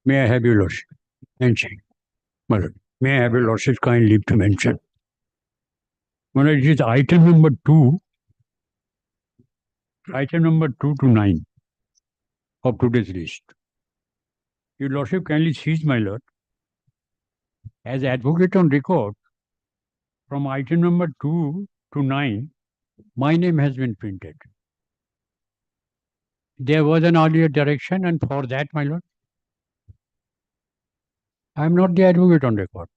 May I have your lordship? Mention. My lord, may I have your lordship kind leave to mention? My lord, it is item number 2. Item number 2 to 9 of today's list. Your lordship kindly sees, my lord, as advocate on record, from item number 2 to 9, my name has been printed. There was an earlier direction, and for that, my lord, I am not the advocate on record.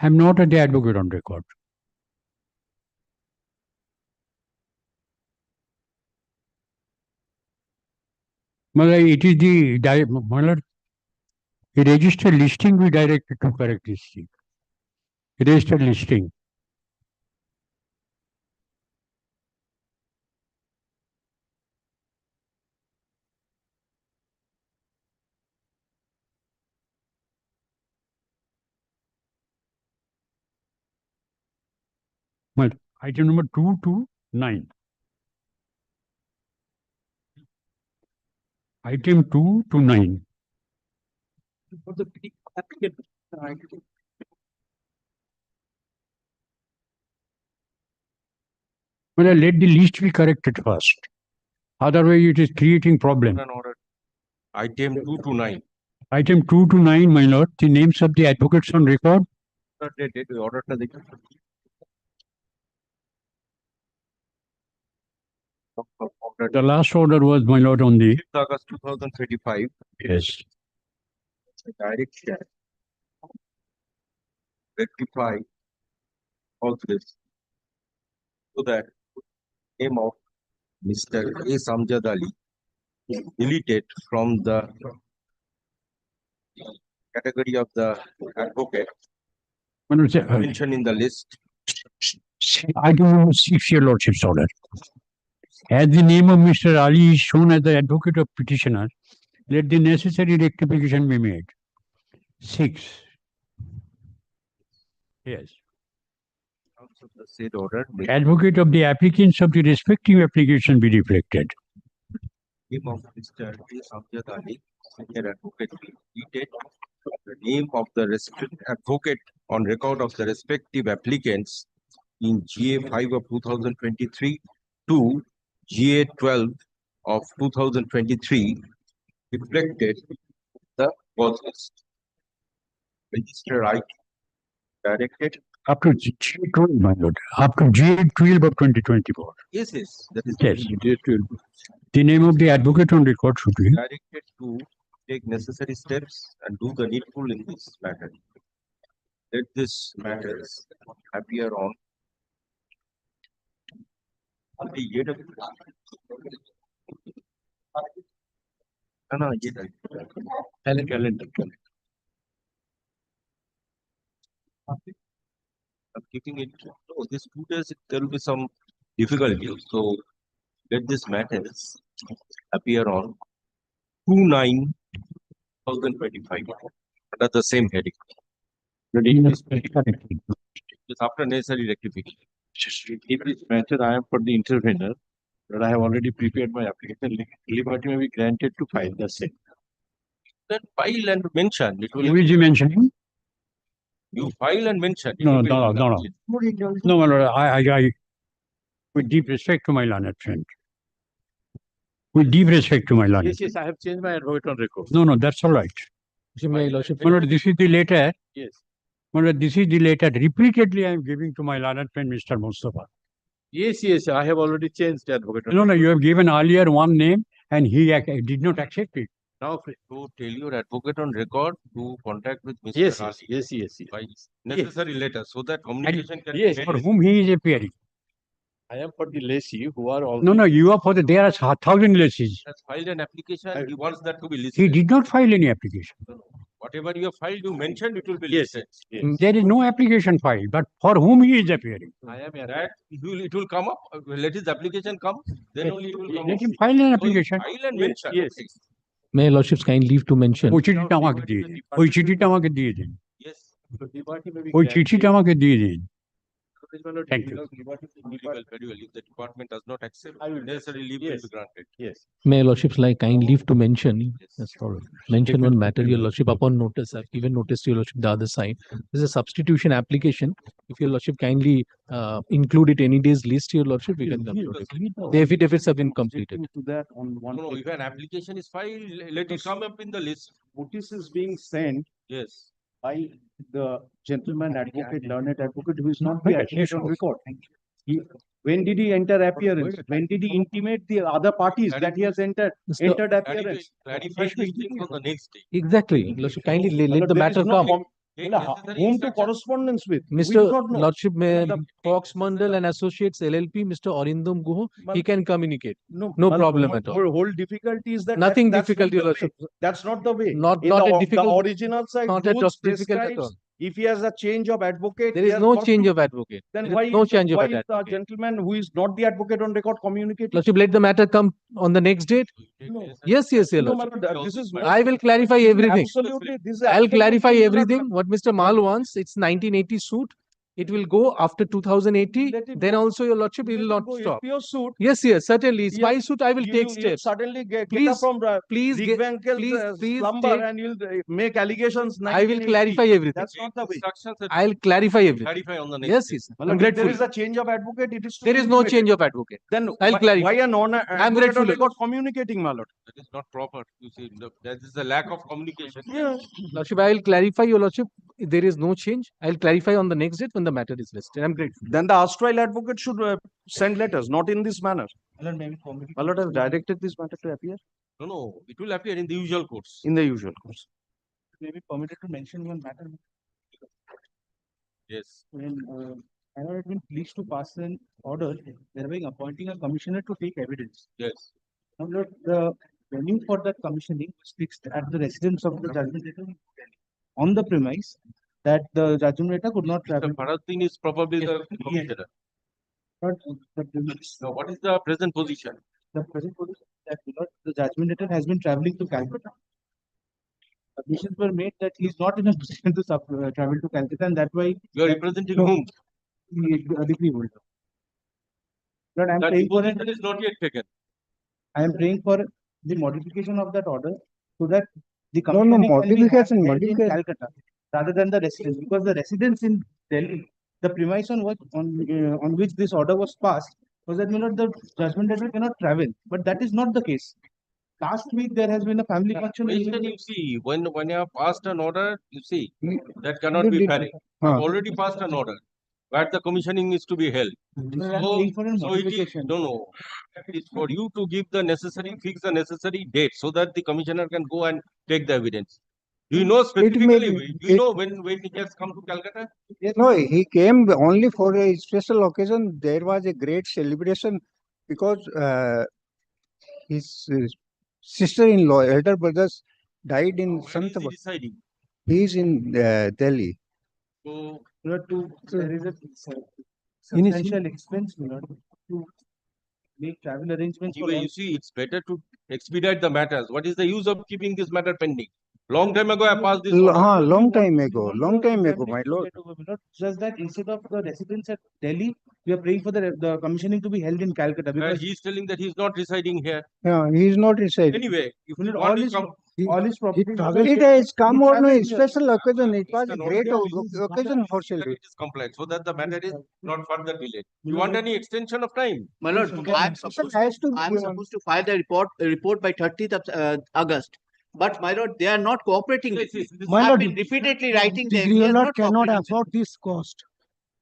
I am not the advocate on record. My lord, it is the, my lord, the registered listing we directed to correct this thing. Registered listing. Well, item number 2 to 9. Item 2 to 9. For the applicant. Well, let the list be corrected first. Otherwise, it is creating problem. Item 2 to 9. Item 2 to 9, my lord, the names of the advocates on record. The last order was, my lord, on the 5th August 2035. yes. Direction. Rectify all this. So that name of Mr. A. Samjad Ali is deleted from the category of the advocate Well, it's, mentioned in the list. Item number 6, your lordship's order. As the name of Mr. Ali is shown as the advocate of petitioner, let the necessary rectification be made. 6. Yes. Also the said order. Advocate of the applicants of the respective application be reflected. Name of Mr. A. Samjad Ali, senior advocate, be deleted. The name of the advocate on record of the respective applicants in GA 5 of 2023 to GA 12 of 2023 reflected the cause list. Register right directed. Up to G12, my lord. Up to G12 of 2024. Yes, that is Yes. The name of the advocate on record should be. directed to take necessary steps and do the needful in this matter. Let this matters appear on the year of calendar. I'm keeping it. Oh, this 2 days there will be some difficulty. So let this matters appear on 2/9/2025 under the same heading. It's after necessary rectification. If this matter I am for the intervener, but I have already prepared my application, liberty may be granted to file the same. Then file and mention. It Who will is he mentioning? you file and mention. It No, will be no. incomplete. No, my lord, I, with deep respect to my learned friend. With deep respect to my learned Yes, I have changed my advocate on record. No, that's all right. My lord, this is the letter. Yes. My lord, this is the letter. Repeatedly, I am giving to my learned friend, Mr. Mustafa. Yes, I have already changed the advocate. No, you have given earlier one name and he did not accept it. Now, to tell your advocate on record to contact with Mr. Yes, Ali yes. by necessary letter so that communication can yes, be For made. whom he is appearing. I am for the lessee who are all. No, you are for the, there are 1,000 lessees. Has filed an application, he wants that to be listed. He did not file any application. Whatever you have filed, you mentioned it will be Yes, listed. There is no application filed, but for whom he is appearing. I am That it will come up. Let his application come, then only it will come Let up. him file an So application. file and mention. Yes. May lordships kind leave to mention. ওই চিঠিটা আমাকে দিয়ে দিন। ওই চিঠিটা আমাকে দিয়ে দিন। Yes. liberty may be ওই granted. চিঠিটা আমাকে দিয়ে দিন। Thank you. Very well. If the department does not accept, I will- necessary leave will yes. be granted. Yes. May Lordships like kind leave to mention, Yes. that's all. Mention one matter, Your Lordship, upon notice. I've given notice to Your Lordship the other side. This is a substitution application. If Your Lordship kindly include it any day's list, Your Lordship, we can upload it. The affidavits have been completed. To that on one. No, if an application is filed, let it come up in the list. Notice is being sent Yes. by the gentleman advocate, learned advocate, who is not Okay, the advocate yes, on of record. When did he enter appearance? When did he intimate the other parties that he has entered appearance? Clarify these things on the next day. Exactly. Lordship, kindly let the There matter is no come. Take Well, necessary whom to instruction. correspondence with? We do Mr. not know. Lordship, may The- Fox Mandal and Associates LLP, Mr. Arindam Guho, he Mal- can communicate. No, No mal- problem whole- at all. Whole difficulty is that Nothing that's difficult, not Your the way. Lordship. That's not the way. Not In a the difficult. original side, Not a rules difficult at all. describes if he has a change of advocate. There he is has no got change to- of advocate. Then There is why no is change of why advocate. is the gentleman who is not the advocate on record communicating? Lordship, let the matter come on the next date. No. Yes, Your No, Lordship. madam, this is I will clarify everything. absolutely. This is I'll clarify absolutely everything. What Mr. Mal wants, it's 1980 suit. It will go after 2080. Let it Then go. also, Your Lordship, Let will it not go. stop. If your suit, Yes, certainly. It's Yeah, my suit. I will take you steps. suddenly get up Please, from please Dick Venkel's please slumber take- and you'll make allegations. I will 1980. clarify everything. That's not the way. Instructions that I'll clarify everything. clarify on the next Yes, day. yes. Well, I'm if there grateful. is a change of advocate, it is to There be is no intimated. change of advocate. Then I'll clarify. why a non-advocate grateful, on Your record communicating, my lord? That is not proper. You see, that is the lack of communication. Yeah. Lordship, I will clarify, Your Lordship. There is no change. I'll clarify on the next date when the matter is listed. I'm grateful. Then the erstwhile advocate should send letters, not in this manner. My lord has directed this matter to appear No, it will appear in the usual course. in the usual course. May be permitted to mention one matter Yes. when I have been pleased to pass an order thereby appointing a commissioner to take evidence. Yes. Now, Lord, the venue for that commissioning was fixed at the residence of the judgment letter on the premise that the judgment letter could not The travel. Bharat is probably the Yes. commissioner. But the premise, Now, what is the present position? the present position is that Lord, the judgment letter has been traveling to Calcutta. Submissions were made that he is not in a position to travel to Calcutta, and that's why You are that- representing No. whom? the decree holder. Lord, I am That praying for position is not yet taken. I am praying for the modification of that order so that the No, commissioning can be modification, held in modification. Calcutta rather than the residence, because the residence in Delhi, the premise on which this order was passed was that the judgment letter cannot travel, but that is not the case. Last week there has been a family function. in Question, you see, when you have passed an order, you see, He- that cannot be carried. Huh. I've already passed an order where the commissioning is to be held. I am So, praying for a so it is, modification. no. It is for you to give the necessary, fix the necessary date so that the commissioner can go and take the evidence. Do you know specifically, do you know when he has come to Calcutta? No, he came only for a special occasion. There was a great celebration because his sister-in-law, elder brothers, died in Where is he Santaba. residing? He is in Delhi. So, There is a substantial expense to make travel arrangements for anyway, all. you see, it's better to expedite the matters. What is the use of keeping this matter pending? Long time ago, I passed this order. Long time ago, my lord. Just that instead of the residence at Delhi, we are praying for the commissioning to be held in Calcutta Where because he is telling that he is not residing here. Yeah, he is not residing. Anyway, if you all want to his come, all his property. It has come on a traveled here. special occasion. It was a It's an great order. occasion for that celebration. it is compliant so that the matter is not further delayed. You want any extension of time? My lord, I'm supposed to file the report by 30th of August. But my lord, they are not cooperating with me. My I've lord, been repeatedly writing them. the They are Lord not cannot cooperating with me. afford this cost.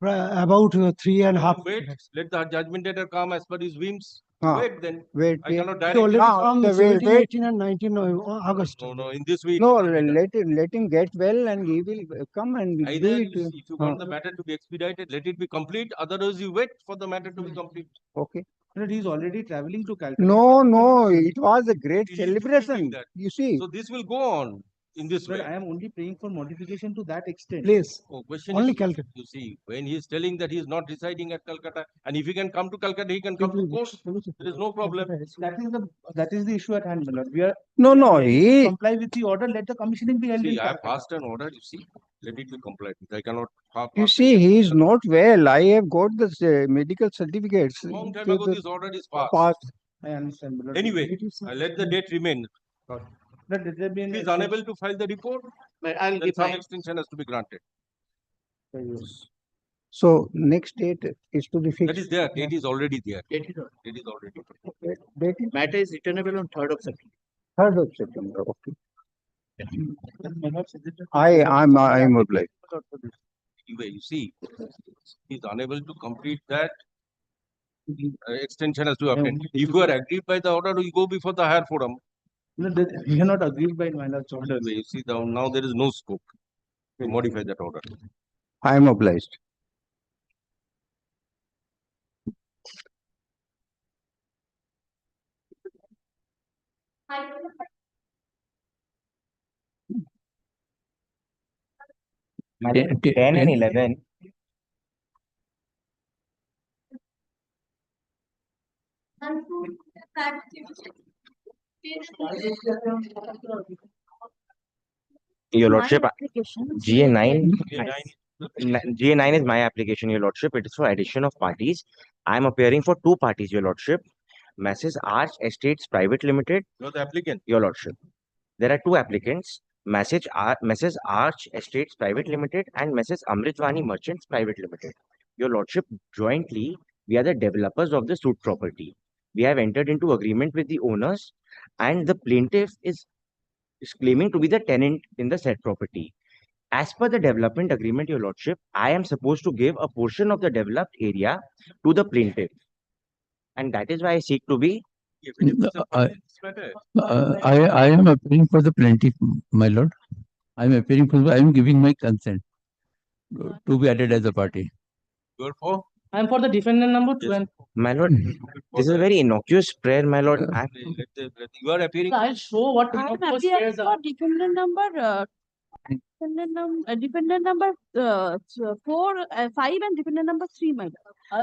About 3.5 Wait, let the judgment letter come as per his whims. Ah. Wait then. Wait, I cannot he direct. already you. come 17, 18 and 19 August. No, in this week. No, let him get well and he will come and do Either it. if you want the matter to be expedited, let it be complete. Otherwise, you wait for the matter to be complete. Okay. He is already traveling to Calcutta. No, it was a great He is doing celebration. that. You see, So this will go on in this But way. I am only praying for modification to that extent. please. Oh, question Only is, Calcutta. you see, when he is telling that he is not residing at Calcutta, and if he can come to Calcutta, he can come to court. There is no problem. That is the issue at hand, my lord. We are No, ready to he. comply with the order. Let the commissioning be held in See, I have Calcutta. passed an order, you see. let it be complied with. I cannot. You see, he is not well. I have got the medical certificates. Long time The- ago, the this order is passed. past. I understand. my lord. Anyway, It is- let the date remain. Let there be If an he is unable to file the report, But I'll then give some my, extension has to be granted. So next date is to be fixed. That is there. Date is already there. date it. Date is already. Date is Matter is returnable on 3rd of September. 3rd of September. Okay. My lord, suggested- I'm obliged. Anyway, you see, he is unable to complete that. Extension has to happen. If you are agreed by the order, you go before the higher forum. No, we are not agreed by my lord's order. Anyway, you see, now there is no scope to modify that order. I'm obliged. Madam, 10 and 11. Your Lordship, GA9. GA9 is my application, Your Lordship. It is for addition of parties. I am appearing for two parties, Your Lordship. Mrs. Arch Estates Private Limited, You are the applicant. Your Lordship. There are two applicants, Mrs. Arch Estates Private Limited and Mrs. Amritvani Merchants Private Limited. Your Lordship, jointly, we are the developers of the suit property. We have entered into agreement with the owners, and the plaintiff is claiming to be the tenant in the said property. As per the development agreement, Your Lordship, I am supposed to give a portion of the developed area to the plaintiff. And that is why I seek to be. I am appearing for the plaintiff, my lord. I am giving my consent to be added as a party. You are for? I am for the defendant number 2 Yes. and My lord, this is a very innocuous prayer, my lord. You are appearing. I'll show what I am innocuous appearing prayers for are. dependent number 4, 5 and dependent number 3, my lord.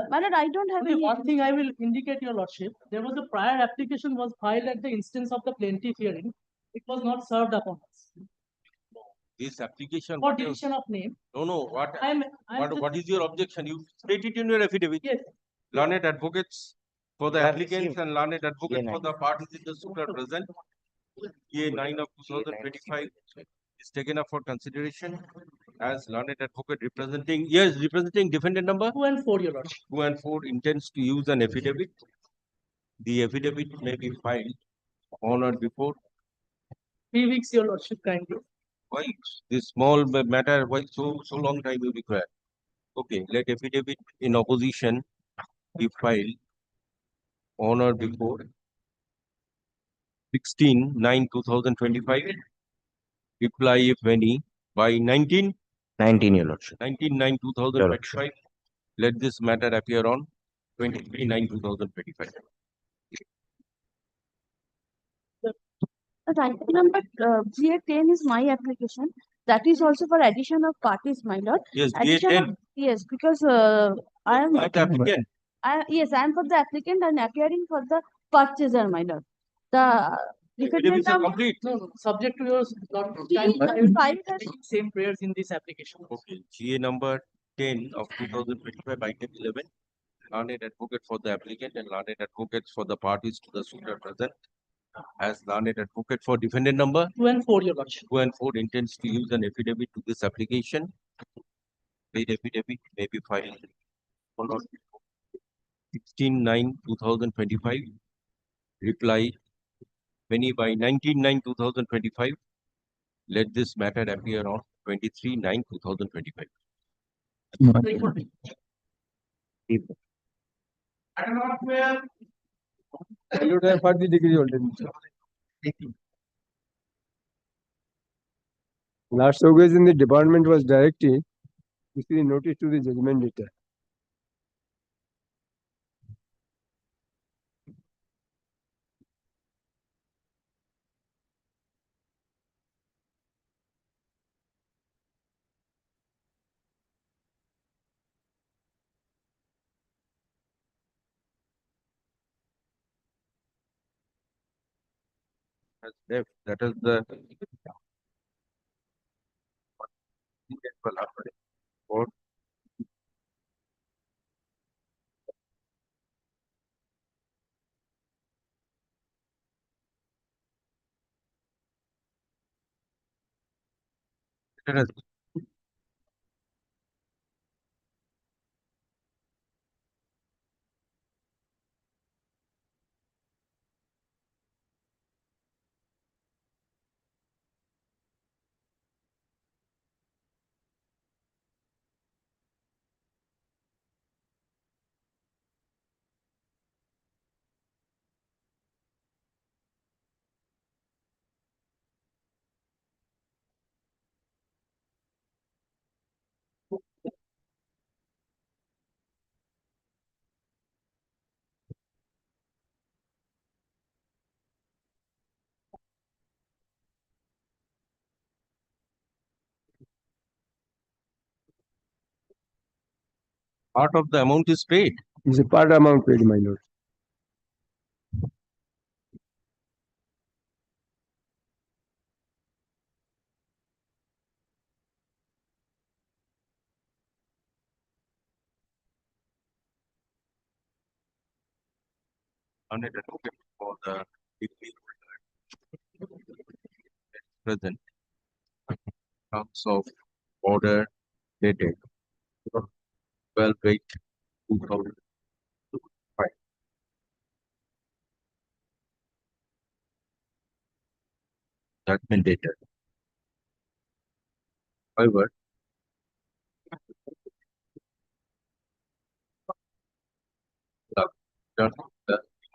My lord, I don't have Only any. one thing I will indicate, your lordship. There was a prior application was filed at the instance of the plaintiff hearing. It was not served upon us. This application. For deletion of name, No. What I'm what is your objection? You state it in your affidavit. yes. Learned advocates for the Sir, applicants see, and learned advocates for GA9. the parties in the suit are present. GA9 of 2025 is taken up for consideration as learned advocate representing defendant number 2 and 4, your lordship. 2 and 4 intends to use an affidavit. The affidavit may be filed on or before. 3 weeks, your lordship, kindly. Why this small matter? Why so long time will require? Okay, let affidavit in opposition be filed on or before 16/9/2025. Reply if any by 19 19, Your Lordship. 19/9/2025. Let this matter appear on 23/9/2025. The item number GA10 is my application. That is also for addition of parties, my lord. Yes, Addition GA10. of, yes, because I am. Not the applicant. Yes, I am for the applicant and appearing for the purchaser, my lord. The defendant Affidavits are number. complete. No, subject to yours, Lord. Yes, I will file be that. taking same prayers in this application. Okay, GA number 10 of 2025 item 11. Learned advocate for the applicant and learned advocates for the parties to the suit are present. As learned advocate for defendant number 2 and 4, your lordship. 2 and 4 intends to use an affidavit to this application. Paid affidavit may be filed on 16/9/2025. Reply many by 19/9/2025. Let this matter appear on 23/9/2025. For the degree holder. Last occasion, the department was directed to see notice to the judgment debtor. Has left. That is the Or let us part of the amount is paid. Is a part amount paid, my lord. On it for the degree present terms of order dated 12/8/2005. Judgment dated. However, the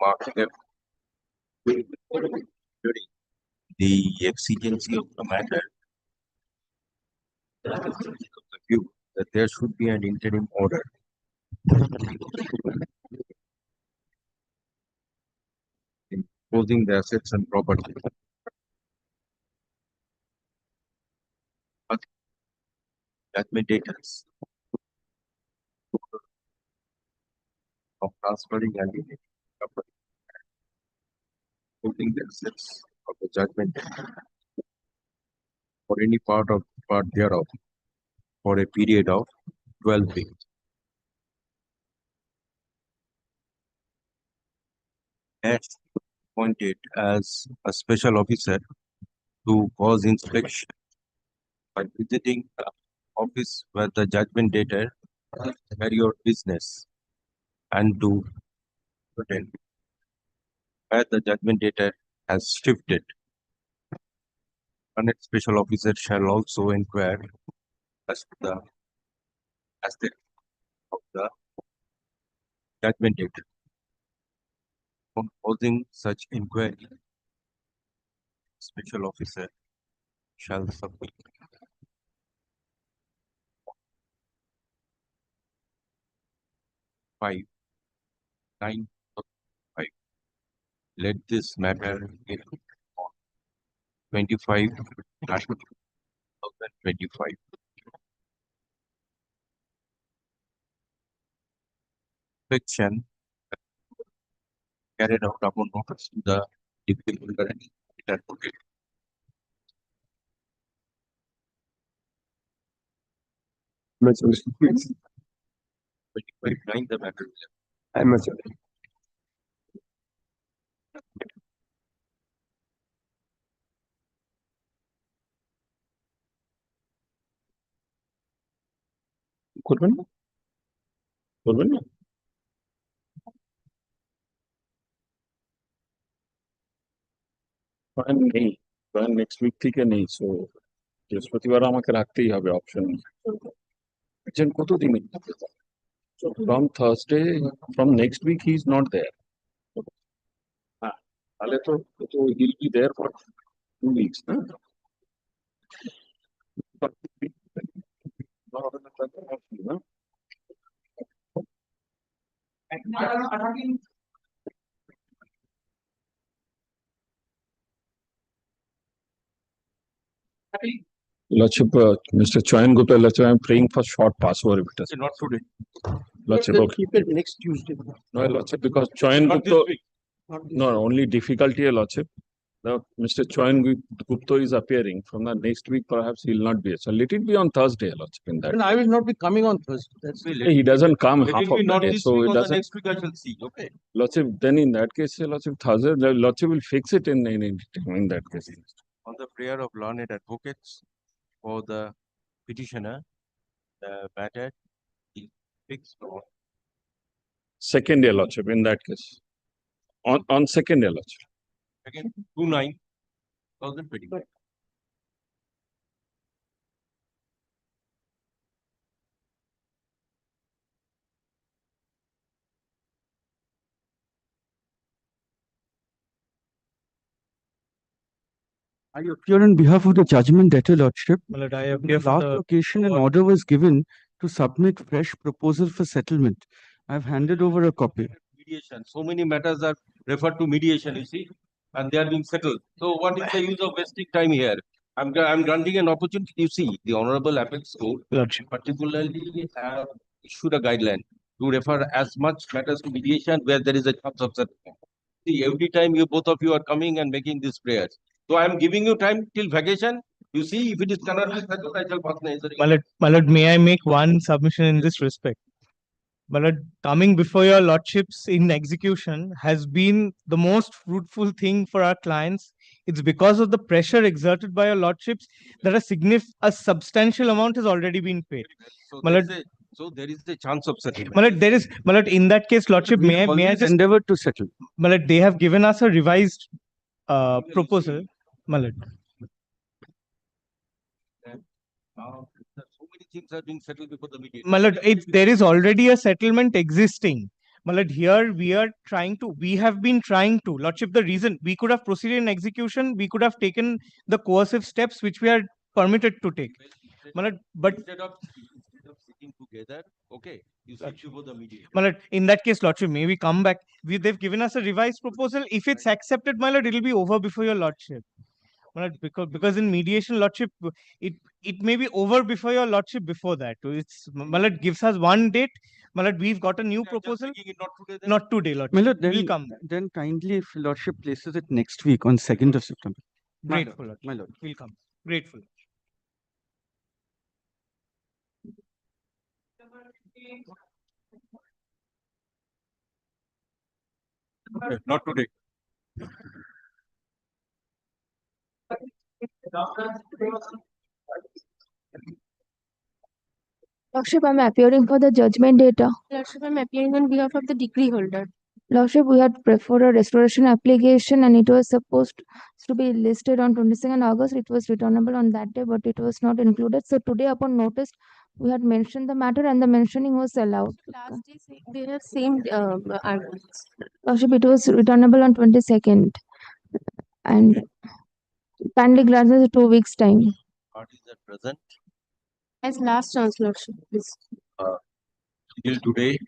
mark left during the exigency of the matter, the view that there should be an interim order imposing the assets and property. But judgment daters of transferring and property, imposing the assets of the judgment or any part thereof for a period of 12 weeks. As appointed as a special officer to cause inspection by visiting the office where the judgment dater carry out business and to attend where the judgment dater has shifted. And a special officer shall also inquire as to the aspect of the judgment dater. On causing such inquiry, special officer shall submit 5/9/5. Let this matter in 25/2025. Inspection carried out upon notice to the deputy holder and advocate. Much lord. 25/9 the matter will I much lord. করবেন না করবেন না plan নেই plan next week থেকে নেই so বৃহস্পতিবার আমাকে রাখতেই হবে অপশন একজন কতদিন from Thursday from next week he is not there হ্যাঁ তাহলে তো he'll be there for 2 weeks না Lordship, Mr. Choyan Gupta, Lordship, I'm praying for short passover if it is. not today. Lordship, okay. Keep it next Tuesday. No, Lordship, because Choyan Not this Gupta, week. no, only difficulty, Lordship. Now, Mr. Choyan Gupta is appearing from the next week. Perhaps he will not be. So let it be on Thursday, Lordship. In that, Then I will not be coming on Thursday. That's he doesn't come Let half it of be the not day, this so week, it on the doesn't. next week I shall see, okay? Lordship, then in that case, Lordship, Thursday, Lordship will fix it in that case. On the prayer of learned advocates for the petitioner, the matter is fixed on Second year, Lordship, in that case. On second year, Lordship. second 2/9/2025. I appear on behalf of the judgment debtor, Lordship. My lord, I On the appear for last the occasion, an order was given to submit fresh proposal for settlement. I've handed over a copy. Mediation. So many matters are referred to mediation, you see, and they are being settled. So what is the use of wasting time here? I'm granting an opportunity. You see, the Honorable Apex Court Lordship. particularly have issued a guideline to refer as much matters to mediation where there is a chance of settlement. See, every time you both of you are coming and making these prayers. So I am giving you time till vacation. You see, if it is cannot be settled, I shall pass necessary. My lord, may I make one submission in this respect? My lord, coming before your lordships in execution has been the most fruitful thing for our clients. It's because of the pressure exerted by your lordships that a substantial amount has already been paid. So My there lord, is there is a chance of settlement. my lord, in that case, lordship, may I Always just, endeavored to settle. my lord, they have given us a revised proposal, my lord. Now, so many things are being settled before the mediation. My lord, there is already a settlement existing. My lord, here we have been trying to, lordship, the reason we could have proceeded in execution, we could have taken the coercive steps which we are permitted to take. My lord, but Instead of sitting together, okay, you sit before the mediation. my lord, in that case, lordship, may we come back? They've given us a revised proposal. If it's accepted, my lord, it will be over before your lordship. My lord, because in mediation, lordship, it may be over before your lordship before that. So it's, my lord, gives us one date. My lord, we've got a new proposal. Taking it not today, then? Not today, lordship. My lord, We'll come back. then kindly, if Lordship places it next week on 2nd of September. Grateful, lord. My lord. We'll come. Grateful. Okay, not today. Lordship, I'm appearing for the judgment data. Lordship, I'm appearing on behalf of the decree holder. Lordship, we had preferred a restoration application and it was supposed to be listed on 22nd August. It was returnable on that day, but it was not included. So today upon notice, we had mentioned the matter and the mentioning was allowed. Last day, they have same arguments. Lordship, it was returnable on 22nd. And kindly grant us 2 weeks time. Parties at present. As last chance, Lordship, please. Till today,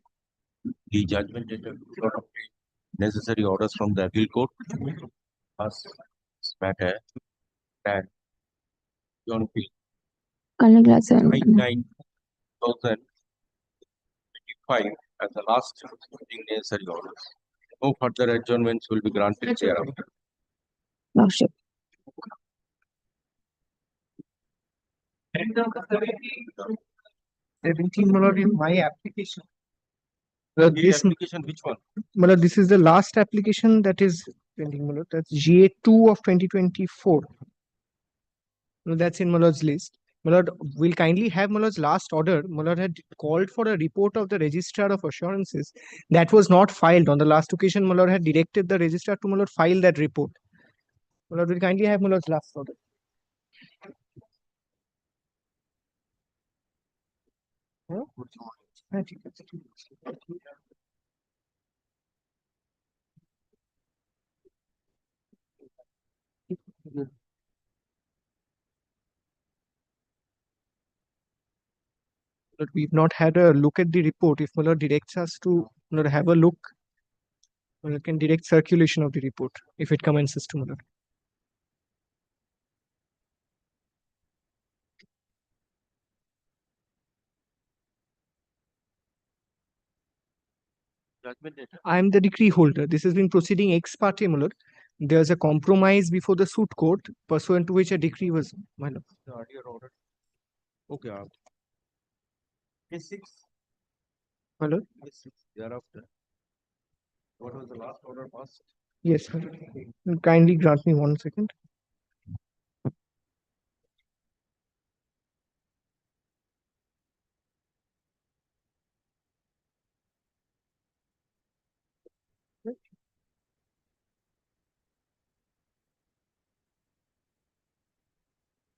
the judgment data could not obtain necessary orders from the appeal court. Thus, this matter and John P. Kindly grant us. 9/2025 as the last necessary orders. No further adjournments will be granted thereafter. Lordship. End of the 17, my lord, in my application. The application, which one? My lord, this is the last application that is pending, my lord. That's GA2 of 2024. No, that's in my lord's list. My lord, we'll kindly have my lord's last order. My lord had called for a report of the registrar of assurances. That was not filed. On the last occasion, my lord had directed the registrar to my lord file that report. My lord, we'll kindly have my lord's last order. Huh? But we've not had a look at the report. If Muller directs us to have a look, Muller can direct circulation of the report if it commences to Muller. Judgment data. I am the decree holder. This has been proceeding ex parte, Muller. there's a compromise before the suit court pursuant to which a decree was, my lord. The earlier order. Okay. Case 6. My lord. Case 6. Thereafter. What was the last order passed? Yes, my lord. Kindly grant me 1 second.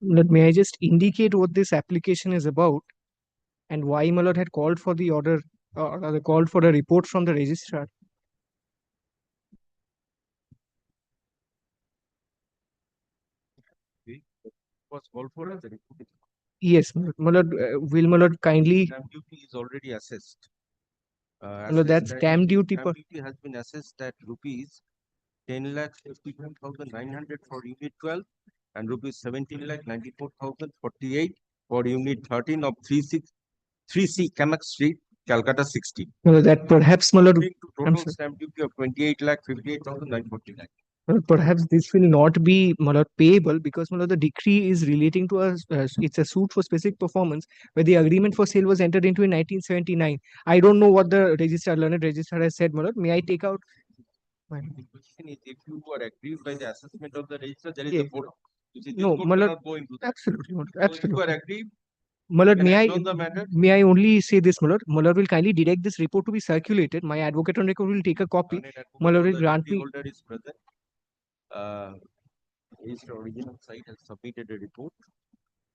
May I just indicate what this application is about and why my lord had called for the order or rather called for a report from the registrar? Was called for as a report. Yes, my lord, will my lord kindly. Stamp duty is already assessed. No, that's stamp duty. Stamp duty has been assessed at rupees 10,51,900 for unit 12 and rupees 17,94,048 for unit 13 of 3C Kamak Street, Calcutta 60. No, that perhaps my lord. Total stamp duty of 28,58,949. Well, perhaps this will not be my lord, payable because my lord, the decree is relating to us. It's a suit for specific performance where the agreement for sale was entered into in 1979. I don't know what the learned registrar has said, my lord. May I take out? The question is, if you are aggrieved by the assessment of the registrar, there is Yeah. a forum. No, my lord, absolutely, my lord, absolutely. If you are aggrieved, my lord, may I on the matter. may I only say this, my lord? My lord will kindly direct this report to be circulated. My advocate on record will take a copy. My lord will grant me. Holder is present. His original site has submitted a report.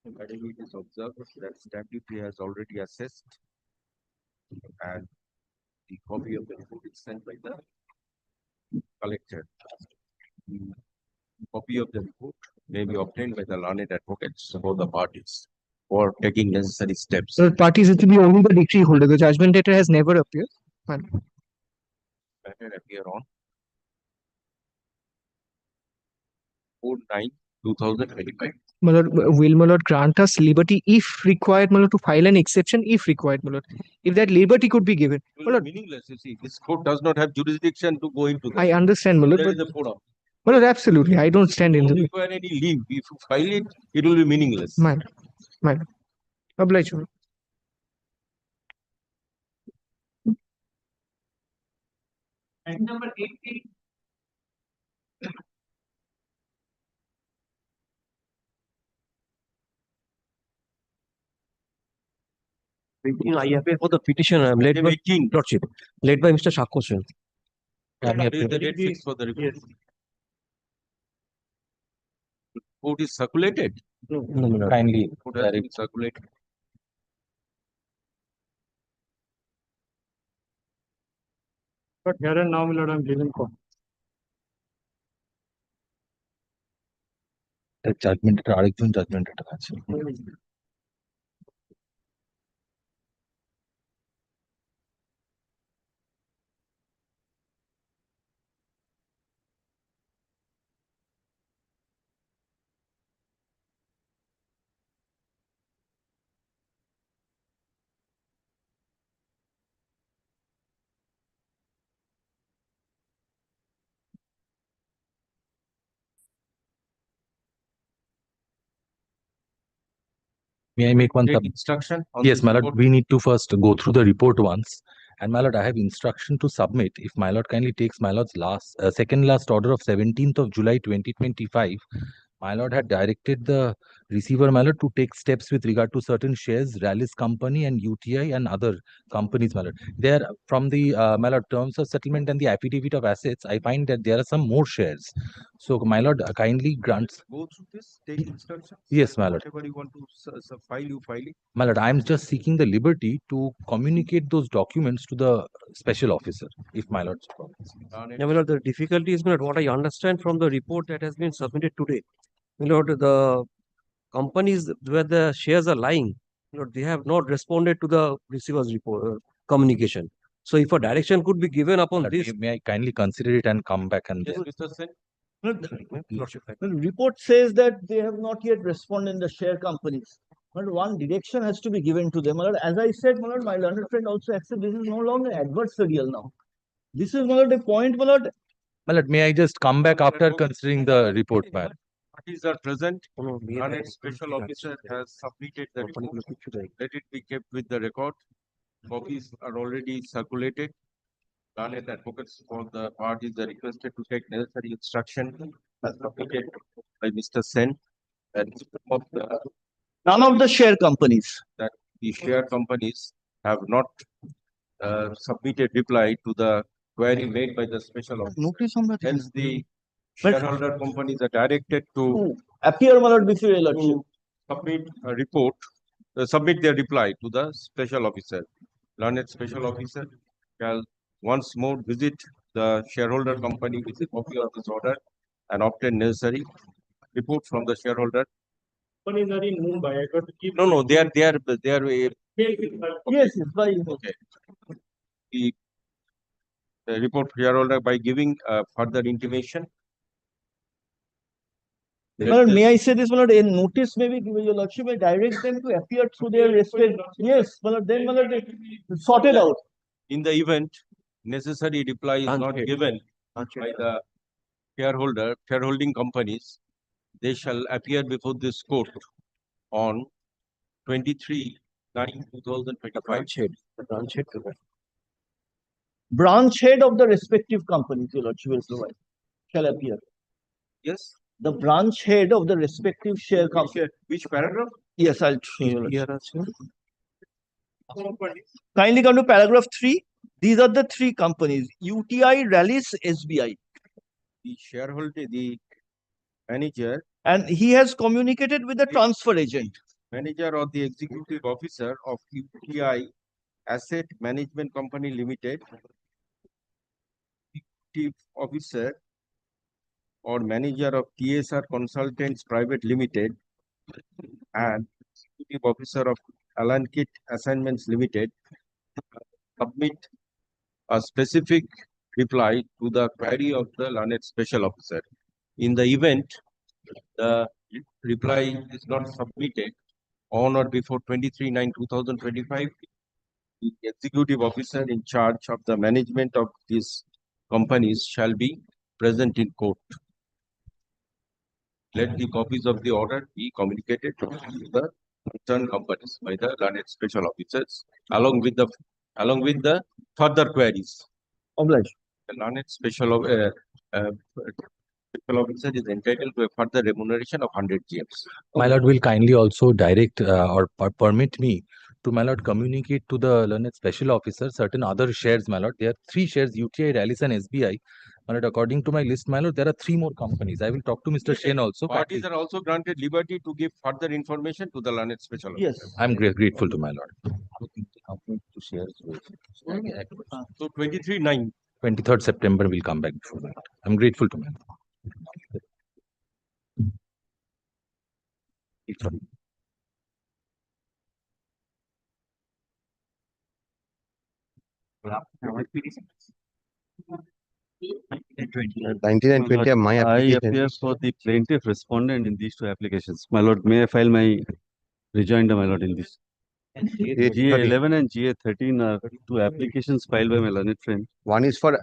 Accordingly, it is observed that stamp duty has already assessed, and the copy of the report is sent by the collector. The copy of the report may be obtained by the learned advocates of the parties for taking necessary steps. The parties it will be only the decree holder. The judgment letter has never appeared. Matter appear on 4/9/2025. My lord, will my lord grant us liberty if required, my lord, to file an exception if required, my lord. If that liberty could be given. It My will lord, be meaningless. You see, this court does not have jurisdiction to go into that. I understand, my lord, There but is a forum. my lord, absolutely, I don't stand in Don't the require any leave. If you file it, it will be meaningless. my lord. Oblige, my lord. And number 18. I appear for the petition led by Lordship, led by Mr. Shakosan. There is the date fixed for the report. Report is circulated. No, Kindly. Report has been circulated. But here and now, my lord, I'm giving court. The judgment letter, আরেকজন judgment letter আছে। May I make one Take instruction on Yes, this my lord, report. we need to first go through the report once. And my lord, I have instruction to submit. If my lord kindly takes my lord's second last order of 17th of July 2025, my lord had directed the receiver, my lord, to take steps with regard to certain shares, Rallis Company and UTI and other companies, my lord. There, from the my lord, terms of settlement and the affidavit of assets, I find that there are some more shares. So, my lord, kindly grants. Go through this, take instructions. Yes, my lord. Whatever you want to file, you file it. My lord, I am just seeking the liberty to communicate those documents to the special officer, if my lord's promise. Yeah, my lord, the difficulty is, my lord, what I understand from the report that has been submitted today, my lord, the companies where the shares are lying, my lord, they have not responded to the receiver's report communication. So, if a direction could be given upon Lord, this, may I kindly consider it and come back and. Yes, Mr. Sen. Lordship, The report says that they have not yet responded in the share companies. But one direction has to be given to them. My lord, as I said, my lord, my learned friend also accepts this is no longer adversarial now. This is, my lord, a point, my lord, My lord, may I just come back after considering the report, ma'am? Parties are present. Learned special officer has submitted the report. Let it be kept with the record. Copies are already circulated. Learned advocates for the parties are requested to take necessary instruction as submitted by Mr. Sen. And None of the share companies. that the share companies have not submitted reply to the query made by the special officer. Hence, the shareholder companies are directed to Appear, my lord, before your lordship. submit a report, submit their reply to the special officer. Learned special officer shall once more visit the shareholder company with a copy of this order and obtain necessary report from the shareholder. Companies are in Mumbai. I got to keep. No, they are. Yes, by Okay. The report shareholder by giving further intimation. My lord, may I say this, my lord, a notice may be given, your lordship may direct them to appear through their respect. Yes, my lord, then my lord, sort it out. In the event necessary reply is not given by the shareholding companies, they shall appear before this court on 23/9/2025. Branch head of the respective companies, your lordship will provide, shall appear. Yes. The branch head of the respective share company. Which paragraph? Yes, I'll show you. Kindly come to paragraph 3. These are the three companies: UTI, Rallis, SBI. The shareholder, the manager. And he has communicated with the transfer agent. Manager or the executive officer of UTI Asset Management Company Limited, executive officer or manager of TSR Consultants Private Limited, and executive officer of Alan Kit Assignments Limited submit a specific reply to the query of the learned special officer. In the event the reply is not submitted on or before 23/9/2025, the executive officer in charge of the management of these companies shall be present in court. Let the copies of the order be communicated to the concerned companies by the learned special officers along with the further queries. Obliged. The learned special officer is entitled to a further remuneration of 100 GMs. My lord will kindly also direct or permit me to, my lord, communicate to the learned special officer certain other shares, my lord. There are 3 shares, UTI, Rallis and SBI. My lord, according to my list, my lord, there are 3 more companies. I will talk to Mr. Shen also. Parties are also granted liberty to give further information to the learned special officer. Yes. I'm grateful to my lord. So 23/9. 23rd September will come back before that. I'm grateful to my lord. Sorry. Nineteen and 20 are my I applications. appear for the plaintiff respondent in these 2 applications. My lord, may I file my rejoinder, my lord, in this? GA 11 and GA 13 are 2 applications filed by my learned friend. One is an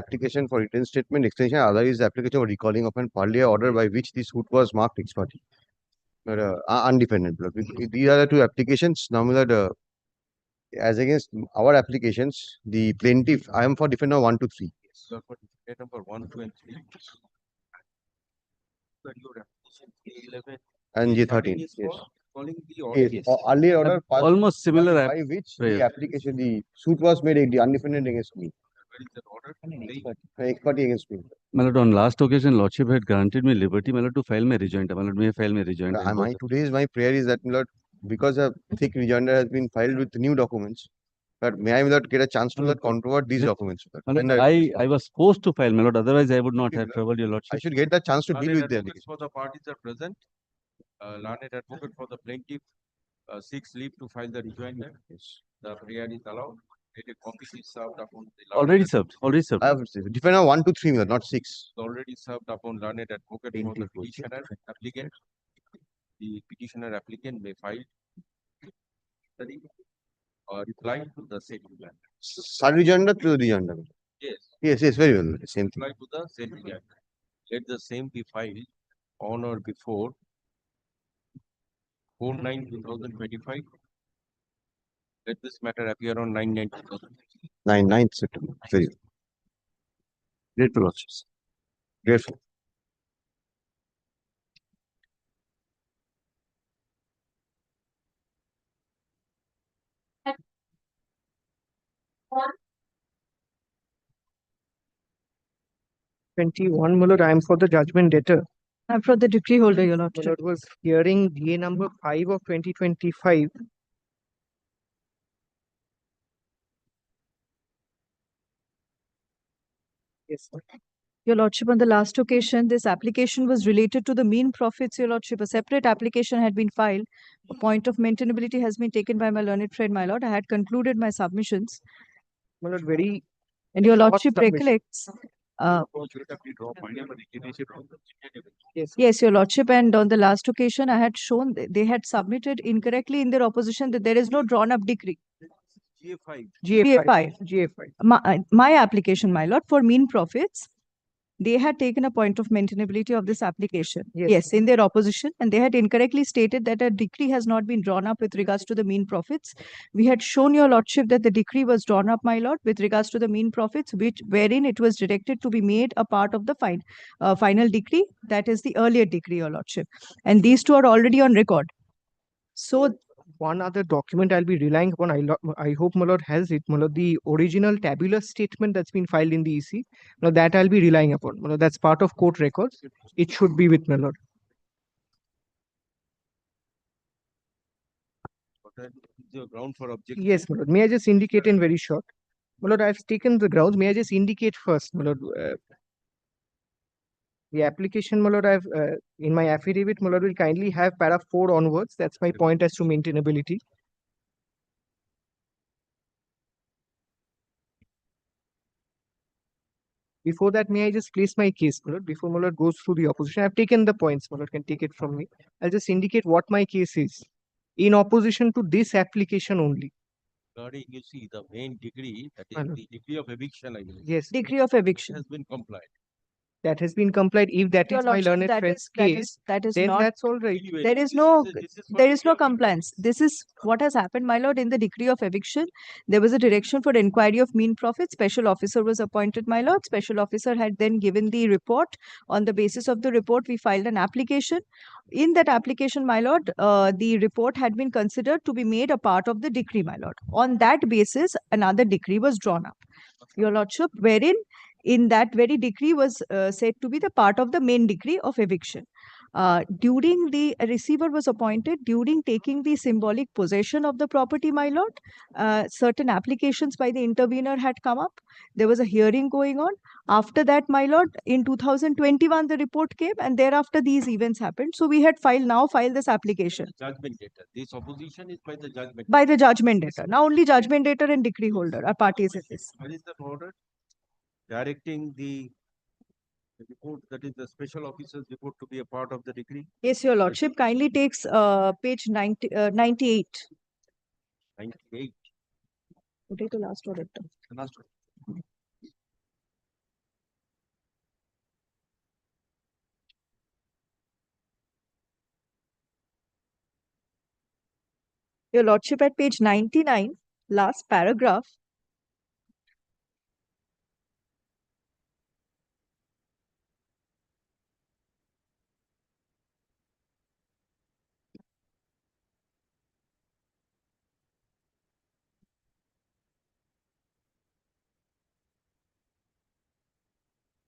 application for written statement extension, other is the application for recalling of an earlier order by which the suit was marked ex parte. But undefended. These are the 2 applications. Now, as against our applications, the plaintiff, I am for defender 1 to 3. So for defendant number 1, 2, and 3. Your application A11 and G13. Yes. Calling the order. Yes. Earlier order Almost similar by which the application, the suit was made undefended against me. Where is that order? Ex parte against me. My lord, on last occasion, lordship had granted me liberty, my lord, to file my rejoinder. My lord, may I file my rejoinder? My prayer is that, my lord, because a thick rejoinder has been filed with new documents, but may I, my lord, get a chance to controvert these documents? My lord, I was supposed to file, my lord, otherwise I would not have troubled your lordship. I should get the chance to deal with the application. For the parties are present. Learned advocate for the plaintiff seeks leave to file the rejoinder. Yes. The prayer is allowed. A copy is served upon the Already served. I have defender 1 to 3, not 6. Already served upon learned advocate for the petitioner applicant. The petitioner applicant may file reply to the said rejoinder. Rejoinder to the rejoinder. Yes. Yes, yes, very well. Same thing. Apply to the same year. Let the same be filed on or before 4/9/2025. Let this matter appear on 9/9/2025. 9th September. Very well. Grateful, Lordships. Grateful. #21, my lord, I am for the judgment debtor. I'm for the decree holder, your My lordship. lord was hearing DA number 5 of 2025. Yes, sir. Your lordship, on the last occasion, this application was related to the mean profits, your lordship. A separate application had been filed. A point of maintainability has been taken by my learned friend, my lord. I had concluded my submissions. My lord, very And your short lordship submission. recollects. Yes. Yes, your lordship. And on the last occasion, I had shown they had submitted incorrectly in their opposition that there is no drawn up decree. GA5. GA5. My application, my lord, for mean profits, they had taken a point of maintainability of this application. Yes, in their opposition, and they had incorrectly stated that a decree has not been drawn up with regards to the mean profits. We had shown your lordship that the decree was drawn up, my lord, with regards to the mean profits, wherein it was directed to be made a part of the final decree. That is the earlier decree, your lordship. And these two are already on record. So one other document I'll be relying upon, I hope my lord has it, my lord, the original tabular statement that's been filed in the EC. My lord, that I'll be relying upon. My lord, that's part of court records. It should be with my lord. What is your ground for objection? Yes, my lord. May I just indicate in very short? My lord, I've taken the grounds. May I just indicate first, my lord? The application, my lord, I've in my affidavit, my lord, will kindly have para 4 onwards. That's my point as to maintainability. Before that, may I just place my case, my lord, before my lord goes through the opposition? I've taken the points, my lord, can take it from me. I'll just indicate what my case is in opposition to this application only. Regarding, you see, the main degree, that is the degree of eviction, I believe. Yes. Decree of eviction. Has been complied. That has been complied. If that Your is my lordship, learned friend's case, that is then not. that's all right. Anyway, There is no compliance. This is what has happened, my lord. In the decree of eviction, there was a direction for inquiry of mean profit. Special officer was appointed, my lord. Special officer had then given the report. On the basis of the report, we filed an application. In that application, my lord, the report had been considered to be made a part of the decree, my lord. On that basis, another decree was drawn up, your lordship, wherein in that very decree was said to be the part of the main decree of eviction. During the receiver was appointed, during taking the symbolic possession of the property, my lord, certain applications by the intervener had come up. There was a hearing going on. After that, my lord, in 2021, the report came, and thereafter these events happened. So we had filed this application. Judgment debtor. This opposition is by the judgment. By the judgment debtor. Now only judgment debtor and decree holder are parties in this. What is the order? Directing the report, that is the special officer's report, to be a part of the decree? Yes, your lordship, kindly takes page 98. 98. Take the last order. The last one. Your lordship, at page 99, last paragraph.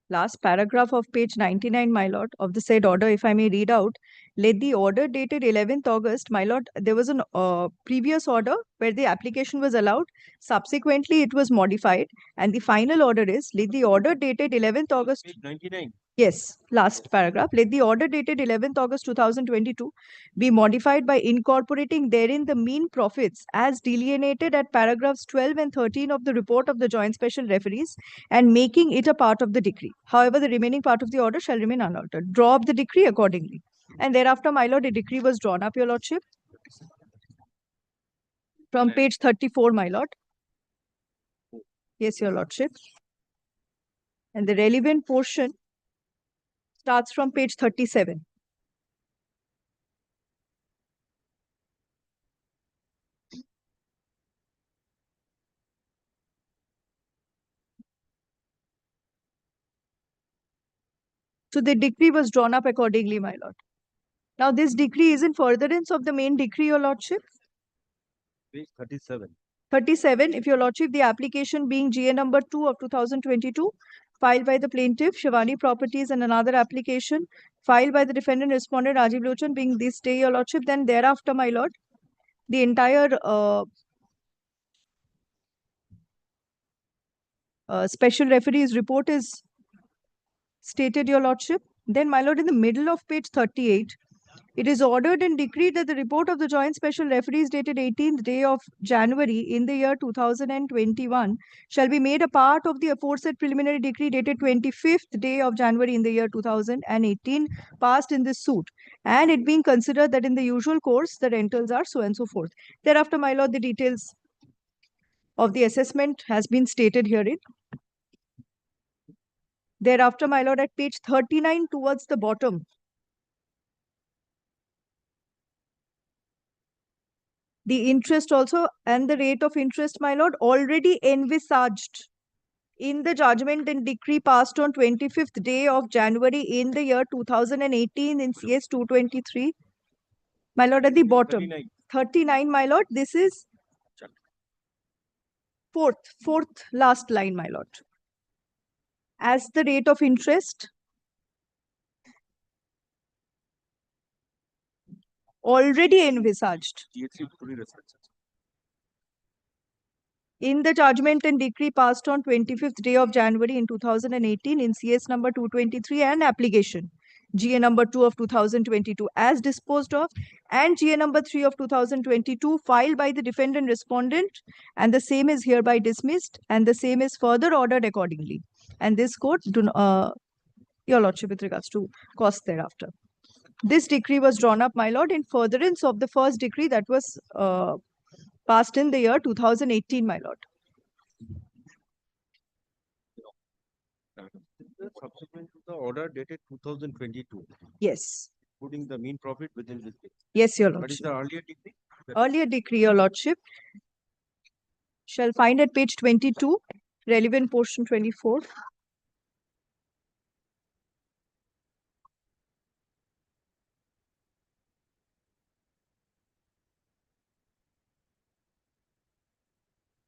Last paragraph of page 99, my lord, of the said order, if I may read out. Let the order dated 11th August, my lord, there was a previous order where the application was allowed. Subsequently, it was modified. And the final order is, let the order dated 11th August. Page 99. Yes, last paragraph. Let the order dated 11th August 2022 be modified by incorporating therein the mean profits as delineated at paragraphs 12 and 13 of the report of the joint special referees and making it a part of the decree. However, the remaining part of the order shall remain unaltered. Draw up the decree accordingly. And thereafter, my lord, a decree was drawn up, your lordship. From page 34, my lord. Yes, your lordship. And the relevant portion starts from page 37. So the decree was drawn up accordingly, my lord. Now this decree is in furtherance of the main decree, your lordship. Page 37. 37, if your lordship, the application being GA number 2 of 2022, filed by the plaintiff, Shivani Properties, and another application filed by the defendant respondent, Rajiv Lochan, being this day, your lordship, then thereafter, my lord, the entire special referee's report is stated, your lordship. Then, my lord, in the middle of page 38, it is ordered and decreed that the report of the joint special referees dated 18th day of January in the year 2021 shall be made a part of the aforesaid preliminary decree dated 25th day of January in the year 2018 passed in this suit, and it being considered that in the usual course the rentals are so and so forth. Thereafter, my lord, the details of the assessment has been stated herein. Thereafter, my lord, at page 39 towards the bottom, the interest also and the rate of interest, my lord, already envisaged in the judgment and decree passed on 25th day of January in the year 2018 in CS 223. My lord, at the bottom, 39, my lord, this is fourth last line, my lord. As the rate of interest already envisaged in the judgment and decree passed on 25th day of January in 2018 in CS number 223 and application GA number 2 of 2022 as disposed of, and GA number 3 of 2022 filed by the defendant respondent, and the same is hereby dismissed and the same is further ordered accordingly. And this court, your lordship, with regards to cost thereafter. This decree was drawn up, my lord, in furtherance of the first decree that was passed in the year 2018, my lord. Subsequent to the order dated 2022. Yes. Putting the mean profit within this decree. Yes, your What is lordship. the earlier decree? Earlier decree, your lordship, shall find at page 22, relevant portion 24.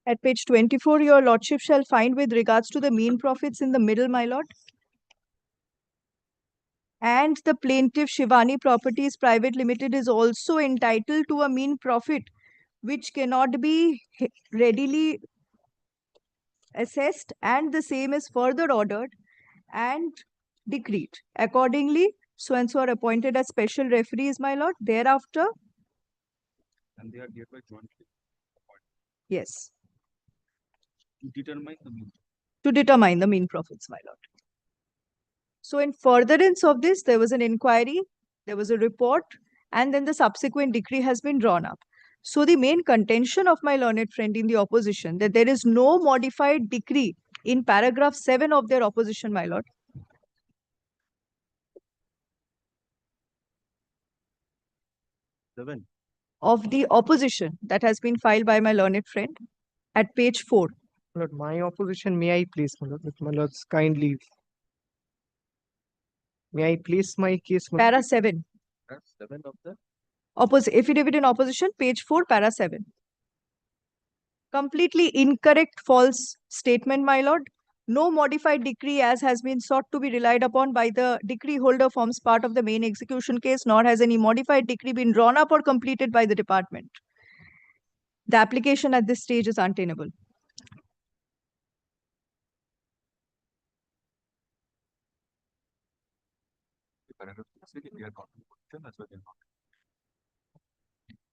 At page 24, your lordship shall find with regards to the mean profits in the middle, my lord. And the plaintiff Shivani Properties Private Limited is also entitled to a mean profit which cannot be readily assessed, and the same is further ordered and decreed. Accordingly, so and so are appointed as special referees, my lord. Thereafter, and they are hereby jointly yes, to determine the mean. to determine the mean profits, my lord. So in furtherance of this, there was an inquiry, there was a report, and then the subsequent decree has been drawn up. So the main contention of my learned friend in the opposition, that there is no modified decree in paragraph 7 of their opposition, my lord. Of the opposition that has been filed by my learned friend at page 4. Lord, my opposition, may I please, my lord, with my lord's kind leave. May I place my case? Para 7. Para 7 of the Affidavit in opposition, page 4, para 7. Completely incorrect, false statement, my lord. No modified decree as has been sought to be relied upon by the decree holder forms part of the main execution case, nor has any modified decree been drawn up or completed by the department. The application at this stage is untenable. Paragraph 6, they are not in position as well they are not.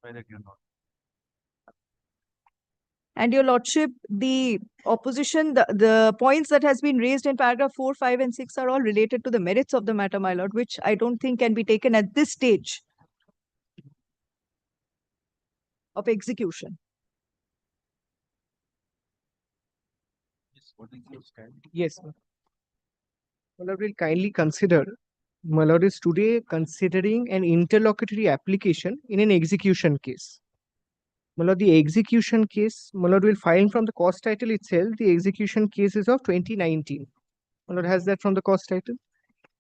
Why that you are not? And your lordship, the opposition, the points that has been raised in paragraph 4, 5, and 6 are all related to the merits of the matter, my lord, which I don't think can be taken at this stage of execution. Yes, what is your stand? Yes. My lord will kindly consider. My lord is today considering an interlocutory application in an execution case. My lord, the execution case, my lord will find from the cost title itself, the execution case is of 2019. My lord has that from the cost title.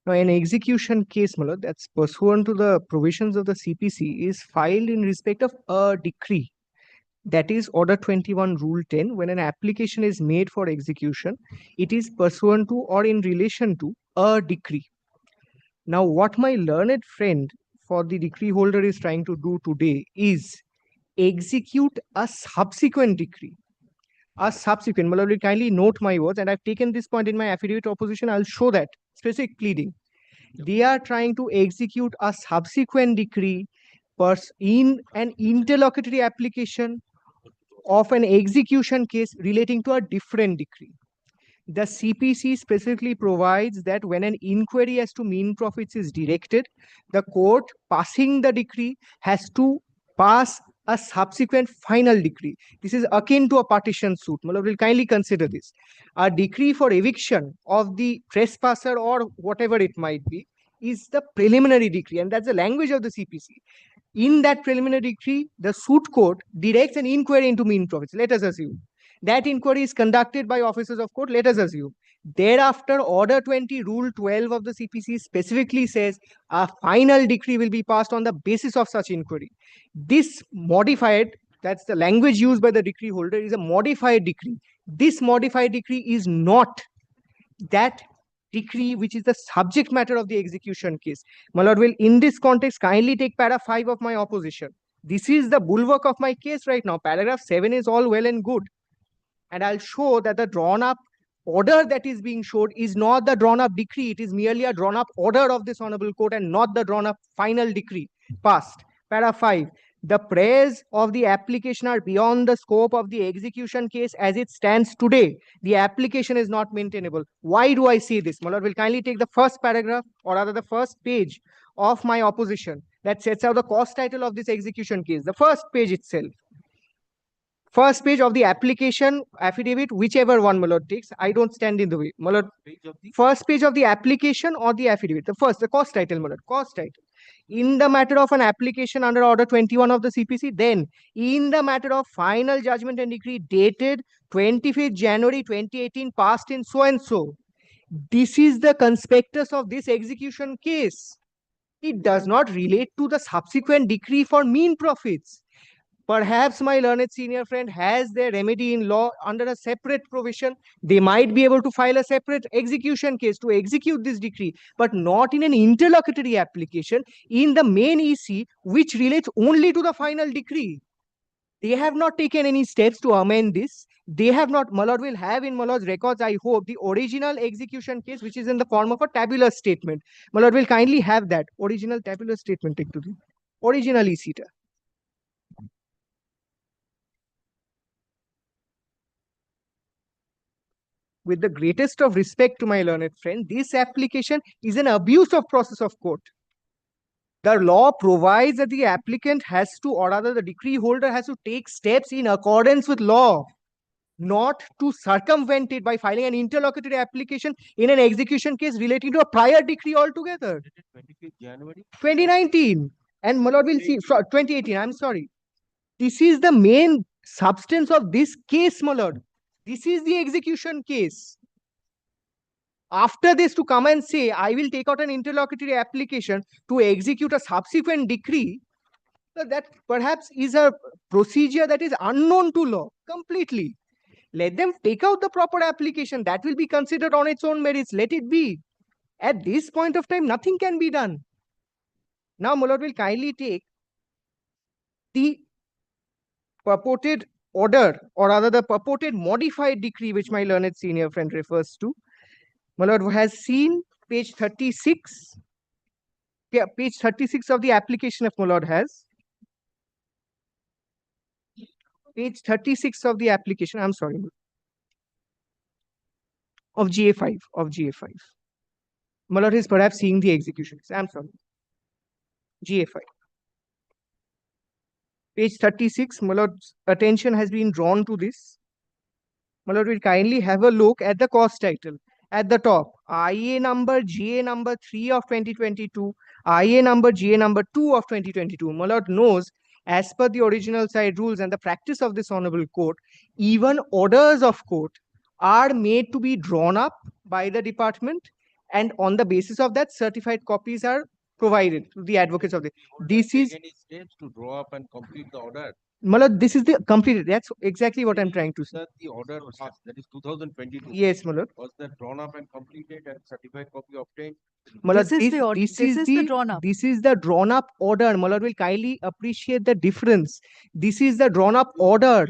Now, an execution case, my lord, that's pursuant to the provisions of the CPC is filed in respect of a decree. That is Order 21, Rule 10. When an application is made for execution, it is pursuant to or in relation to a decree. Now, what my learned friend for the decree holder is trying to do today is execute a subsequent decree. A subsequent, my lord will kindly note my words, and I've taken this point in my affidavit opposition. I'll show that specific pleading. They are trying to execute a subsequent decree in an interlocutory application of an execution case relating to a different decree. The CPC specifically provides that when an inquiry as to mean profits is directed, the court passing the decree has to pass a subsequent final decree. This is akin to a partition suit. My lord will kindly consider this. A decree for eviction of the trespasser or whatever it might be is the preliminary decree, and that's the language of the CPC. In that preliminary decree, the suit court directs an inquiry into mean profits. Let us assume. That inquiry is conducted by officers of court. Let us assume. Thereafter, Order 20, Rule 12 of the CPC specifically says a final decree will be passed on the basis of such inquiry. This modified, that's the language used by the decree holder, is a modified decree. This modified decree is not that decree which is the subject matter of the execution case. My lord will, in this context, kindly take para 5 of my opposition. This is the bulwark of my case right now. Paragraph 7 is all well and good. And I'll show that the drawn up order that is being showed is not the drawn up decree. It is merely a drawn up order of this honorable court and not the drawn up final decree passed. Para 5. The prayers of the application are beyond the scope of the execution case as it stands today. The application is not maintainable. Why do I say this? My lord will kindly take the first paragraph, or rather the first page of my opposition that sets out the cost title of this execution case. The first page itself. First page of the application affidavit, whichever one my lord takes, I don't stand in the way. My lord, first page of the application or the affidavit. The cost title, my lord, cost title. In the matter of an application under Order 21 of the CPC, then in the matter of final judgment and decree dated 25th January 2018, passed in so and so. This is the conspectus of this execution case. It does not relate to the subsequent decree for mean profits. Perhaps my learned senior friend has their remedy in law under a separate provision. They might be able to file a separate execution case to execute this decree, but not in an interlocutory application in the main EC, which relates only to the final decree. They have not taken any steps to amend this. They have not. My lord will have in my lord's records, I hope, the original execution case, which is in the form of a tabular statement. My lord will kindly have that original tabular statement. Take to the original EC. With the greatest of respect to my learned friend, this application is an abuse of process of court. The law provides that the applicant has to, or rather the decree holder has to take steps in accordance with law, not to circumvent it by filing an interlocutory application in an execution case relating to a prior decree altogether. 25th January 2019. And my lord will see, 2018, I'm sorry. This is the main substance of this case, my lord. This is the execution case. After this, to come and say, I will take out an interlocutory application to execute a subsequent decree, that perhaps is a procedure that is unknown to law completely. Let them take out the proper application. That will be considered on its own merits. Let it be. At this point of time, nothing can be done. Now, my lord will kindly take the purported order, or rather the purported modified decree, which my learned senior friend refers to. My lord has seen page 36. Yeah, page 36 of the application, if my lord has. Page 36 of the application, I'm sorry. Of GA5, My lord is perhaps seeing the execution. I'm sorry. GA5. Page 36, my lord's attention has been drawn to this. My lord will kindly have a look at the cost title at the top. IA number GA number 3 of 2022, IA number GA number 2 of 2022. My lord knows, as per the original side rules and the practice of this honorable court, even orders of court are made to be drawn up by the department, and on the basis of that, certified copies are provided to the advocates of the. This is Any steps to draw up and complete the order? my lord, this is the completed. That's exactly what I'm trying to say. That the order passed, that is 2022. Yes, my lord. Was that drawn up and completed and certified copy obtained? My lord, This is the order. This is the drawn up. This is the drawn up order. My lord will kindly appreciate the difference. This is the drawn up order.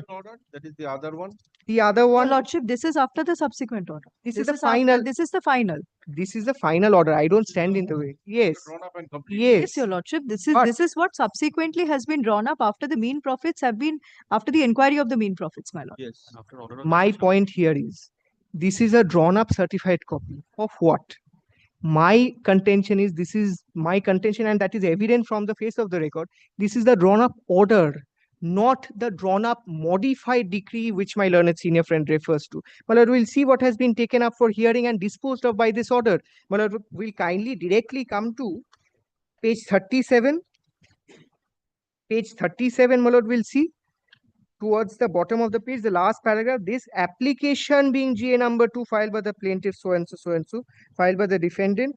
That is the other one. The other Your one, lordship, this is after the subsequent order. this is the after- final. This is the final. This is the final order. I don't stand in the way. Yes. Drawn up and completed. Yes. Yes, your lordship. But- This is what subsequently has been drawn up after the mean profits have been after the inquiry of the mean profits, my lord. Yes. After order. My point here is, this is a drawn up certified copy of what? My contention is, this is my contention, and that is evident from the face of the record. This is the drawn up order, not the drawn up modified decree which my learned senior friend refers to. My lord, we'll see what has been taken up for hearing and disposed of by this order. My lord, we'll kindly directly come to page 37. Page 37, my lord, we'll see towards the bottom of the page, the last paragraph, this application being GA number 2 filed by the plaintiff so and so, filed by the defendant,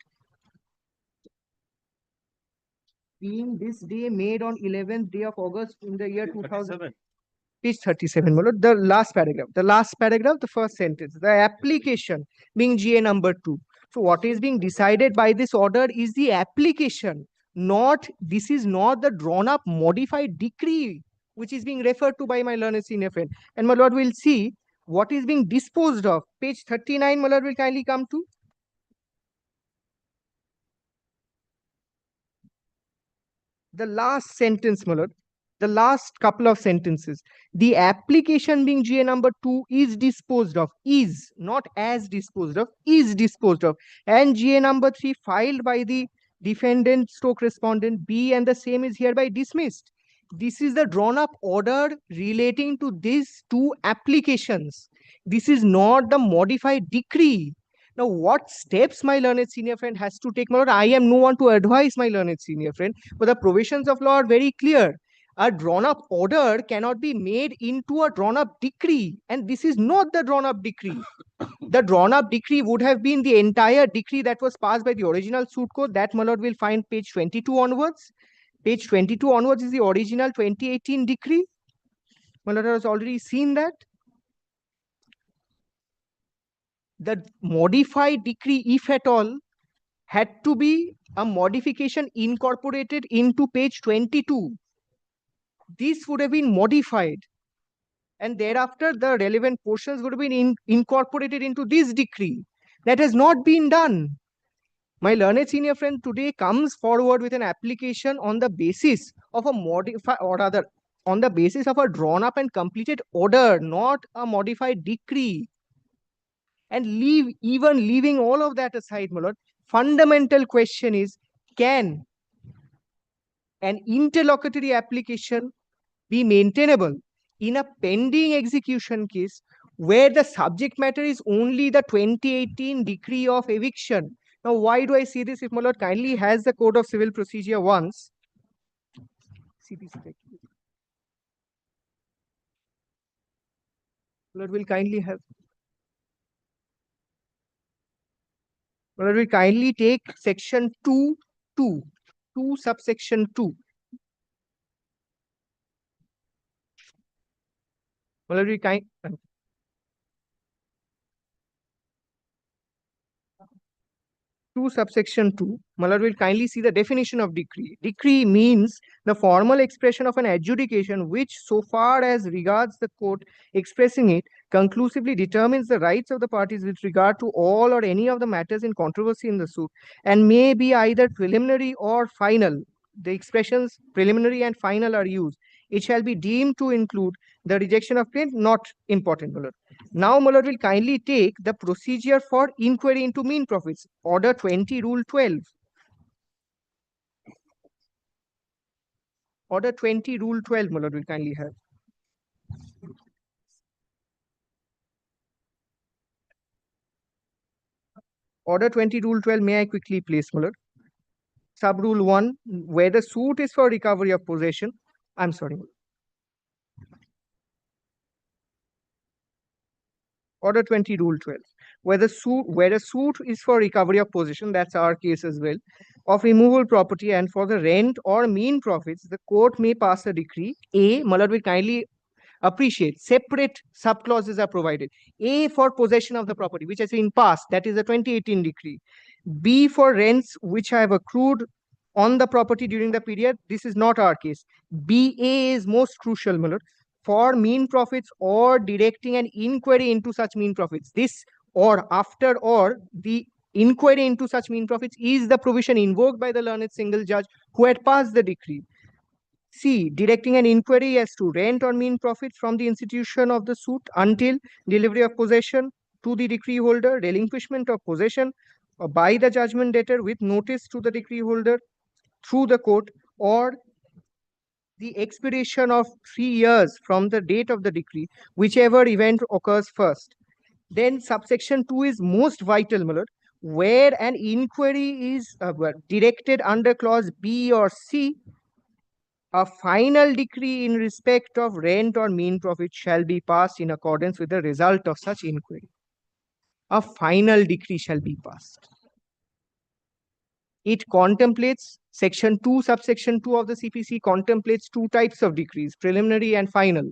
being this day made on 11th day of August in the year 2000. Page 37, my lord, the last paragraph, the first sentence, the application being GA number 2. So what is being decided by this order is the application, this is not the drawn up modified decree which is being referred to by my learned senior friend. And my lord will see what is being disposed of. Page 39, my lord will kindly come to. The last sentence, my lord, the last couple of sentences. The application being GA number 2 is disposed of, is, not as disposed of, is disposed of. And GA number 3 filed by the defendant stroke respondent B, and the same is hereby dismissed. This is the drawn up order relating to these two applications. This is not the modified decree. Now, what steps my learned senior friend has to take? My lord, I am no one to advise my learned senior friend, but the provisions of law are very clear. A drawn up order cannot be made into a drawn up decree, and this is not the drawn up decree. The drawn up decree would have been the entire decree that was passed by the original suit code. That, my lord, will find page 22 onwards. Page 22 onwards is the original 2018 decree. My lord has already seen that. The modified decree, if at all, had to be a modification incorporated into page 22. This would have been modified, and thereafter the relevant portions would have been incorporated into this decree. That has not been done. My learned senior friend today comes forward with an application on the basis of a modified, or rather, on the basis of a drawn up and completed order, not a modified decree. And leaving all of that aside, my lord, fundamental question is, can an interlocutory application be maintainable in a pending execution case where the subject matter is only the 2018 decree of eviction? Now, why do I say this? If my lord kindly has the Code of Civil Procedure once. Lord will kindly have. Lord will kindly take section 2 subsection 2. Lord will kind. Subsection 2, Malad will kindly see the definition of decree. Decree means the formal expression of an adjudication which, so far as regards the court expressing it, conclusively determines the rights of the parties with regard to all or any of the matters in controversy in the suit, and may be either preliminary or final. The expressions preliminary and final are used. It shall be deemed to include the rejection of plaint, not important, Malad. Now, Malad will kindly take the procedure for inquiry into mean profits, Order 20, Rule 12. Order 20, Rule 12, Malad will kindly have. Order 20 Rule 12, may I quickly place, my lord? Sub Rule 1, where the suit is for recovery of possession. I'm sorry. Order 20 Rule 12, where a suit is for recovery of possession, that's our case as well, of removal property and for the rent or mean profits, the court may pass a decree. A, my lord will kindly appreciate separate subclauses are provided. A for possession of the property, which has been passed, that is a 2018 decree. B for rents which have accrued on the property during the period. This is not our case. BA is most crucial, my lord, for mean profits or directing an inquiry into such mean profits. This or after or the inquiry into such mean profits is the provision invoked by the learned single judge who had passed the decree. C, directing an inquiry as to rent or mean profits from the institution of the suit until delivery of possession to the decree holder, relinquishment of possession by the judgment debtor with notice to the decree holder through the court, or the expiration of 3 years from the date of the decree, whichever event occurs first. Then subsection 2 is most vital, my lord, where an inquiry is directed under clause B or C, a final decree in respect of rent or mean profit shall be passed in accordance with the result of such inquiry. A final decree shall be passed. It contemplates, section 2, subsection 2 of the CPC contemplates 2 types of decrees, preliminary and final.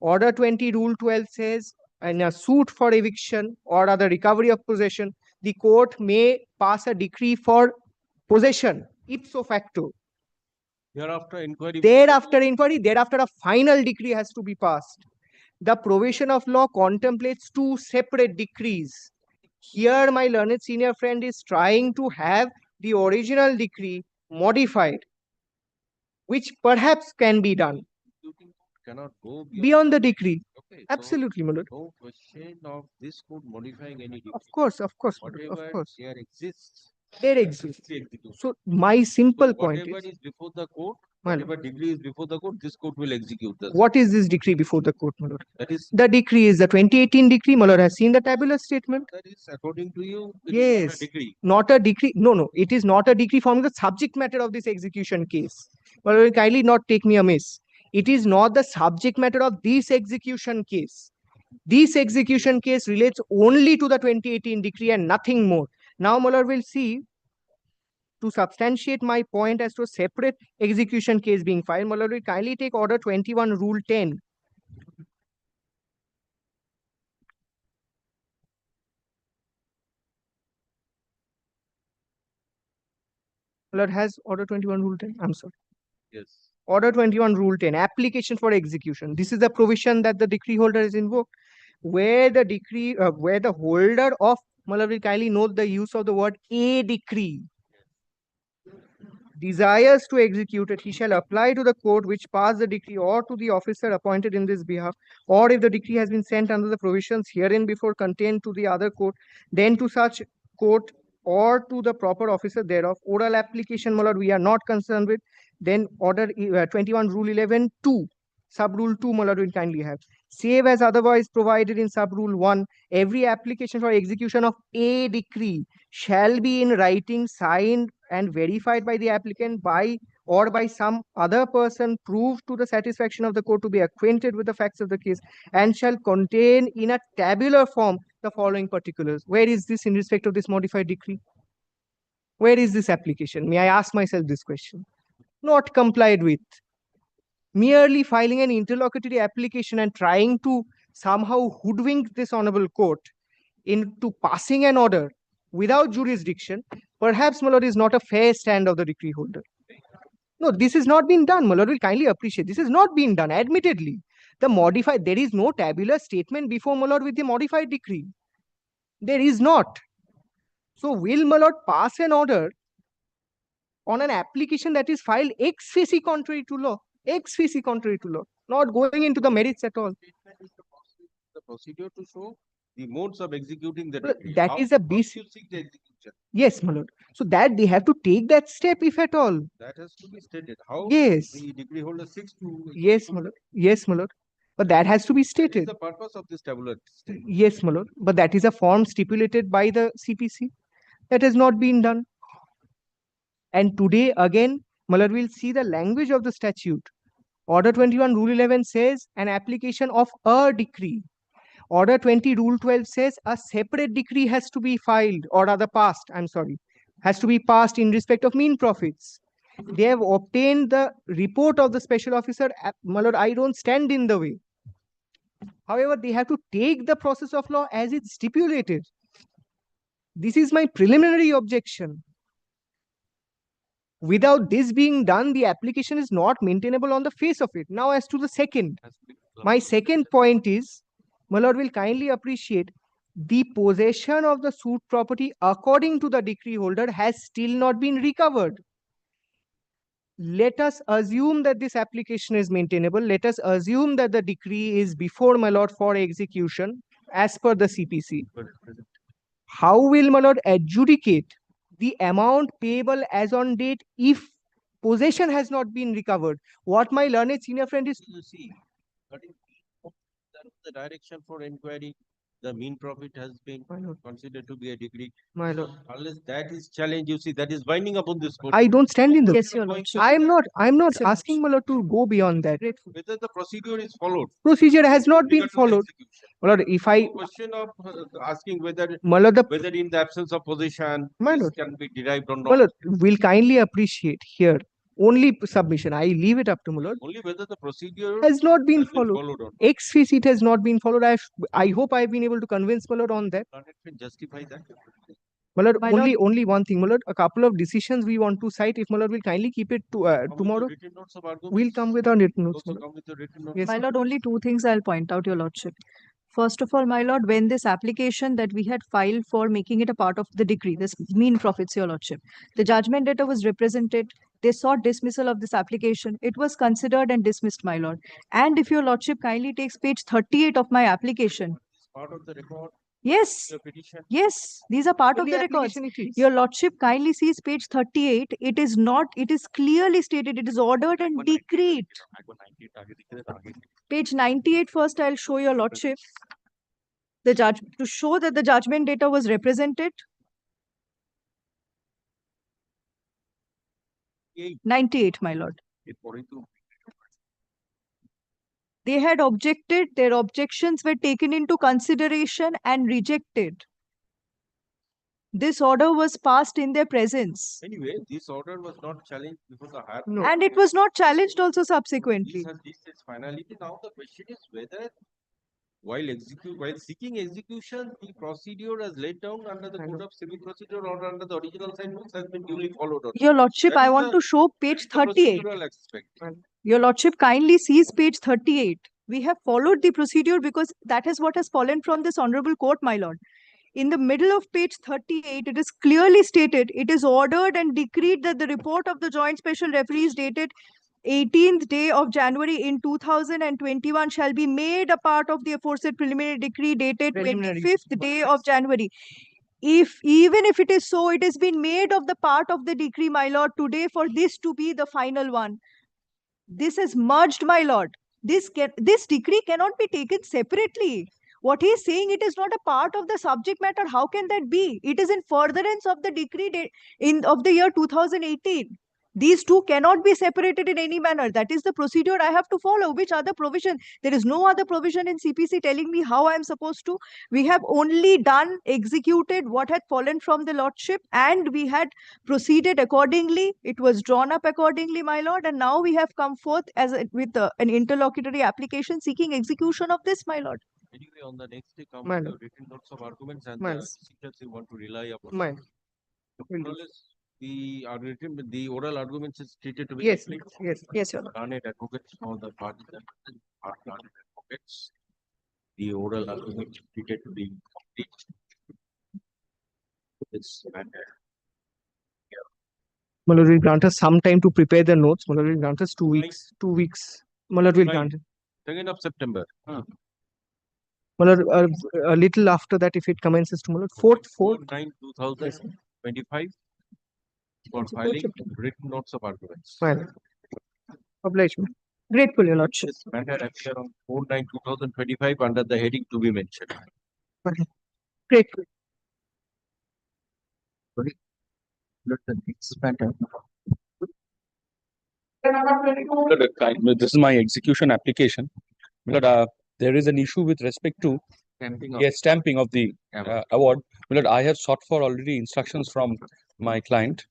Order 20, Rule 12 says, in a suit for eviction or other recovery of possession, the court may pass a decree for possession, ipso facto. Thereafter, inquiry. Thereafter a final decree has to be passed. The provision of law contemplates 2 separate decrees. Here, my learned senior friend is trying to have the original decree modified, which perhaps can be done Cannot go beyond the decree. Okay, Absolutely, my lord. no question of this court modifying any decree. Of course, my lord, Whatever of course. there exists. There that exists. is the execution. So my simple point Whatever is before the court, My whatever degree is before the court, this court will execute this. what is this decree before the court, my lord? That is, The decree is the 2018 decree. My lord has seen the tabular statement. that is according to you, it is not Yes, a decree. not a decree. No, it is not a decree forming the subject matter of this execution case. But will kindly not take me amiss. It is not the subject matter of this execution case. This execution case relates only to the 2018 decree and nothing more. Now, my lord will see, to substantiate my point as to a separate execution case being filed, my lord will kindly take order 21, Rule 10. My lord has order 21, Rule 10. I'm sorry. Yes. Order 21, Rule 10, application for execution. This is the provision that the decree holder is invoked, where the decree, where the holder of, my lord will kindly note the use of the word a decree, desires to execute it, he shall apply to the court which passed the decree or to the officer appointed in this behalf, or if the decree has been sent under the provisions herein before contained to the other court, then to such court or to the proper officer thereof. Oral application, my lord, we are not concerned with. Then order 21, Rule 11, 2, sub rule 2, my lord will kindly have. Save as otherwise provided in sub rule 1, every application for execution of a decree shall be in writing, signed and verified by the applicant by or by some other person proved to the satisfaction of the court to be acquainted with the facts of the case, and shall contain in a tabular form the following particulars. Where is this in respect of this modified decree? Where is this application? May I ask myself this question? Not complied with. Merely filing an interlocutory application and trying to somehow hoodwink this honorable court into passing an order without jurisdiction, perhaps, my lord, is not a fair stand of the decree holder. No, this has not been done. My lord will kindly appreciate. This has not been done, admittedly. The modified, there is no tabular statement before, my lord, with the modified decree. There is not. So will, my lord, pass an order on an application that is filed ex facie contrary to law? Ex facie contrary to law. Not going into the merits at all. The procedure to show the modes of executing the Well, decree. that is a basic. You seek the execution. Yes, my lord. So that they have to take that step, if at all. That has to be stated. How Yes. the decree holder seeks to. Yes, my lord. Yes, my lord. But that has to be That is stated. the purpose of this tabular statement. Yes, my lord. But that is a form stipulated by the CPC. That has not been done. And today again, my lord, we'll see the language of the statute. Order 21, Rule 11 says an application of a decree. Order 20, Rule 12 says a separate decree has to be filed, or rather passed, has to be passed in respect of mean profits. They have obtained the report of the special officer. My lord, I don't stand in the way. However, they have to take the process of law as it's stipulated. This is my preliminary objection. Without this being done, the application is not maintainable on the face of it. Now, as to the second, my second point is, my lord will kindly appreciate the possession of the suit property according to the decree holder has still not been recovered. Let us assume that this application is maintainable. Let us assume that the decree is before my lord for execution as per the CPC. How will my lord adjudicate the amount payable as on date if possession has not been recovered? What my learned senior friend is You see, but that is the direction for inquiry. The mean profit has been considered to be a degree. My lord. Unless that is challenged, you see, that is binding upon this court. I don't stand in the Yes, your lordship. I'm not asking my lord to go beyond that. Whether the procedure is followed. Procedure has not been followed. My lord, if I Question of asking whether my lord, whether in the absence of possession my this lord, can be derived or my not. lord, will kindly appreciate here only submission. I leave it up to my lord. Only whether the procedure Has not been has been followed. followed or not. Ex officio it has not been followed. I hope I've been able to convince my lord on that. Not can justify that. My lord, My lord- only one thing, my lord. A couple of decisions we want to cite. If my lord will kindly keep it to Come with the tomorrow, written notes of arguments. we'll come with our written notes. Also My lord. come with the written notes. Yes, My sir. lord, only two things I'll point out, your lordship. First of all, my lord, when this application that we had filed for making it a part of the decree, this mean profits, your lordship, the judgment debtor was represented. They sought dismissal of this application. It was considered and dismissed, my lord. And if your lordship kindly takes page 38 of my application. Part of the record. Yes. The petition. Yes, these are part In of the the records. application it is. Your lordship kindly sees page 38. It is not, it is clearly stated, it is ordered and decreed. Page 98 first, I'll show your lordship. The judge, to show that the judgment data was represented. 98, my lord. They had objected, their objections were taken into consideration and rejected. This order was passed in their presence. Anyway, this order was not challenged before the higher No. And it was not challenged also subsequently. This is finality. Now the question is whether while seeking execution, the procedure as laid down under the Code of Civil Procedure or under the original sentence has been duly followed. Or Your lordship, That I is want the- to show page that is the 38. procedural aspect. Your lordship kindly sees page 38. We have followed the procedure because that is what has fallen from this honorable court, my lord. In the middle of page 38, it is clearly stated, it is ordered and decreed that the report of the joint special referees dated 18th day of January in 2021 shall be made a part of the aforesaid preliminary decree dated Preliminary. 25th day of January. Even if it is so, it has been made of the part of the decree, my lord, today for this to be the final one. This is merged, my lord. This decree cannot be taken separately. What he is saying, it is not a part of the subject matter. How can that be? It is in furtherance of the decree of the year 2018. These two cannot be separated in any manner. That is the procedure I have to follow. Which other provision? There is no other provision in CPC telling me how I am supposed to. We have only executed what had fallen from the lordship, and we had proceeded accordingly. It was drawn up accordingly, my lord, and now we have come forth with an interlocutory application seeking execution of this, my lord. Anyway, on the next day, come My with the lord. written notes of arguments and My the lord. procedures you want to rely upon. Mine. More or less, the oral arguments is treated to be Yes, complete. Yes, your lord. Learned advocates for the parties and are learned advocates. The oral argument is treated to be complete. This matter. My lord will grant us some time to prepare the notes. My lord will grant us 2 weeks. 2 weeks. My lord will Right. grant it. 2nd of September. My lord, a little after that, if it commences to my lord, 4th. 4/9/2025 for filing written notes of arguments. My lord. Oblige me. Grateful, your lordship. This matter appear on 4/9/2025 under the heading to be mentioned. Grateful. This is my execution application. There is an issue with respect to stamping of the award. I have sought for already instructions from my client.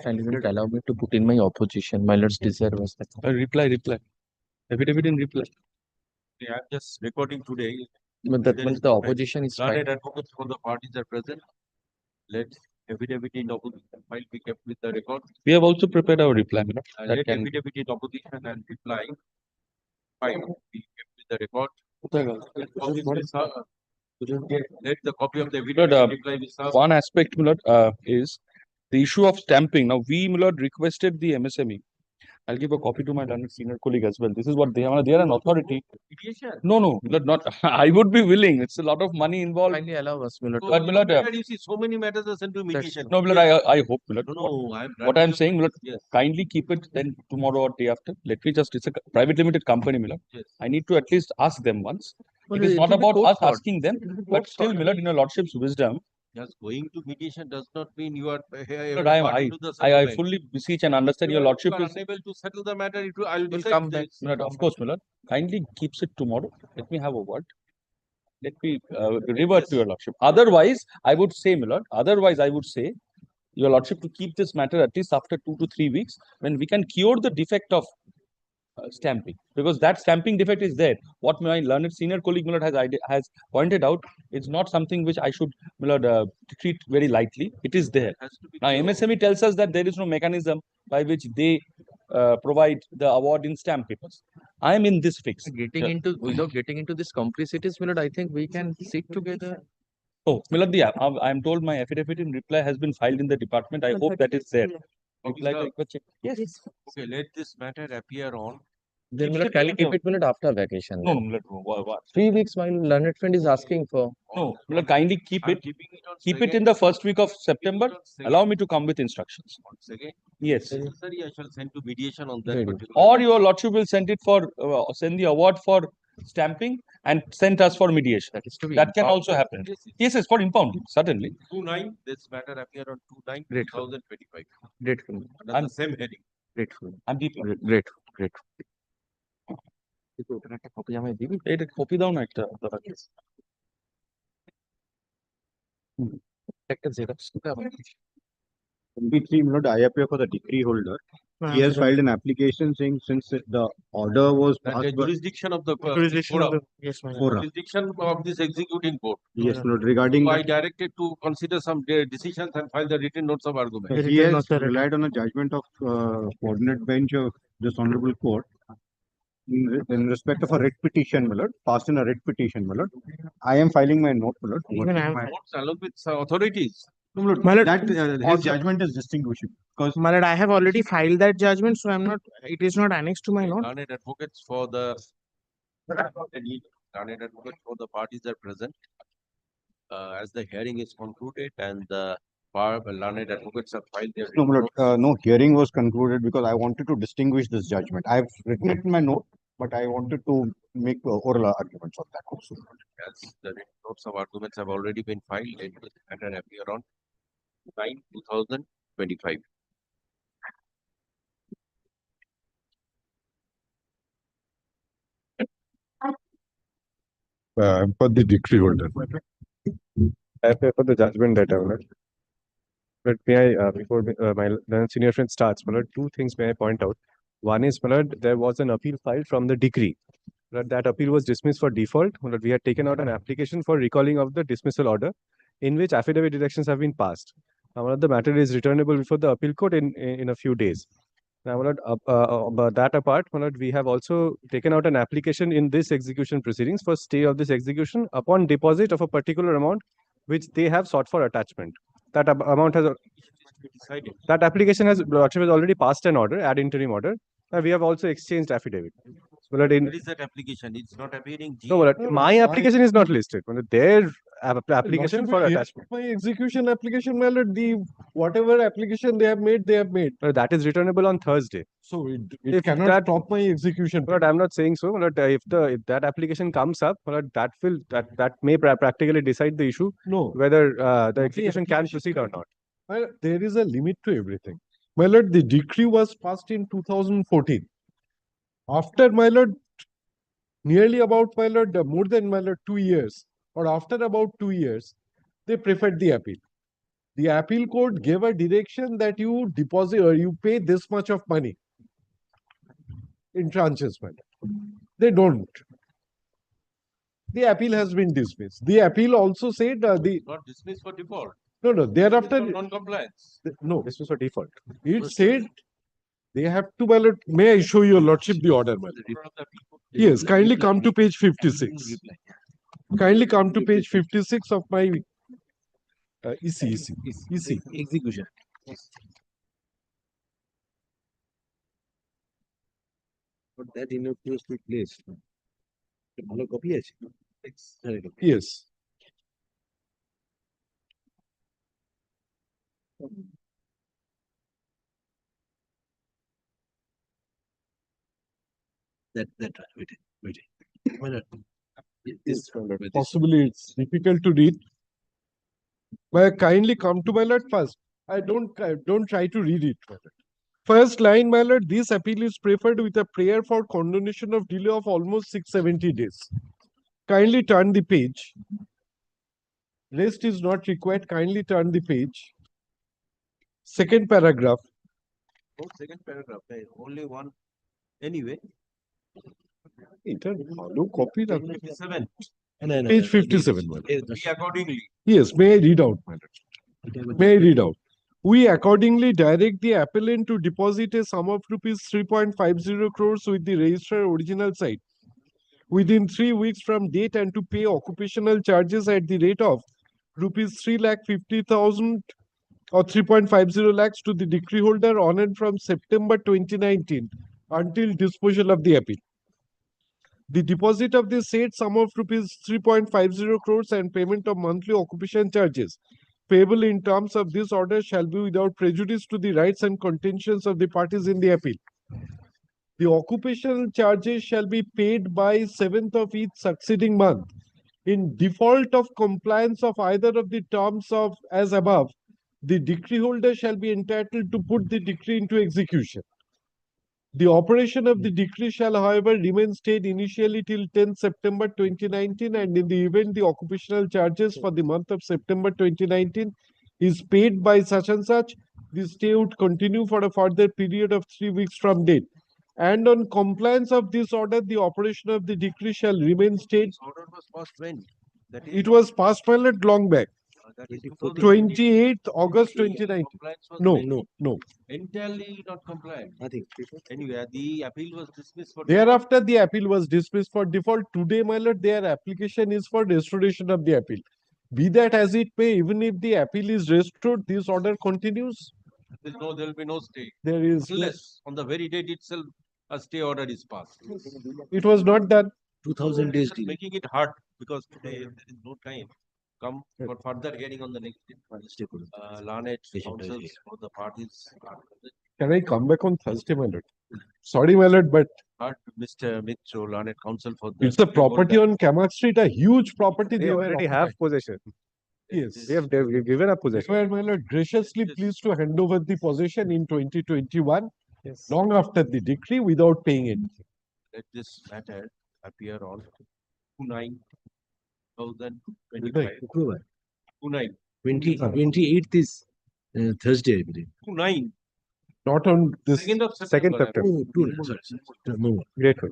Kindly will allow me to put in my opposition. My lord's desire was that. Reply. Affidavit in reply. I am just recording today. But that means the opposition is fine. Learned advocates for the parties are present. Let affidavit in opposition file be kept with the record. We have also prepared our reply. Let affidavit in opposition and reply file be kept with the record. Let the copy of the affidavit and reply be served. One aspect, is the issue of stamping. Now, we, requested the MSME. I'll give a copy to my learned senior colleague as well. This is what they are. They are an authority. Mediation. No, not. I would be willing. It's a lot of money involved. Kindly allow us, So, you see, so many matters are sent to mediation. No, I hope, No, what I'm saying, yes. kindly keep it then tomorrow or day after. Let me just, it's a private limited company, Yes. I need to at least ask them once. Well, It is it not will be about court us fraud. asking them, It will be but court still, fraud. in your lordship's wisdom, Just going to mediation does not mean you are I fully beseech and understand your lordship is. unable to settle the matter. I will Come back. Of course, kindly keeps it tomorrow. Let me have a word. Let me revert to your lordship. Otherwise, I would say, your lordship to keep this matter at least after 2 to 3 weeks when we can cure the defect of stamping, because that stamping defect is there. What my learned senior colleague has pointed out, it's not something which I should treat very lightly. It is there. Now, MSME tells us that there is no mechanism by which they provide the award in stamp papers. I am in this fix. Without getting into this complexities, I think we can sit together. Oh, I am told my affidavit in reply has been filed in the department. I hope that is there. Yes. Okay, let this matter appear on. Then can keep it after vacation. No, 3 weeks my learned friend is asking for. No, kindly keep it. Keep it in the first week of September. Allow me to come with instructions. Yes. Necessary, I shall send to mediation on that particular. Or your lordship will send it for send the award for stamping and send us for mediation. That can also happen. Yes, for impounding, certainly. 2/9. This matter appear on 2/9, Grateful. 2025. Grateful. Under the same heading. Grateful. I'm deeply Grateful. copy down একটা MP3, I appear for the decree holder. He has filed an application saying since the order was And passed the by jurisdiction of the Jurisdiction of forum. the, yes, my lord. Fora. Jurisdiction of this executing court. Yes, regarding So I that, directed to consider some decisions and file the written notes of argument. he has relied on a judgment of coordinate bench of this honorable court in respect of a writ petition, my lord, passed in a writ petition, my lord. I am filing my note, my lord. Even I am Courts along with authorities. My lord, That his judgment is distinguishable because my lord, I have already filed that judgment, so I'm not. It is not annexed to my note. Learned advocates for the learned advocates for the parties are present. As the hearing is concluded and the learned advocates have filed their. no, my lord, no hearing was concluded because I wanted to distinguish this judgment. I have written it in my note, but I wanted to make oral arguments on that also. As the written notes of arguments have already been filed, let this matter appear on 9/2025. For the decree holder. I pay for the judgment that I will. But may I, before my senior friend starts, my lord, two things may I point out. One is, my lord, there was an appeal filed from the decree. But that appeal was dismissed for default. My lord, we had taken out an application for recalling of the dismissal order, in which affidavit directions have been passed. Now, my lord, the matter is returnable before the appeal court in a few days. Now, my lord, but that apart, my lord, we have also taken out an application in this execution proceedings for stay of this execution upon deposit of a particular amount which they have sought for attachment. That amount has decided. That application has lordship has already passed an order, ad interim order. We have also exchanged affidavit. So that What is that application? It's not appearing. no, but my application is not listed. Their application for Lordship, attachment. my execution application, my lord, the whatever application they have made, That is returnable on Thursday. So it If cannot that- stop my execution. But I'm not saying so. But if that application comes up, but that may practically decide the issue No. whether the execution can proceed or not. Well, there is a limit to everything. My lord, the decree was passed in 2014. After, my lord, nearly about, my lord, more than, my lord, 2 years, or after about 2 years, they preferred the appeal. The appeal court gave a direction that you deposit or you pay this much of money in tranches, my lord. They don't. The appeal has been dismissed. The appeal also said Not dismissed for default. no, thereafter, Non-compliance. no, This was for default. it said they have to, my lord, may I show your lordship the order, my lord? Yes, kindly come to page 56. Kindly come to page 56 of my EC. Execution. But that innocuously placed. ভালো copy আছে? Yes. Wait. Well, This possibly it's difficult to read. May I kindly come to my lord first? I don't try to read it. My lord. First line, my lord, this appeal is preferred with a prayer for condonation of delay of almost 670 days. Kindly turn the page. Rest is not required. Kindly turn the page. Second paragraph. second paragraph, only one. Anyway. এটা ভালো copy রাখবে। 57. Page 57. my lord. We accordingly. Yes, may I read out, my lord? May I read out? We accordingly direct the appellant to deposit a sum of rupees 3.50 crores with the registrar original site within 3 weeks from date and to pay occupational charges at the rate of rupees 3,50,000 or 3.50 lakhs to the decree holder on and from September 2019 until disposal of the appeal. The deposit of the said sum of rupees 3.50 crores and payment of monthly occupation charges payable in terms of this order shall be without prejudice to the rights and contentions of the parties in the appeal. The occupational charges shall be paid by 7th of each succeeding month. In default of compliance of either of the terms of as above, the decree holder shall be entitled to put the decree into execution. The operation of the decree shall, however, remain stayed initially till 10th September 2019, and in the event the occupational charges for the month of September 2019 is paid by such and such, the stay would continue for a further period of 3 weeks from date. And on compliance of this order, the operation of the decree shall remain stayed. This order was passed when? That is It was passed by long back. that is 28th August 2019. Compliance was No, when? no. Entirely not compliant. Nothing. Anyway, the appeal was dismissed for Thereafter, the appeal was dismissed for default. Today, my lord, their application is for restoration of the appeal. Be that as it may, even if the appeal is restored, this order continues. there will be no stay. There is Unless on the very date itself, a stay order is passed. It was not done. 2000 days delay. Making it hard because today there is no time. Come for further hearing on the next day. Learned counsels for the parties are present. Can I come back on Thursday, my lord? Sorry, my lord, but Heard Mr. Mitro, learned counsel for the. it's a property on Kamak Street, a huge property. They already have possession. Yes. They've given up possession. Where, my lord, graciously pleased to hand over the possession in 2021, Yes. long after the decree, without paying anything. Let this matter appear on 2/9/2025. 2/9. 28th is Thursday, I believe. 2/9. Not on this 2nd of Second September. September. No. Grateful.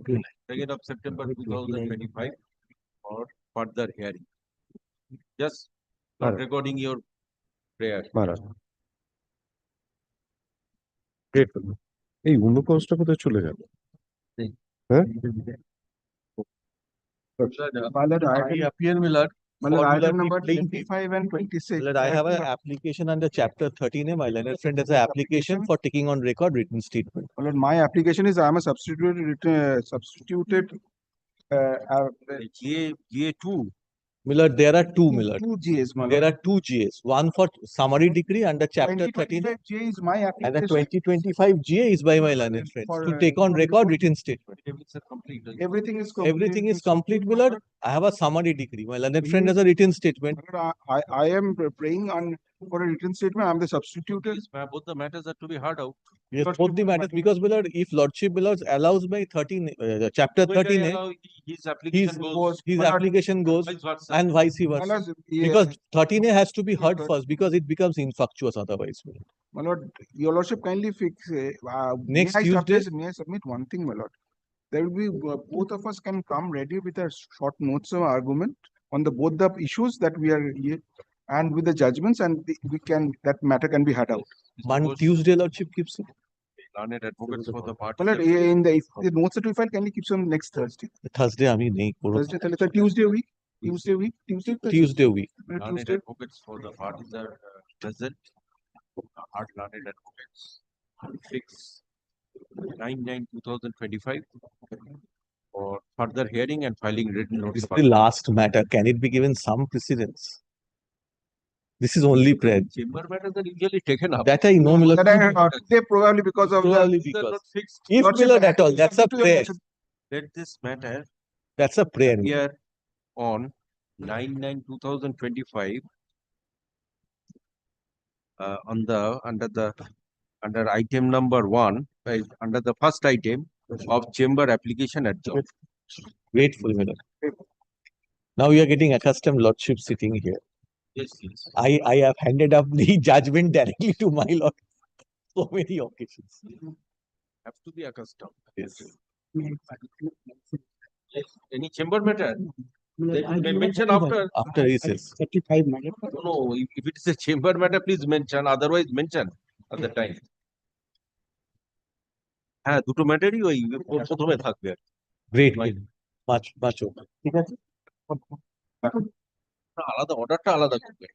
2nd of September 2025 for further hearing. Just not Alright. recording your prayer. Maharaj. Grateful. এই অনুকষ্ট কোথায় চলে গেল হ্যাঁ I appear, my lord. Item number 25 and 26. Well, I have an application under chapter 13A. My learned friend has an application for taking on record written statement. Well, my application is I am a substituted GA2 Millard, there are two, Millard. Two GAs, my There lord. are two GAs. One for summary decree under chapter 13, 2025 GA is my and the application 2025 GA is by my learned friends for to take on record written statement. everything is complete. Everything is complete, Millard. I have a summary decree. My learned friend has a written statement. I am praying on for a written statement. I'm the substitutor. Both the matters are to be heard out. Yes, both the matters, because Millard, if Lordship Millard allows by 13, chapter When they 13, allow, his application goes. his My lord, application goes vice versa. and vice versa. Lord, Because yes. 13A has to be heard Lord. first because it becomes infructuous otherwise. My lord, your lordship kindly fix. Next may I Tuesday? may I submit one thing, my lord? There will be both of us can come ready with a short notes of argument on the both the issues that we are here, and with the judgments, and we can that matter can be had out. Tuesday, Lordship keeps it. Learned advocates for the party. My lord, in the if the notes that we file, can you keep some next Thursday? Thursday, I mean, Thursday, Tuesday week. Tuesday week. Tuesday week. Learned Tuesday. advocates for the parties are present. Hard learned advocates. Fix 9/9/2025 for further hearing and filing written This notice. is the last matter. Can it be given some precedence? This is only prayer. Chamber matters are usually taken up. That I know, Millard. They probably because of Probably the because. Fixed. If Lordship, Millard at all, that's a subject to your prayer. motion. Let this matter That's a prayer. appear on 9/9/2025 under item number 1, under the first item of chamber application adjourned. Grateful, Millard. Now you are getting accustomed Lordship sitting here. Yes, yes. I have handed up the judgment directly to my Lord so many occasions. Have to be accustomed. Yes. Yes. Any chamber matter? Then you may mention after. After recess. 35 No, if it is a chamber matter, please mention. Otherwise, mention at the time. হ্যাঁ দুটো ম্যাটারই ওই প্রথমে থাকবে। Great. Much okay. ঠিক আছে আলাদা অর্ডারটা আলাদা করবে।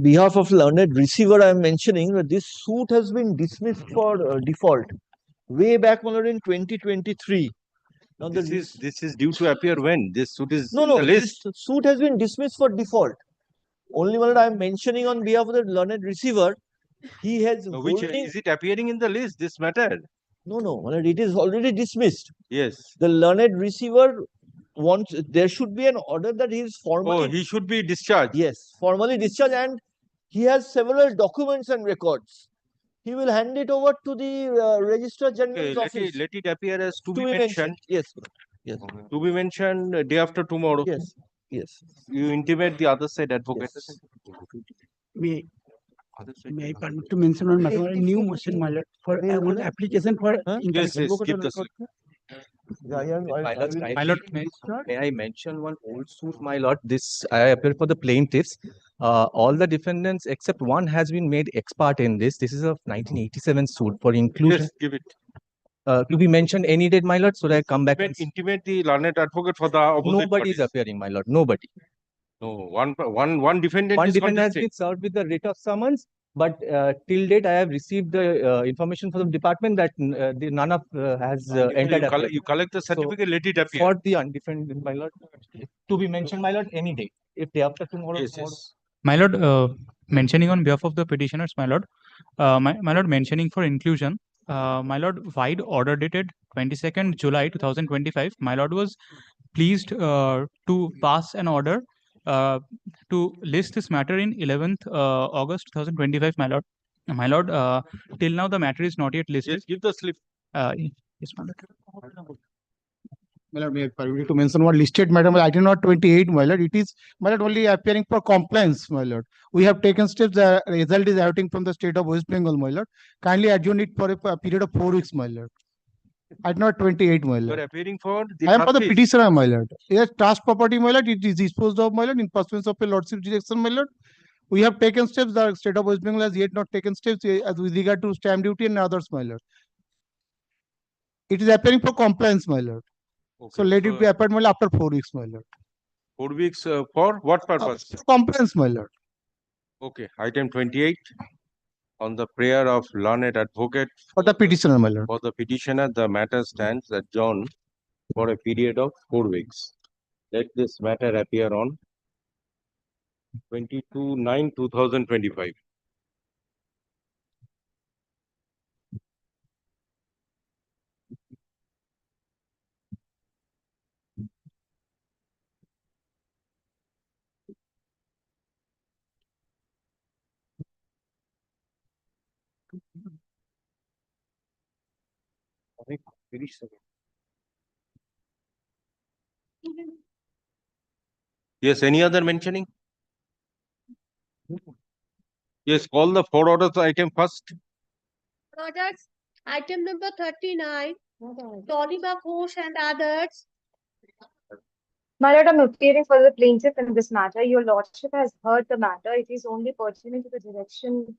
behalf of learned receiver, I am mentioning that this suit has been dismissed for default way back, my lord, in 2023. Now This is due to appear when this suit is no, in no, the list. this suit has been dismissed for default. Only, my lord, I am mentioning on behalf of the learned receiver. He has Which holding. is it appearing in the list? This matter. No, no, my lord, it is already dismissed. Yes. The learned receiver wants, there should be an order that he is formally. Oh, he should be discharged. Yes, formally discharged, and he has several documents and records. He will hand it over to the Registrar General's office. Let it appear as to be mentioned. mentioned. Yes, yes. To be mentioned day after tomorrow. Yes, yes. You intimate the other side advocates. May I permit to mention one matter, a new motion, my lord, for one application for. Yes, keep the slip. My lord, may I mention one old suit, my lord? This I appeal for the plaintiffs. All the defendants except one has been made ex parte in this. This is a 1987 suit for inclusion. Yes, give it. To be mentioned any date, my lord, so that I come back. Intimate the learned advocate for the opposite Nobody is appearing, my lord. Nobody. No, one defendant One is defendant has contesting. been served with the writ of summons, but till date I have received the information from the department that none of has entered. You collect the certificate, let it appear. For the undefended, my lord, to be mentioned, my lord, any day. If day after tomorrow. Yes, yes. My lord, mentioning on behalf of the petitioners, my lord, my lord, mentioning for inclusion, my lord, wide order dated 22nd July 2025, my lord was pleased to pass an order to list this matter in 11th August 2025, my lord. My lord, till now the matter is not yet listed. Yes, give the slip. Yes, my lord. My lord, may I permit to mention one listed matter, item number 28, my lord. It is, my lord, only appearing for compliance, my lord. We have taken steps, the result is awaiting from the state of West Bengal, my lord. Kindly adjourn it for a period of 4 weeks, my lord. Item number 28, my You lord. are appearing for the I am for the trustees. petitioner, my lord. Yes, trust property, my lord, it is disposed of, my lord, in pursuance of a lordship direction, my lord. We have taken steps, the state of West Bengal has yet not taken steps as with regard to stamp duty and others, my lord. It is appearing for compliance, my lord. Okay, So let it be applied, my lord, after 4 weeks, my lord. 4 weeks for what purpose? Compliance, my lord. Okay, item 28 on the prayer of learned advocate For the petitioner, my lord. for the petitioner, the matter stands adjourned for a period of 4 weeks. Let this matter appear on 22/9/2025. Yes, any other mentioning? Yes, call the 4 orders item first. Orders, item number 39, Tolima Ghosh and others. My lord, I'm appearing for the plaintiff in this matter. Your lordship has heard the matter. It is only pertaining to the direction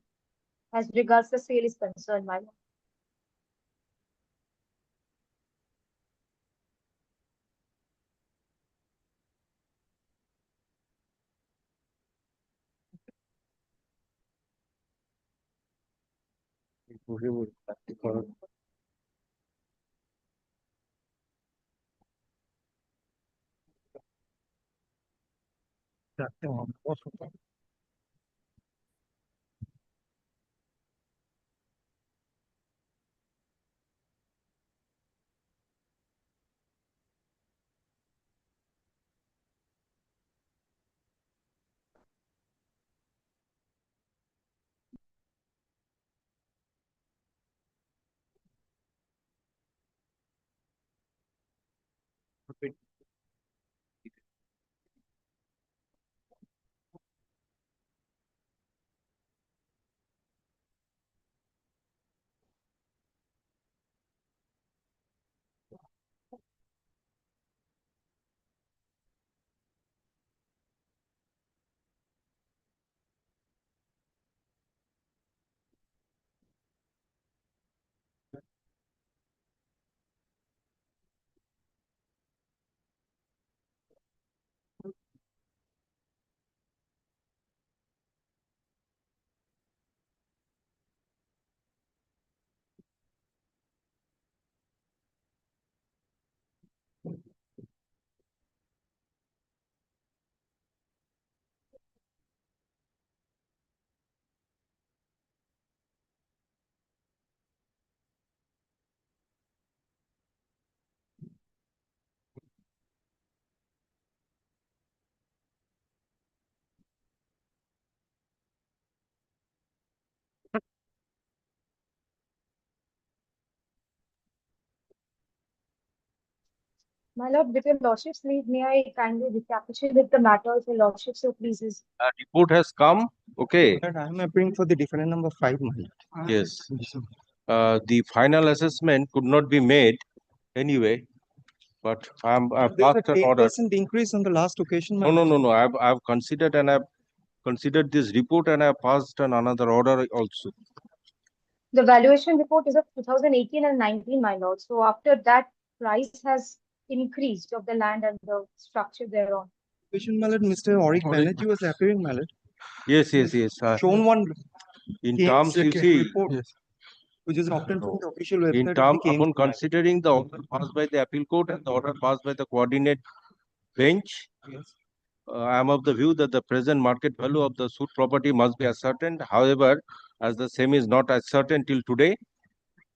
as regards the sale is concerned, my lord. My lord, with your lordship's leave, may I kindly recapitulate the matter if your lordship so pleases? Report has come, okay. But I am appearing for the defendant number 5, my lord. Yes. The final assessment could not be made anyway, but I've There's passed a an order. 10% increase on the last occasion, my No, lord. no. I've considered and I've considered this report and I've passed another order also. The valuation report is of 2018 and 19, my lord. So after that, price has increased of the land and the structure thereon. Occasion, my lord, Mr. Auric Banerjee was appearing, my lord. Yes. Shown one In KMC terms, you see, report, which is obtained from the official website in of term, the KMC, upon my lord. considering the order passed by the appeal court and the order passed by the coordinate bench, I am of the view that the present market value of the suit property must be ascertained. However, as the same is not ascertained till today,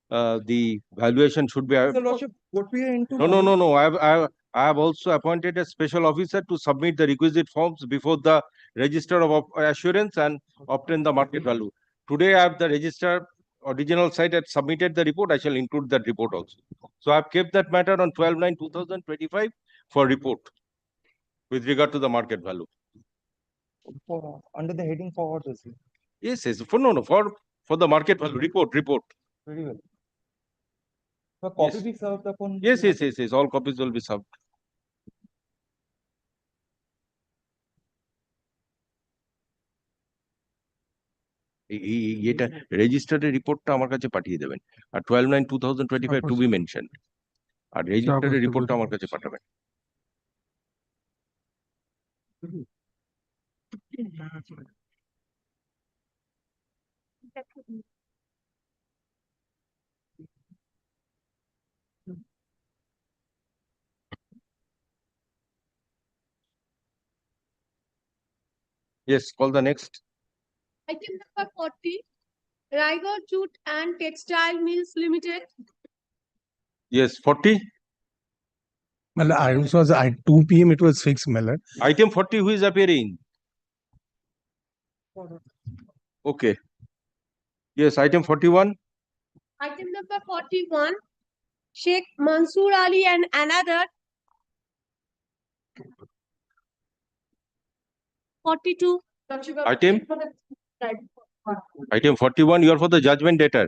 the valuation should be. Sir, lordship, what we are into. No. I have also appointed a special officer to submit the requisite forms before the register of assurance and obtain the market value. Today, I have the register original site had submitted the report. I shall include that report also. So I have kept that matter on 12/9/2025 for report with regard to the market value. For, under the heading for orders. Yes. For the market value report. Very well. For copy be served upon. Yes. All copies will be served. এটা রেজিস্টার্ডের রিপোর্টটা আমার কাছে পাঠিয়ে দেবেন আর 12/9/2025 two B mention আর রেজিস্টার্ডের রিপোর্টটা আমার কাছে পাঠাবেন Yes, call the next. Item number 40, Raigad Jute and Textile Mills Limited. Yes, 40. Well, I was at 2 p.m. It was fixed, Miller. Item 40, who is appearing? Okay. Yes, item 41. Item number 41, Sheikh Mansoor Ali and another. 42. Item 41, you are for the judgment debtor.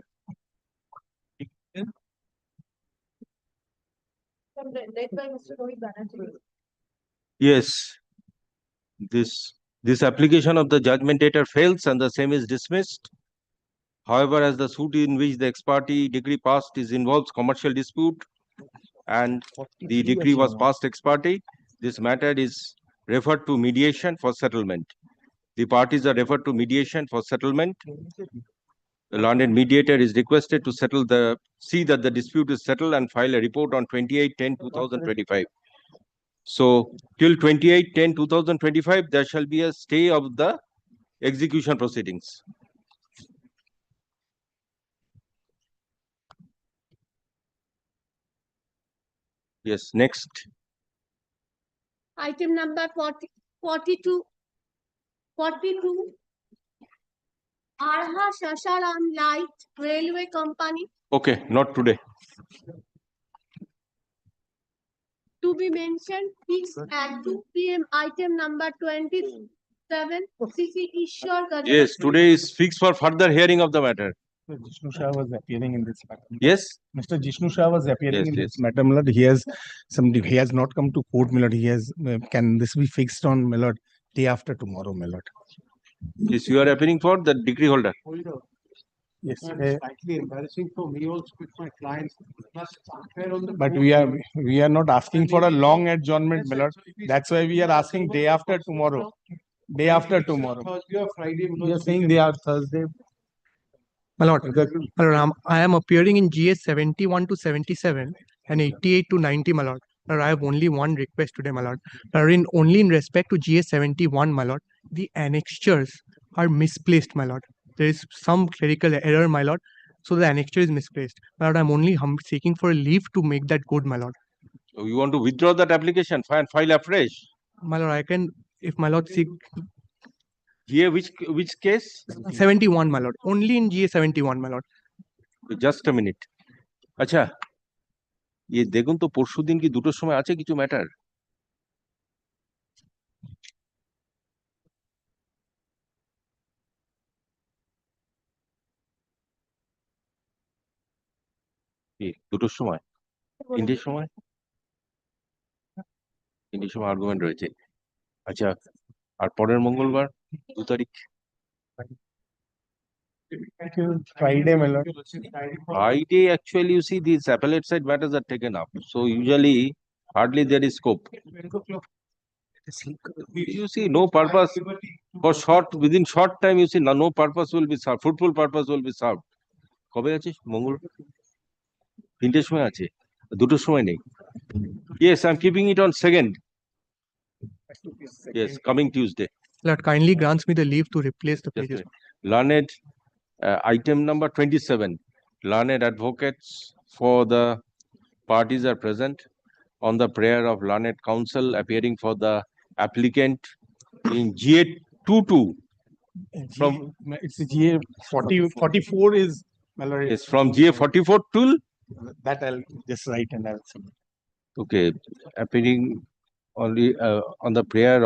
Led by Mr. Rohit Banerjee. Yes, this application of the judgment debtor fails and the same is dismissed. However, as the suit in which the ex parte decree passed is involves commercial dispute and the decree was passed ex parte, this matter is referred to mediation for settlement. The parties are referred to mediation for settlement. The learned mediator is requested to see that the dispute is settled and file a report on 28/10/2025. So till 28/10/2025, there shall be a stay of the execution proceedings. Yes, next. Item number 42, Arha Shasharam Light Railway Company. Okay, not today. To be mentioned, fixed at 2 p.m. Item number 27, CC Ishwar Gadar. Yes, today is fixed for further hearing of the matter. Jishnu Shah was appearing in this matter. Yes. Mr. Jishnu Shah was appearing Yes, in yes. this matter, Millard. He has not come to court, Millard. Can this be fixed on, Millard, day after tomorrow, Millard? Yes, you are appearing for the decree holder. Yes. Slightly embarrassing for me also with my clients. Plus unfair on the But board. we are not asking for a long adjournment, Millard. That's why we are asking day after tomorrow. Day after tomorrow. Thursday or Friday. We are saying they are Thursday. My lord, I am appearing in GS 71 to 77 and 88 to 90, my lord. I have only one request today, my lord. Only in respect to GS 71, my lord, the annexures are misplaced, my lord. There is some clerical error, my lord. So the annexure is misplaced. My lord, I'm only seeking for a leave to make that good, my lord. So you want to withdraw that application and file afresh? My lord, I can, if my lord seek. GA which case? 71, my lord. Only in GA 71, my lord. Just a minute. Acha. দেখুন তো পরশুদিন কি দুটোর সময় আছে কিছু matter? দুটোর সময়, তিনটের সময়, তিনটের সময় আর্গুমেন্ট রয়েছে। আচ্ছা, আর পরের মঙ্গলবার 2 তারিখ Friday, my lord. Friday, actually, you see, these appellate side matters are taken up. So usually, hardly there is scope. You see, no purpose for within short time, you see, no purpose will be served, fruitful purpose will be served. কবে আছে মঙ্গল? তিনটের সময় আছে, দুটোর সময় নেই। Yes, I'm keeping it on 2nd. Yes, coming Tuesday. Lord, kindly grants me the leave to replace the pages. Learned item number 27. Learned advocates for the parties are present on the prayer of learned counsel appearing for the applicant in GA 22. From It's GA 44 is, my lord. It's from GA 44 to That I'll just write and I'll submit. okay, appearing only on the prayer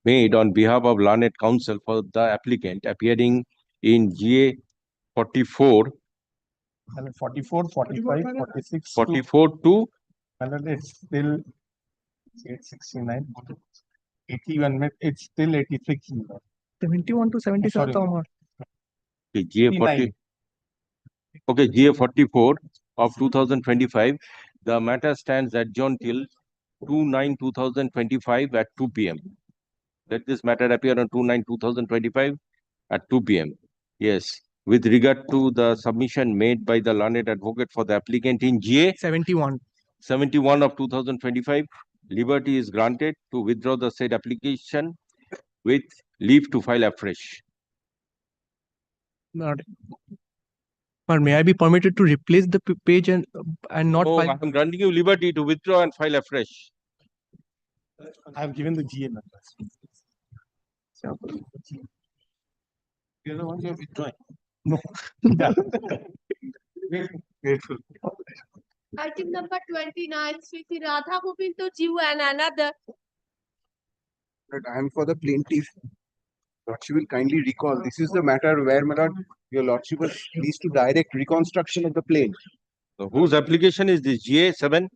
made on behalf of learned counsel for the applicant appearing in GA 44, 44, 45, 46. 44 to My lord, it's still 869. 81, it's still 86. my lord. 71 to 77 sorry. or okay, GA 40. Okay, GA 44 of 2025. The matter stands adjourned till 2/9/2025 at 2 p.m. Let this matter appear on 2/9/2025 at 2 p.m. Yes, with regard to the submission made by the learned advocate for the applicant in GA 71 of 2025, liberty is granted to withdraw the said application with leave to file afresh. But may I be permitted to replace the page and not No, file? I'm granting you liberty to withdraw and file afresh. I've given the GA numbers. You're the one who are withdrawing. No. Grateful. Item number 29, Sri Radha Govinda Jew and another. But I am for the plaintiff. Lordship will kindly recall, this is the matter where, my lord, your lordship was pleased to direct reconstruction of the plaint. So whose application is this? GA 7?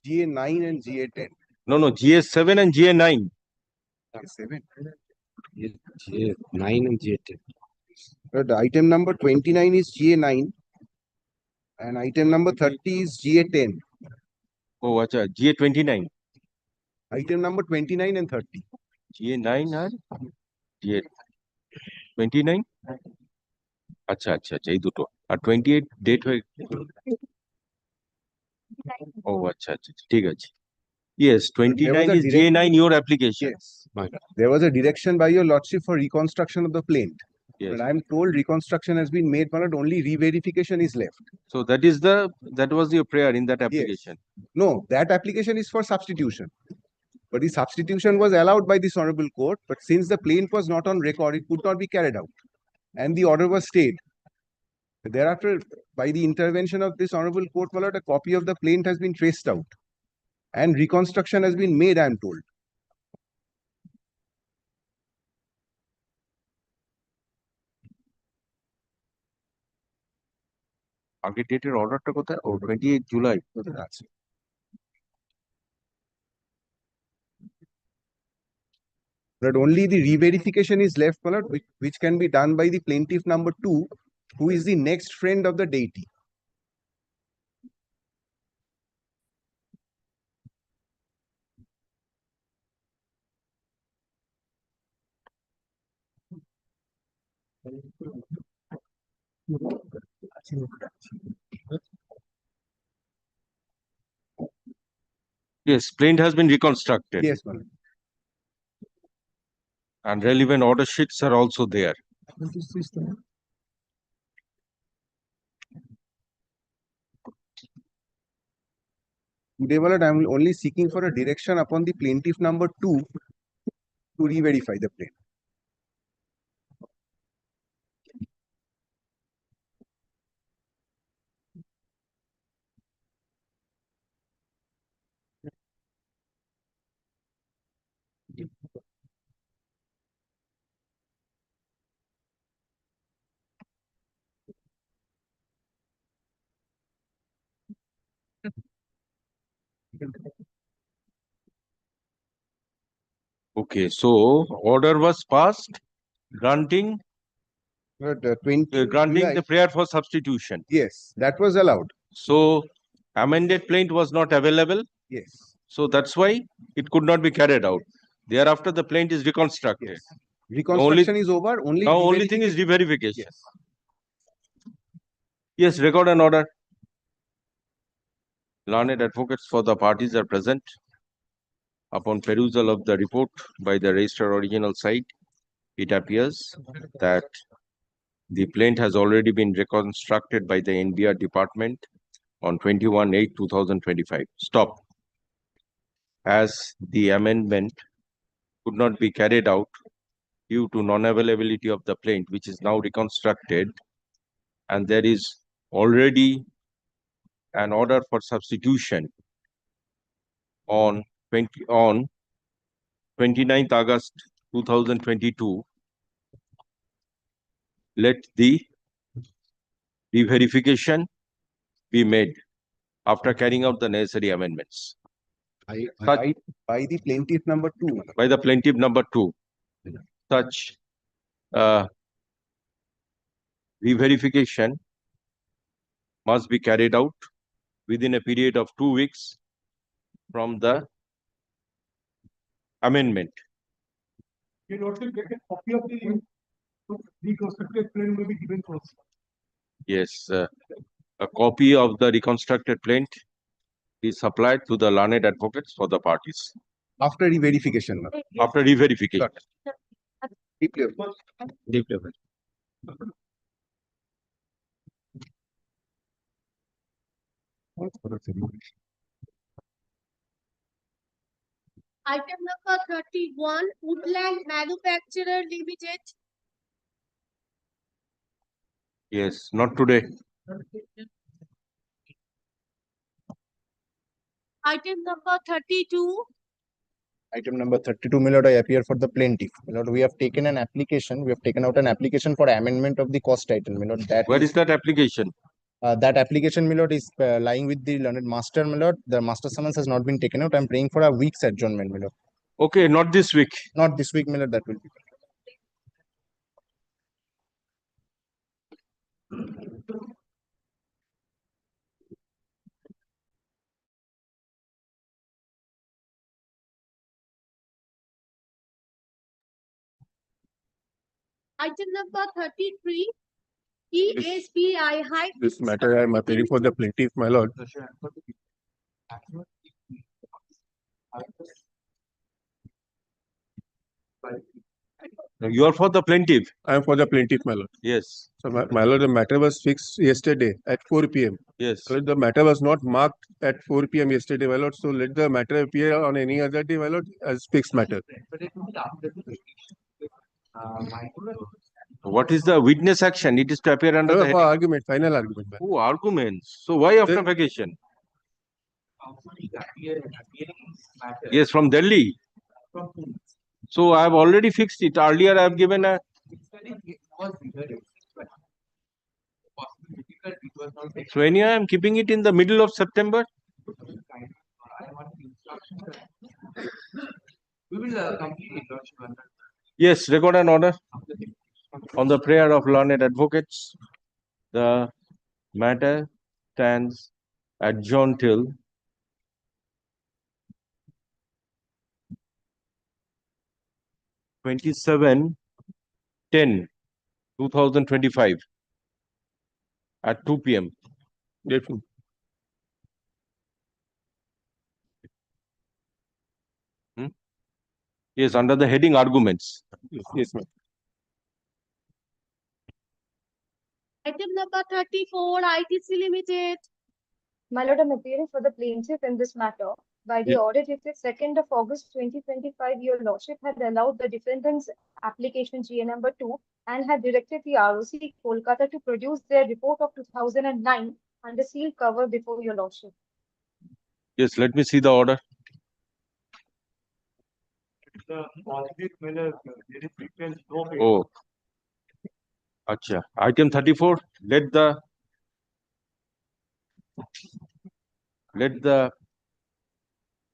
GA 9 and GA 10. No, GA 7 and GA 9. GA 7. GA 9 and GA 10. But item number 29 is GA 9 and item number 30 is GA 10. Oh, acha, GA 29. Item number 29 and 30. GA 9 and GA 29? আচ্ছা আচ্ছা আচ্ছা এই দুটো আর 28 date হয়ে ও আচ্ছা আচ্ছা ঠিক আছে yes 29 is GA9 your application. Yes, there was a direction by your lordship for reconstruction of the plaint. Yes. But I am told reconstruction has been made, but only re-verification is left. So that was your prayer in that application. Yes. No, that application is for substitution. But the substitution was allowed by this honorable court, but since the plaint was not on record, it could not be carried out. And the order was stayed. Thereafter, by the intervention of this honorable court, my lord, a copy of the plaint has been traced out. And reconstruction has been made, I am told. আগে ডেটের অর্ডারটা কোথায়? ও 28 জুলাই আছে। But only the re-verification is left, my lord, which can be done by the plaintiff number 2, who is the next friend of the deity. Yes, plaint has been reconstructed. Yes, my lord. And relevant order sheets are also there. Today, my lord, I am only seeking for a direction upon the plaintiff number 2 to re-verify the plaint. Okay, so order was passed granting granting July. the prayer for substitution. Yes, that was allowed. So amended plaint was not available. Yes. So that's why it could not be carried out. Thereafter, the plaint is reconstructed. Reconstruction is over. Only Now only thing is re-verification. re-verification. Yes, record and order. Learned advocates for the parties are present. Upon perusal of the report by the registrar original site, it appears that the plaint has already been reconstructed by the NBR department on 21/8/2025. Stop. As the amendment could not be carried out due to non-availability of the plaint, which is now reconstructed, and there is already an order for substitution on 29th August 2022. Let the re-verification be made after carrying out the necessary amendments. By the plaintiff number 2. By the plaintiff number 2. Such re-verification must be carried out within a period of 2 weeks from the amendment. You also get a copy of the reconstructed plan will be given to us. Yes, a copy of the reconstructed plaint is supplied to the learned advocates for the parties. After re-verification. After re-verification. Deep level. Deep level. Item number 31, Woodland Manufacturer Limited. Yes, not today. Item number 32. Item number 32, my lord, I appear for the plaintiff. My lord, we have taken an application. We have taken out an application for amendment of the cost item. My lord, that Where is that application? That application, my lord, is lying with the learned master, my lord. The master summons has not been taken out. I'm praying for a week's adjournment, my lord. Okay, not this week. Not this week, my lord. That will be. Item number 33, ESBI High. This matter I am appearing for the plaintiff, my lord. You are for the plaintiff? I am for the plaintiff, my lord. Yes. So, my lord, the matter was fixed yesterday at 4 p.m. Yes. So the matter was not marked at 4 p.m. yesterday, my lord. So let the matter appear on any other day, my lord, as fixed matter. What is the witness action? It is to appear under the For heading. argument, final argument. Oh, arguments. So why after vacation? Yes, from Delhi. So I have already fixed it. Earlier I have given a. So anyhow, I am keeping it in the middle of September. Yes, record an order on the prayer of learned advocates. The matter stands adjourned till 27/10/2025 at 2 p.m. Yes, under the heading arguments. Yes, ma'am. Item number 34, ITC Limited. My lord, I'm appearing for the plaintiff in this matter. By the Yes. order dated 2nd of August 2025, your lordship had allowed the defendant's application GA number 2 and had directed the ROC Kolkata to produce their report of 2009 under seal cover before your lordship. Yes, let me see the order. Oh. Acha. Item 34. Let the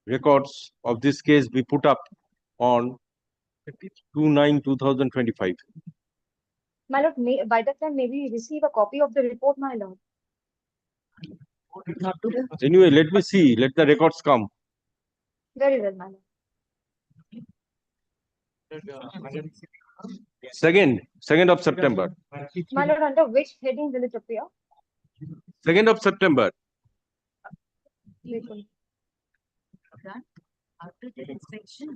records of this case be put up on 2/9/2025. My lord, by that time, may we receive a copy of the report, my lord? Anyway, let me see, let the records come. Very well, my lord. Second of September. My lord, under which heading will it appear? 2nd of September. Wait for me. After the inspection.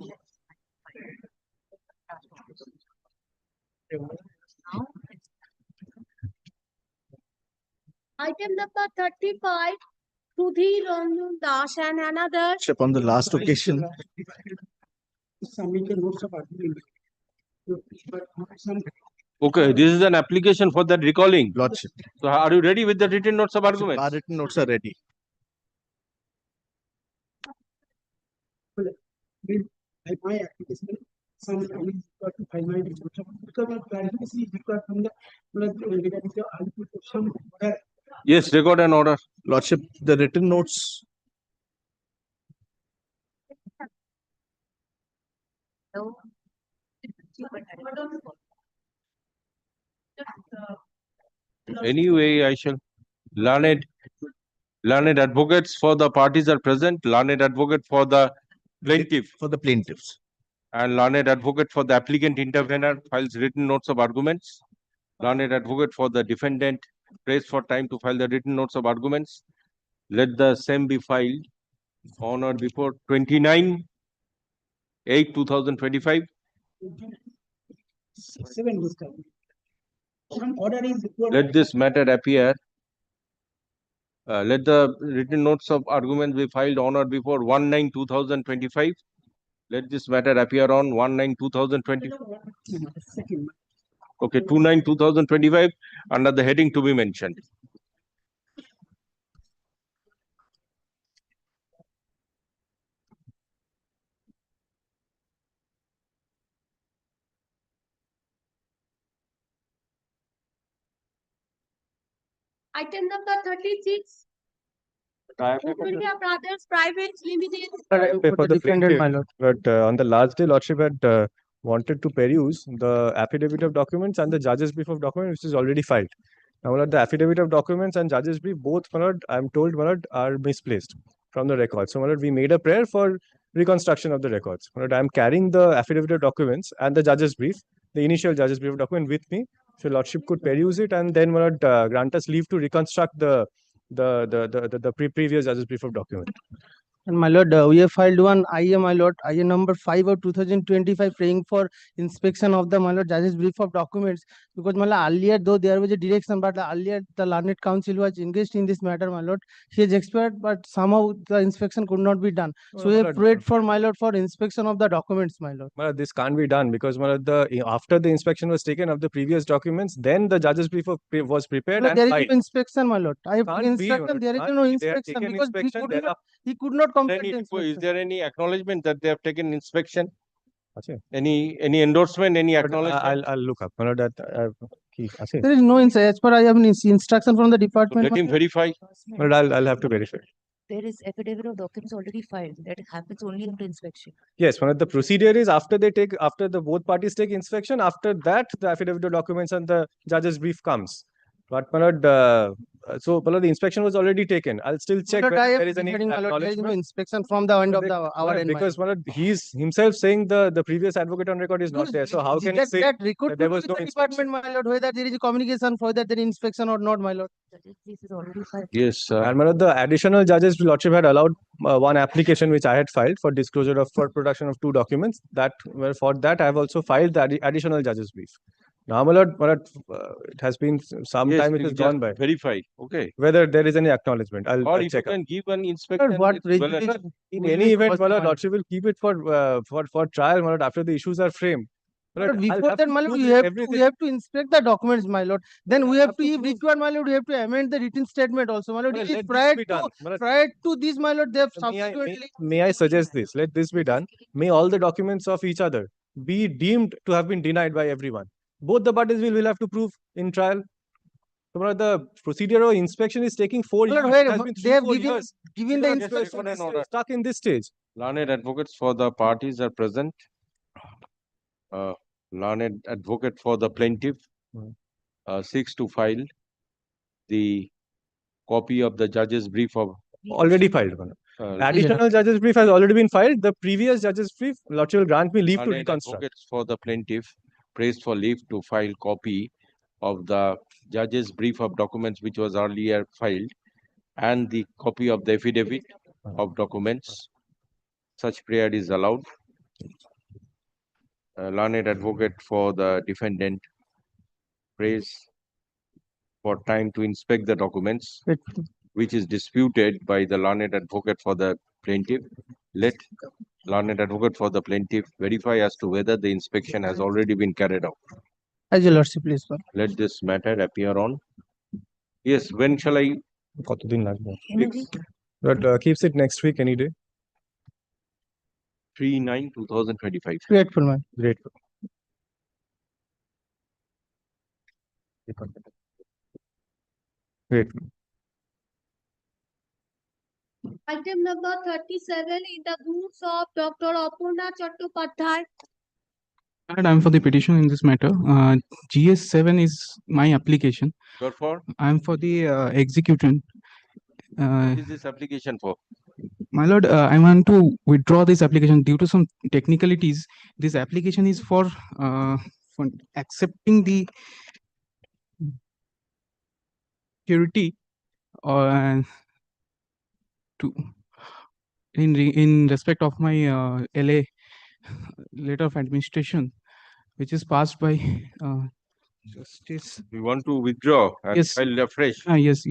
Item number 35, Sudhir Ranjan Das and another. On the last occasion. Submit the notes of argument. Okay, this is an application for that recalling. Lordship. So are you ready with the written notes of argument? Our written notes are ready. Like my application, some comments got to find my description because of clarification is required from the regarding the some order. Yes, record an order. Lordship, the written notes. Anyway, I shall learned advocates for the parties are present, learned advocate for the plaintiff. For the plaintiffs. And learned advocate for the applicant intervener files written notes of arguments. Learned advocate for the defendant prays for time to file the written notes of arguments. Let the same be filed on or before 29/8/2025. 7 days time. Some order is required. Let this matter appear. Let the written notes of arguments be filed on or before 1/9/2025. Let this matter appear on 1/9/2025. Okay, 2/9/2025 under the heading to be mentioned. Item number 36, India Brothers Private Limited. For the plaintiff, but on the last day, Lordship had wanted to peruse the affidavit of documents and the judge's brief of documents, which is already filed. Now, my lord, the affidavit of documents and judge's brief, both, my lord, I am told, my lord, are misplaced from the records. So, my lord, we made a prayer for reconstruction of the records. My lord, I am carrying the affidavit of documents and the judge's brief, the initial judge's brief of document with me. So, Lordship could peruse it and then, my lord, grant us leave to reconstruct the previous judge's brief of document. And my lord, we have filed one IA, my lord, IA number 5 of 2025, praying for inspection of the, my lord, judge's brief of documents. Because, my lord, earlier, though there was a direction, but earlier the learned counsel was engaged in this matter, my lord. He is expert, but somehow the inspection could not be done. So we have prayed for, my lord, for inspection of the documents, my lord. My lord, this can't be done because, my lord, after the inspection was taken of the previous documents, then the judge's brief was prepared No, and there is filed. no inspection, my lord. I have Can't be, instructed, there is can't no be. They have inspection taken because inspection, he could not complete the Is inspection. there any acknowledgement that they have taken inspection? Achha. Any endorsement, any acknowledgement? I'll look up. My lord, that There is no inspection. As per I have instruction from the So department. let him verify. my lord, I'll have to verify. There is affidavit of documents already filed. That happens only after inspection. Yes, one of the procedure is after the both parties take inspection, after that the affidavit of documents and the judge's brief comes. But my lord, so my lord, the inspection was already taken. I'll still check But whether I there am is any hearing, my lord, there is no acknowledgement. inspection from the end of the My our lord, end. my because lord. my lord, he's himself saying the previous advocate on record is not there. So how can he say that record that there could was be no the inspection? department, my lord, whether there is a communication, whether there is inspection or not, my lord. This is already filed. Yes, sir. And my lord, the additional judge's lordship had allowed one application which I had filed for disclosure of for production of 2 documents. That for that I have also filed the additional judge's brief. Now, my lord, it has been some Yes, time it you has just gone by. Verify. Okay. Whether there is any acknowledgement, I'll Or if you check up. can give an inspection. What it's well resolution In will any be event, caused, my lord, my lord? lordship will keep it for trial, my lord, after the issues are framed. My But lord, I'll before have that, to my lord, prove we everything. have to inspect the documents, my lord. Then we have to, if required, my lord, we have to amend the written statement also, my lord. Well, It is let this prior be to done. My lord, this, my lord, they have May I, subsequently. may I suggest this? Let this be done. May all the documents of each other be deemed to have been denied by everyone. Both the parties will have to prove in trial. So, my lord, the procedure of inspection is taking 4 My years. lord, where It has been they have 4 given years. given the It is inspection. stuck in this stage. Learned advocates for the parties are present. Learned advocate for the plaintiff seeks to file the copy of the judge's brief of Already filed. Additional judge's brief has already been filed. The previous judge's brief, Lordship will grant me leave to learned reconstruct. advocates for the plaintiff praised for leave to file copy of the judge's brief of documents which was earlier filed and the copy of the affidavit of documents. Such prayer is allowed. Learned advocate for the defendant prays for time to inspect the documents which is disputed by the learned advocate for the plaintiff. Let learned advocate for the plaintiff verify as to whether the inspection has already been carried out. As your lordship, please. Let this matter appear on. Yes, when shall I fix? But keeps it next week any day. 3/9/2025. Grateful, man. Grateful. Grateful. Item number 37 in the goods of Dr. Apurna Chattopadhyay. And I'm for the petition in this matter. GS7 is my application. You're for? I'm for the executant. What is this application for? My lord, I want to withdraw this application due to some technicalities. This application is for accepting the security or to in respect of my LA letter of administration, which is passed by Justice. We want to withdraw and Yes. file afresh. Yes.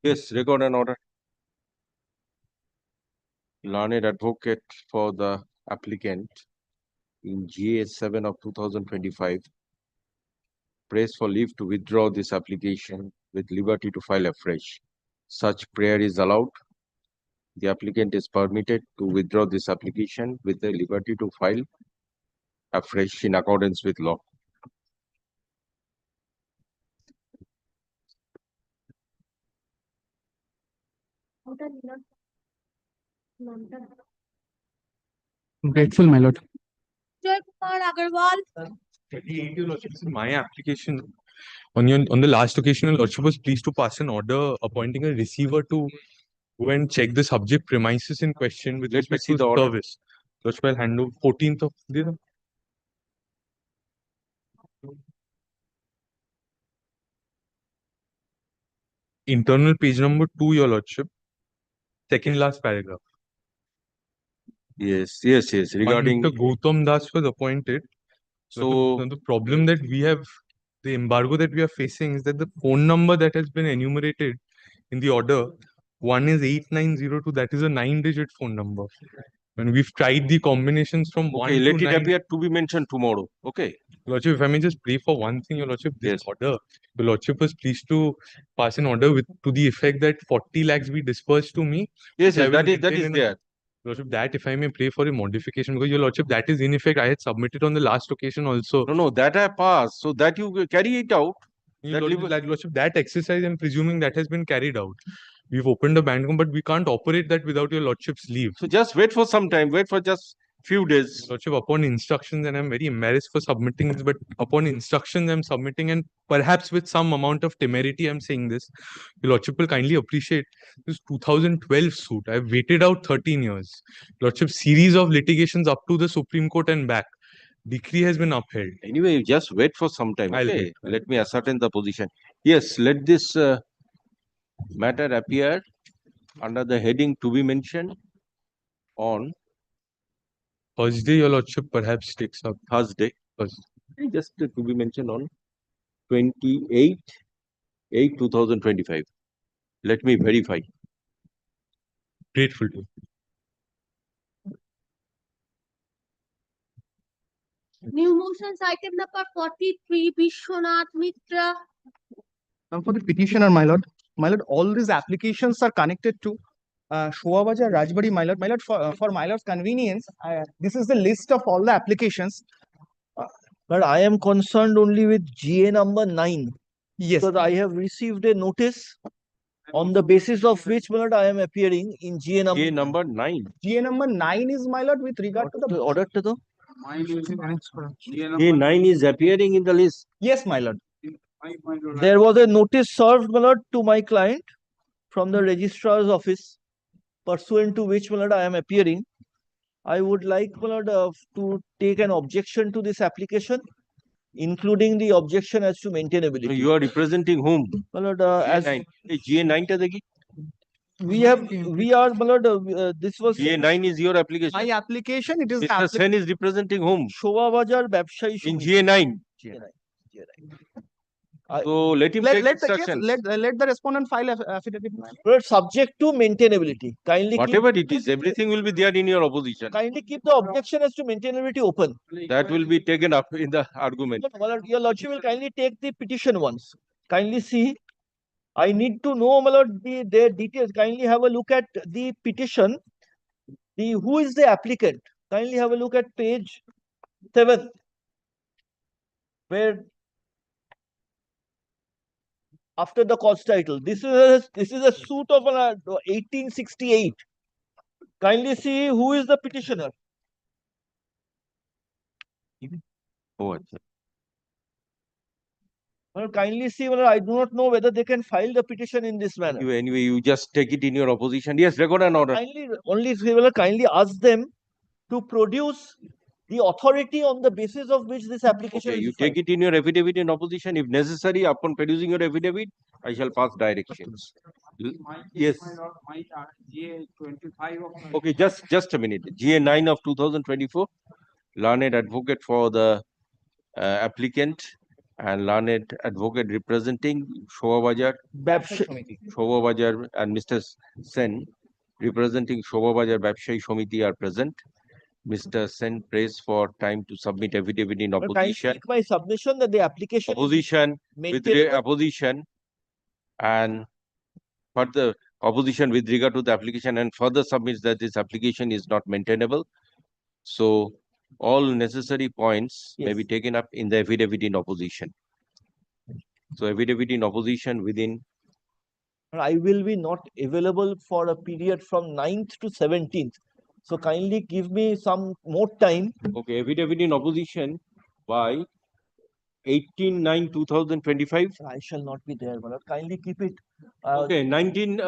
Yes, record an order. Learned advocate for the applicant in GS7 of 2025 prays for leave to withdraw this application with liberty to file afresh. Such prayer is allowed. The applicant is permitted to withdraw this application with the liberty to file afresh in accordance with law. I'm grateful, my lord. Joy Kumar Agarwal. My application on the last occasion, your lordship was pleased to pass an order appointing a receiver to go and check the subject premises in question with Let me respect see to the order. service. Lordship, I'll hand over 14th of the internal page number 2, your lordship, second last paragraph. Yes. Regarding Mr. Gautam Das was appointed. So the problem that we have, the embargo that we are facing is that the phone number that has been enumerated in the order, one is 8902. That is a 9-digit phone number. When we've tried the combinations from one okay, let to it 9. appear to be mentioned tomorrow. Okay. Lordship, if I may just pray for one thing, your lordship, this Yes. order, the lordship was pleased to pass an order with to the effect that 40 lakhs be dispersed to me. Yes, which I will that is maintain in a- there. Lordship, that if I may pray for a modification, because your lordship, that is in effect I had submitted on the last occasion also. No, that I passed. So that you carry it out. Your lordship, that exercise, I'm presuming that has been carried out. We've opened a bank account, but we can't operate that without your lordship's leave. So just wait for some time. Wait for just few days. Lordship, upon instructions, and I'm very embarrassed for submitting this, but upon instructions, I'm submitting, and perhaps with some amount of temerity, I'm saying this. Your lordship will kindly appreciate this 2012 suit. I've waited out 13 years. Lordship, series of litigations up to the Supreme Court and back. Decree has been upheld. Anyway, you just wait for some time. I'll Okay. wait. Let me ascertain the position. Yes, let this matter appear under the heading to be mentioned on Thursday, your lordship perhaps takes up. Thursday. Just to be mentioned on 28/8/2025. Let me verify. Grateful to. New motions item number 43, Vishwanath Mitra. For the petitioner, my lord, all these applications are connected to Shoabaja Rajbari, my lord, for my lord's convenience, this is the list of all the applications. But I am concerned only with GA number 9. Yes. Because I have received a notice on the basis of which, my lord, I am appearing in GA number. GA number 9. GA number 9 is, my lord, with regard to the order to the. GA 9 is appearing in the list. Yes, my lord. There was a notice served, my lord, to my client from the registrar's office, pursuant to which, my lord, I am appearing. I would like, my lord, to take an objection to this application, including the objection as to maintainability. You are representing whom? My lord, as GA 9 ta dekhi. we are, my lord, this was. GA 9 is your application. My application, it is. Mr. Sen is representing whom? Shobha Bajar Babshayi In Samiti. GA 9. GA 9. So let him take instruction. Let the respondent file affidavit. But subject to maintainability. Kindly Whatever it is, everything will be there in your opposition. Kindly keep the objection as to maintainability open. That will be taken up in the argument. Your lordship will kindly take the petition once. Kindly see. I need to know, my lord, their details. Kindly have a look at the petition. Who is the applicant? Kindly have a look at page 7, where after the cause title, this is a suit of 1868. Kindly see who is the petitioner. Oh, Well, kindly see, well, I do not know whether they can file the petition in this manner. Anyway, you just take it in your opposition. Yes, record an order. Kindly, only well, kindly ask them to produce the authority on the basis of which this application Okay, is you filed. take it in your affidavit in opposition. If necessary, upon producing your affidavit, I shall pass directions. Yes. GA 25 of Okay, just a minute. GA 9 of 2024, learned advocate for the applicant and learned advocate representing Shobha Bajar and Mr. Sen representing Shobha Bajar Babshayi Samiti are present. Mr. Sen prays for time to submit affidavit in Well, kindly opposition. take my submission that the application Opposition with opposition and further opposition with regard to the application and further submits that this application is not maintainable. So all necessary points may be taken up in the affidavit in opposition. So affidavit in opposition within. I will be not available for a period from 9th to 17th. So kindly give me some more time. Okay, affidavit in opposition by 18/9/2025. I shall not be there, Malad. Kindly keep it. Okay, 19.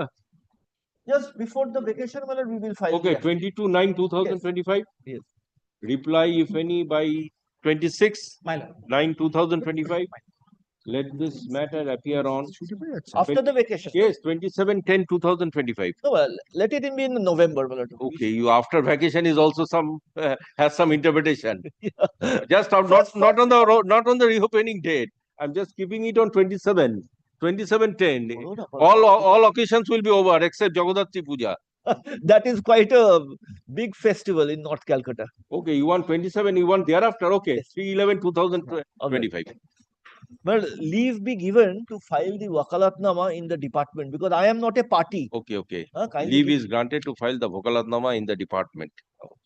Just before the vacation, Malad, we will file. Okay, 22/9/2025. Yes. Reply, if any, by 26/9/2025. Let this matter appear on. After the vacation. Yes, 27/10/2025. No, well, let it be in November, Malad. Okay, you after vacation is also some has some interpretation. Just not on the reopening date. I'm just keeping it on 27. 27/10. All occasions will be over except Jagadhatri Puja. That is quite a big festival in North Calcutta. Okay, you want 27, you want thereafter. Okay, 3/11/2025. Well, leave be given to file the Wakalatnama in the department because I am not a party. Okay, okay. Kindly Leave give- is granted to file the Wakalatnama in the department.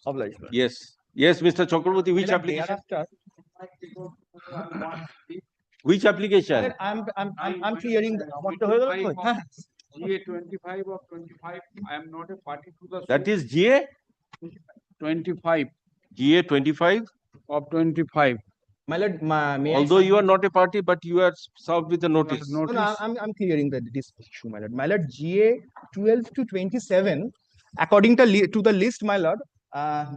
Obliged. Yes. Yes, Mr. Chakraborty, which application? Which application? I'm clearing. GA 25 of 25. I am not a party to the. That is GA 25 GA 25. of 25. My lord, may Although you are not a party, but you are served with a notice. No, I'm clearing this issue, my lord. My lord, GA 12 to 27, according to the list, my lord,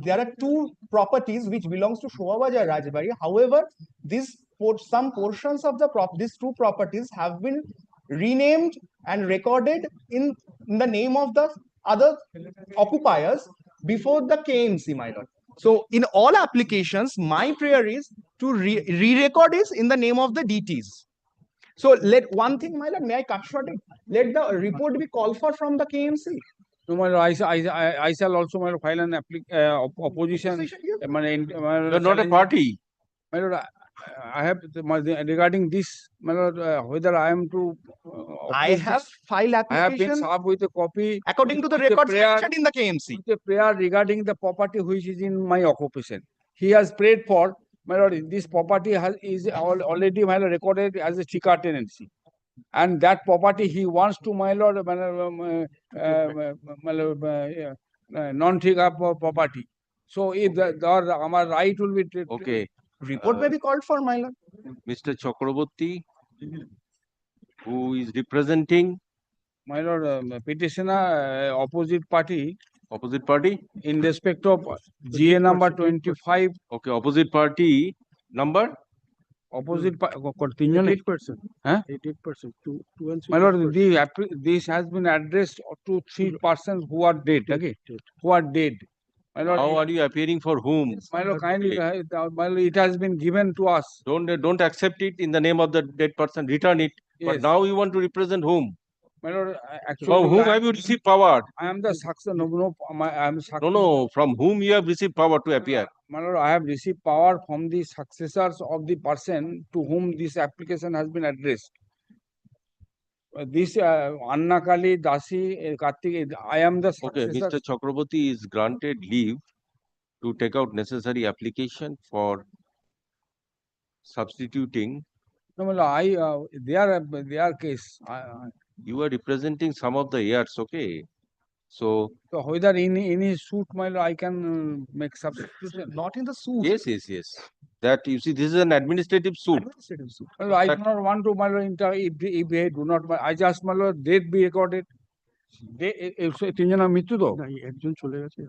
there are two properties which belongs to Shobha Bajar Rajbari. However, some portions of these two properties have been renamed and recorded in the name of the other occupiers before the KMC, my lord. So in all applications, my prayer is to re-record is in the name of the DTs. So let one thing, my lord, may I cut short it? Let the report be called for from the KMC. No, my lord, I shall also file an opposition. You are not a party. My lord, I have regarding this, my lord, whether I am to. I have filed application. I have been served with a copy according to the with a records prayer- mentioned in the KMC. with a prayer regarding the property which is in my occupation. He has prayed for my lord, this property is already, my lord, recorded as a Chika tenancy. And that property he wants to, my lord, non-Chika property. So if our right will be. Okay. Report may be called for, my lord. Mr. Chakraborty, who is representing My lord, petitioner, opposite party. Opposite party? In respect of GA number 25. Okay, opposite party number? Opposite, 88%. Huh? 88%. Two and My lord, this has been addressed to 3 persons who are dead. Okay, who are dead. My lord, How are you appearing for whom? my lord, kindly, my lord, it has been given to us. Don't accept it in the name of the dead person. Return it. But Yes. now you want to represent whom? My lord, actually, From whom have you received power? I am the successor. I am successor. No. From whom you have received power to appear? My lord, I have received power from the successors of the person to whom this application has been addressed. This Anna Kali, Dasi, Kartik, I am the successor. Okay, Mr. Chakraborty is granted leave to take out necessary application for substituting. No, my lord, their case. You are representing some of the heirs, okay? So whether in any suit, my lord, I can make substitution. Not in the suit. yes. That you see, this is an administrative suit. Administrative suit. My lord, I do not want to, my lord, if they do not, I just, my lord, date be recorded. তিনজনের মৃত্যু তো না, একজন চলে গেছে।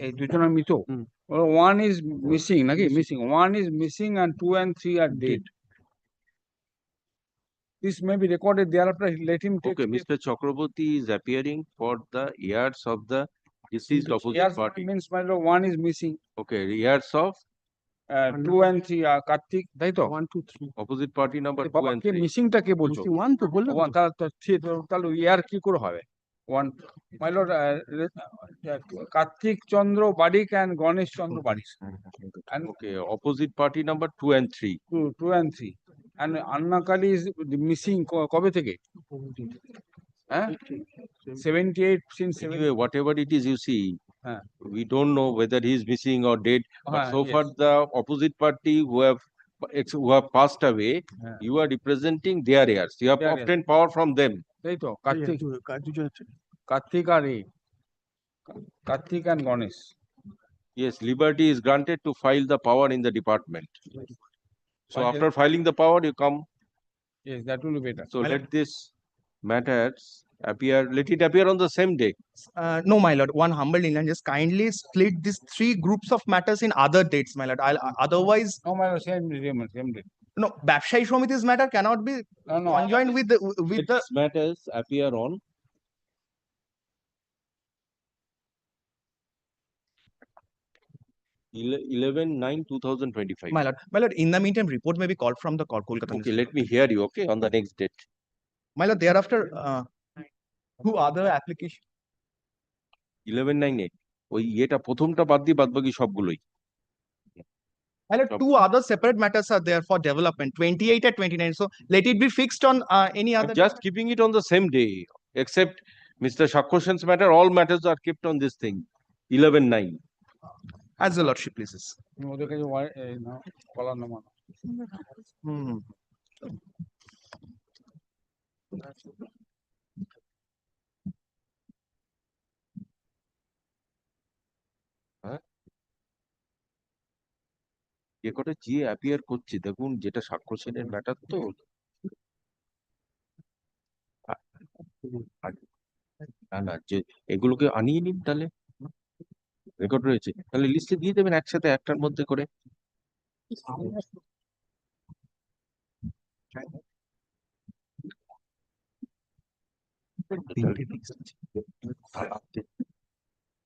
এই দুজনের মৃত্যু one is missing নাকি missing, one is missing and 2 and 3 are dead. This may be recorded thereafter. Let him take. Okay, Mr. Chakraborty is appearing for the heirs of the deceased opposite Heirs party. means, my lord, one is missing. Okay, heirs of 2 and 3 are Kartik, তাই তো? 1, 2, 3. opposite party number 2 and 3. Missing টা কে বলছো? One তো বললাম তো। তাহলে ইয়ার কি করে হবে? One, my lord, Kartik Chandra Badik and Ganesh Chandra Badik. And Okay, opposite party number 2 and 3. 2 and 3. And Anna Kali is missing কবে থেকে? হ্যাঁ? 78 since Anyway, whatever it is, you see, we don't know whether he is missing or dead. But so far, the opposite party who have passed away, you are representing their heirs. You have obtained power from them. তাই তো কার্তিক আর Kartik and Ganesh. Yes, liberty is granted to file the power in the department. So after filing the power, you come. Yes, that will be better. So let this matters appear. Let it appear on the same day. No, my lord. One humble Indian, just kindly split these 3 groups of matters in other dates, my lord. Otherwise. No, my lord, same date. No, Babshai Shomiti's matter cannot be conjoined with the These matters appear on 11/9/2025. My lord, in the meantime, report may be called from the Kolkata. Okay, let me hear you. Okay, on the next date. My lord, thereafter, 2 other applications. 11/9/8. ওই এটা প্রথমটা বাদ দিয়ে বাদবাকি সবগুলোই। My lord, 2 other separate matters are there for development, 28 and 29. So let it be fixed on any other. Just keeping it on the same day, except Mr. Shakkoshan's matter, all matters are kept on this thing, 11/9. As the lordship pleases. ওদের কাছে কলার নামা যে কটা যে appear করছে দেখুন, যেটা সাক্ষ্যসেনের matter তো না যে এগুলোকে আনিয়ে নিন, তাহলে রেকর্ড রয়েছে, তাহলে লিস্টে দিয়ে দেবেন একসাথে একটার মধ্যে করে।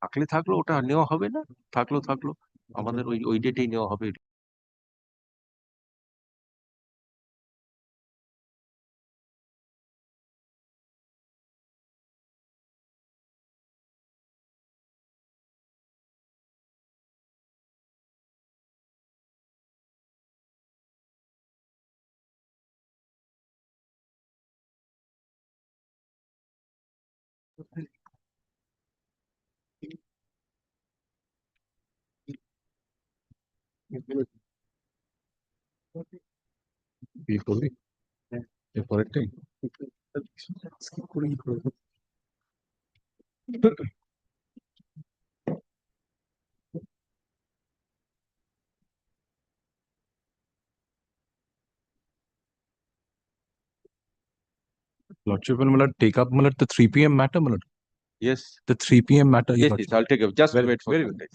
থাকলে থাকলো, ওটা নেওয়া হবে না, থাকলো আমাদের ওই ডেটেই নেওয়া হবে। Peacefully. You're correcting. Lordship will take up the 3 p.m. matter. Yes. The 3 p.m. matter. Yes, yes, I'll take it. Just Very- wait for very some good.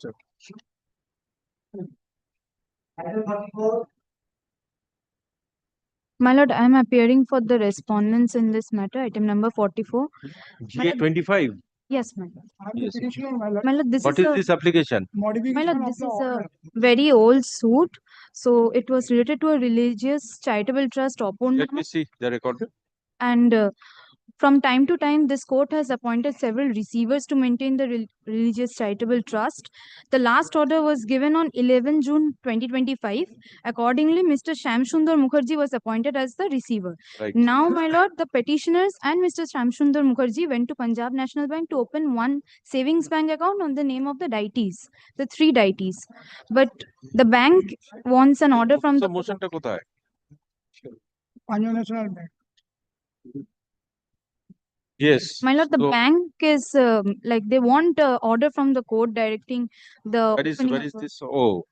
time. My lord, I am appearing for the respondents in this matter, item number 44. My lord- 25. Yes, my lord. Yes. My lord, this What is is a this application? My lord, this is a very old suit. So it was related to a religious charitable trust open, Let me see the record. and from time to time, this court has appointed several receivers to maintain the religious charitable trust. The last order was given on 11 June 2025. Accordingly, Mr. Shamsundar Mukherjee was appointed as the receiver. Right. Now, my lord, the petitioners and Mr. Shamsundar Mukherjee went to Punjab National Bank to open one savings bank account on the name of the deities, the three deities. But the bank wants an order from the motion ta kothay? Punjab National Bank. Yes. My lord, the So, bank is like they want order from the court directing the where is opening of a- this? Oh,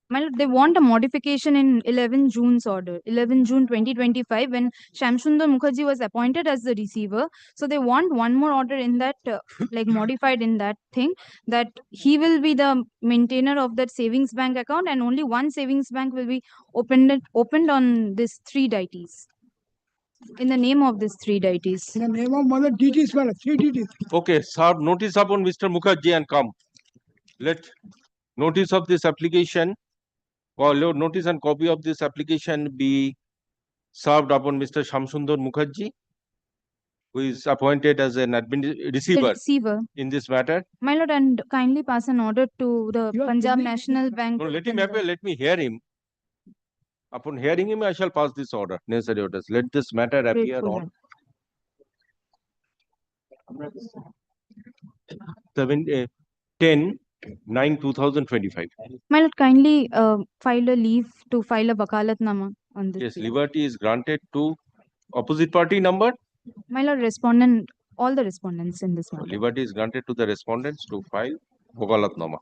My lord, they want a modification in 11 June's order, 11 June 2025, when Shamsundar Mukherjee was appointed as the receiver. So they want one more order in that, like modified in that thing, that he will be the maintainer of that savings bank account, and only one savings bank will be opened on these three deities. In the name of these three deities. In the name of Mother deities, madam, three deities. okay. Serve notice upon Mr. Mukherjee and come. Let notice of this application or notice and copy of this application be served upon Mr. Shamsundar Mukherjee, who is appointed as an The receiver receiver. in this matter. My lord, and kindly pass an order to the Punjab National Bank. No, let him appear. Let me hear him. Upon hearing him, I shall pass this order. Necessary orders. Let this matter appear Grateful, on 10/9/2025. My lord, kindly file a leave to file a wakalatnama on this. Yes, behalf. liberty is granted to opposite party number. My lord, respondent, all the respondents in this matter. Liberty is granted to the respondents to file Wakalatnama.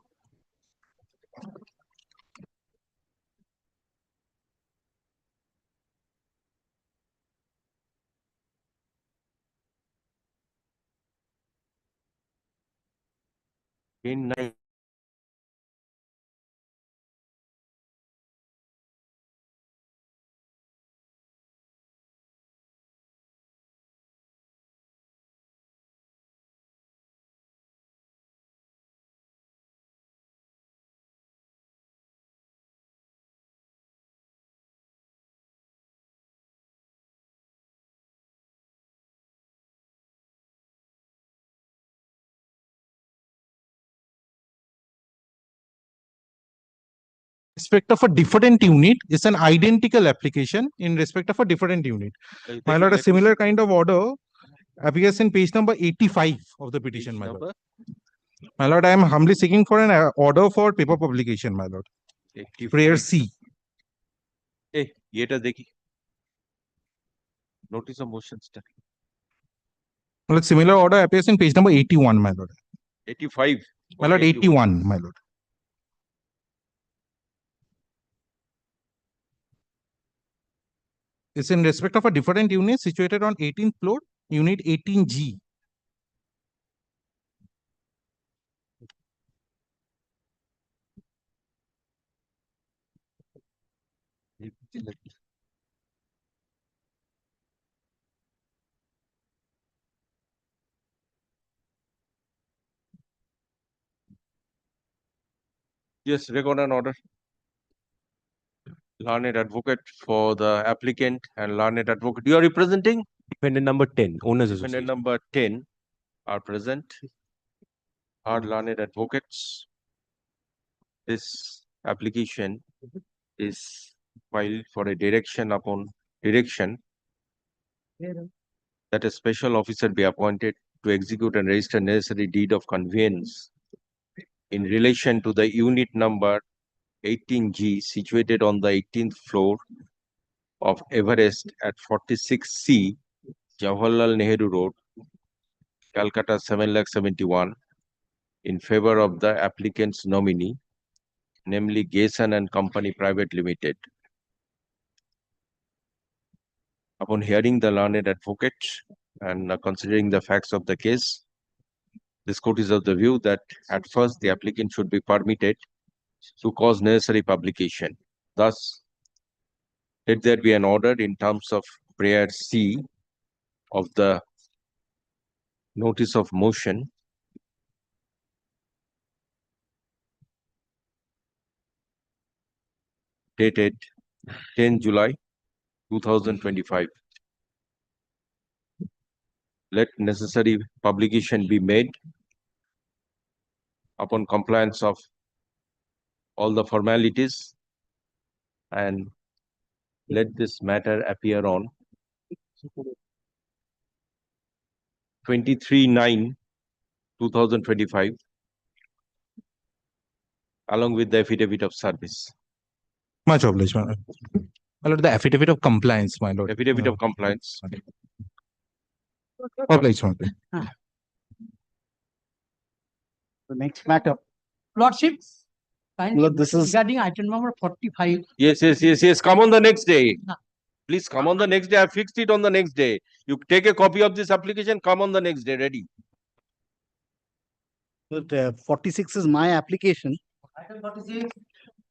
In 9. Respect of a different unit is an identical application in respect of a different unit. My lord, a similar kind of order appears in page number 85 of the petition, my lord. My lord, I am humbly seeking for an order for paper publication, my lord. Prayer C. Eh, yeta dekhi. Notice of motion study. My lord, similar order appears in page number 81, my lord. 85. My lord, 81, my lord. It's in respect of a different unit situated on 18th floor, unit 18G. Yes, record an order. Learned advocate for the applicant and learned advocate. You are representing? Defendant number 10, owners Defendant association. number 10 are present. Are learned advocates. This application is filed for a direction that a special officer be appointed to execute and register necessary deed of conveyance in relation to the unit number 18G situated on the 18th floor of Everest at 46C Jawaharlal Nehru Road, Calcutta 7,71,000 in favor of the applicant's nominee, namely Gayson and Company Private Limited. Upon hearing the learned advocate and considering the facts of the case, this court is of the view that at first the applicant should be permitted to cause necessary publication. Thus, let there be an order in terms of prayer C of the notice of motion dated 10 July 2025. Let necessary publication be made upon compliance of all the formalities, and let this matter appear on 23/9/2025 along with the affidavit of service. Much obliged, my lord. My lord, the affidavit of compliance, my lord. Affidavit of compliance. Obliged, my lord. The next matter. Lordship, Lord, this is regarding item number 45. Yes. Come on the next day. Please come on the next day. I fixed it on the next day. You take a copy of this application, come on the next day, ready. Lord, 46 is my application. Item 46.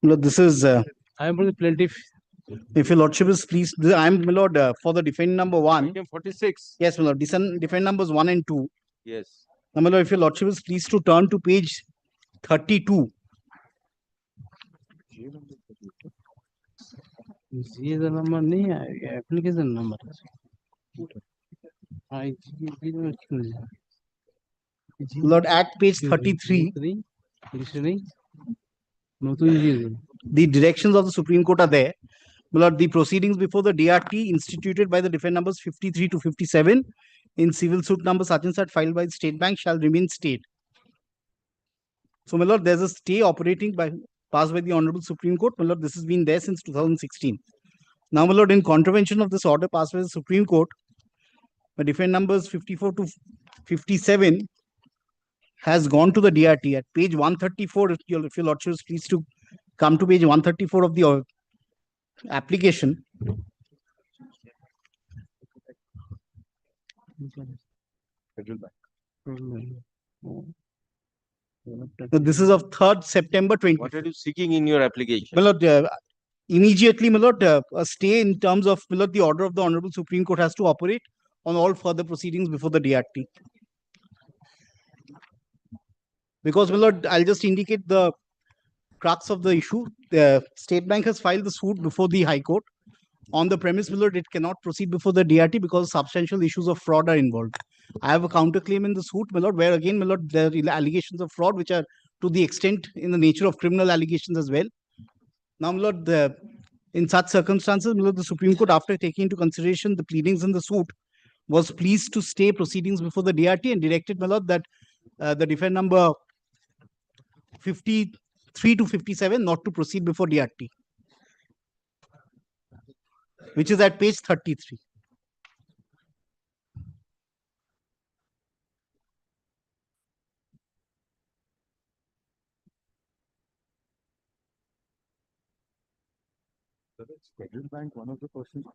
Lord, this is I am from the plaintiff. if your lordship is pleased, I am my lord for the defendant number 1. Item 46. Yes, my lord. Defendant numbers 1 and 2. Yes. Now, my lord, if your lordship is pleased to turn to page 32. ये तो number नहीं है, application number Lord, at page 33, the directions of the Supreme Court are there. My lord, the proceedings before the DRT instituted by the defendant numbers 53 to 57 in civil suit number such and such filed by the State Bank shall remain stayed. So, my lord, there's a stay operating passed by the Honorable Supreme Court. My lord, this has been there since 2016. Now, my lord, in contravention of this order passed by the Supreme Court, the defendant numbers 54 to 57 has gone to the DRT at page 134. If your lordship is pleased to come to page 134 of the application. So this is of 3rd September 20. What are you seeking in your application? My lord, immediately, my lord, a stay in terms of, my lord, the order of the Honorable Supreme Court has to operate on all further proceedings before the DRT. Because, my lord, I'll just indicate the crux of the issue. The State Bank has filed the suit before the High Court. On the premise, my lord, it cannot proceed before the DRT because substantial issues of fraud are involved. I have a counterclaim in the suit, my lord, where again, my lord, there are allegations of fraud which are to the extent in the nature of criminal allegations as well. Now, my lord, in such circumstances, my lord, the Supreme Court, after taking into consideration the pleadings in the suit, was pleased to stay proceedings before the DRT and directed, my lord, that the defendant number 53 to 57 not to proceed before DRT, which is at page 33. Federal Bank, one of the persons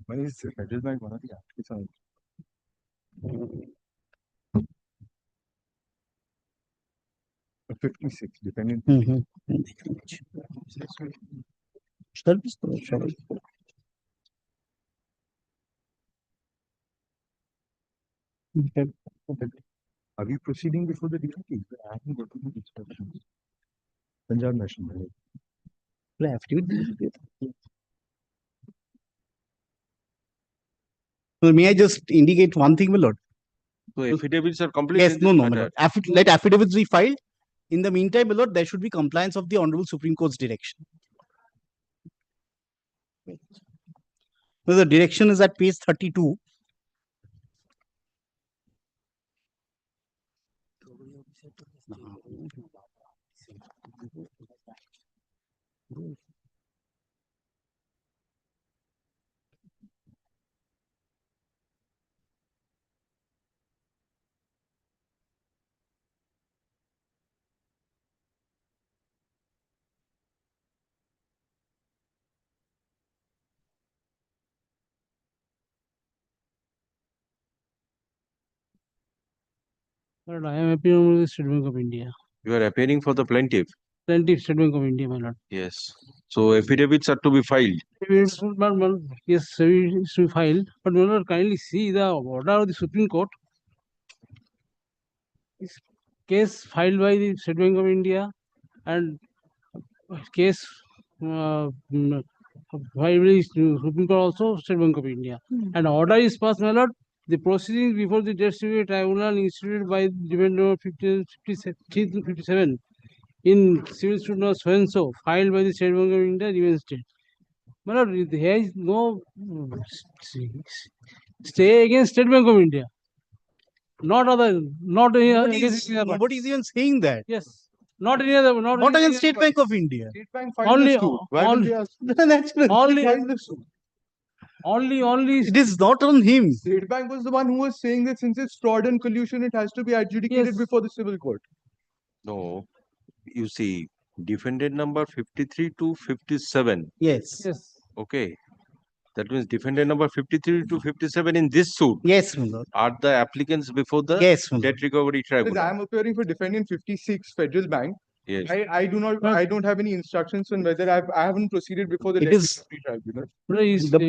Why is Federal Bank one of the applicants? 56, depending. Are we proceeding before the DRT? I haven't got the instructions. Punjab National Bank. So may I just indicate one thing, my lord? So affidavits are complete. Yes, no, my lord. Let affidavits be filed. In the meantime, my lord, there should be compliance of the Honorable Supreme Court's direction. So the direction is at page 32. My lord, I am appearing with the State Bank of India. You are appearing for the plaintiff. Plaintiff, State Bank of India, my lord. Yes. So affidavits are to be filed. Yes, we should file, but my lord, kindly see the order of the Supreme Court. This case filed by the State Bank of India and case filed by the Supreme Court also State Bank of India. And order is passed, my lord. The proceedings before the district tribunal instituted by Defendant number 57 in civil suit number so and so filed by the State Bank of India remains state. My lord, there is no stay against State Bank of India. Not other, not against Nobody is even saying that. Yes. Not any other, Not against State Bank of India. State Bank Only, only. It is not on him. State Bank was the one who was saying that since it's fraud and collusion, it has to be adjudicated before the civil court. No, you see, defendant number 53 to 57. Yes. Yes. Okay. That means defendant number 53 to 57 in this suit. Yes, my lord. Are the applicants before the Yes, my lord. debt recovery Because tribunal? I am appearing for defendant 56 Federal Bank. Yes. I don't have any instructions on whether I haven't proceeded before the It debt is- recovery tribunal.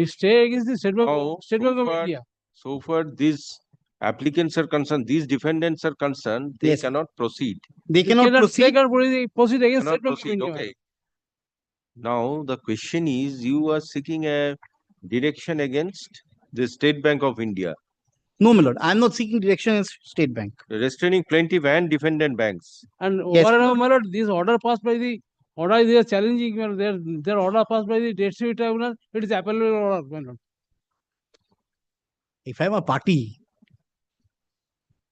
Stay against the State Bank Now, of India. So far, these applicants are concerned, these defendants are concerned, they Yes. cannot proceed. They cannot proceed. They cannot proceed against Cannot State Bank of proceed. India. Okay. Now, the question is, you are seeking a direction against the State Bank of India, No, my lord. I am not seeking direction as State Bank. restraining plaintiff and defendant banks. And Yes, over and above, my lord, this order passed by the order they are challenging, my lord, their order passed by the debt recovery tribunal. It is appellable order, my lord. If I am a party,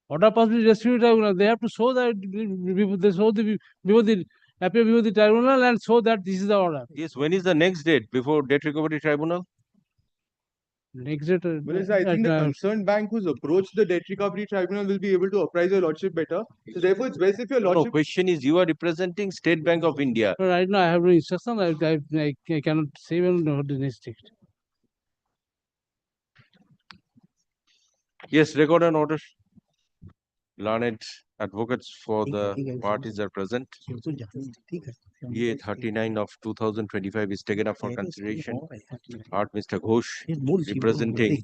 Order passed by the debt recovery tribunal. They have to show that they show the before the appear before the tribunal and show that this is the order. Yes, when is the next date before debt recovery tribunal? Next date. Whereas I think the concerned bank who's approached the debt recovery tribunal will be able to apprise your lordship better. So therefore, it's best if your No, lordship. question is, you are representing State Bank of India. Right now, I have no instruction. I cannot say when the next date. Yes, record an order. Learned advocates for the parties are present. EA 39 of 2025 is taken up for consideration. Art Mr. Ghosh representing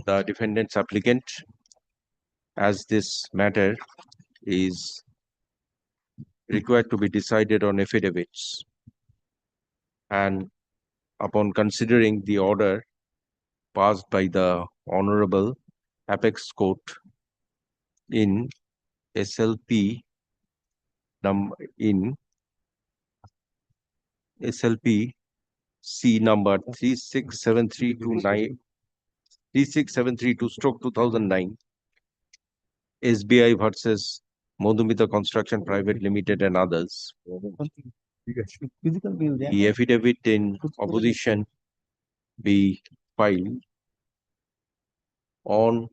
the defendant's applicant, as this matter is required to be decided on affidavits. And upon considering the order passed by the Honorable Apex Court in SLP SLP C number 367329 SBI versus Modumita Construction Private Limited and others. The affidavit in opposition be filed on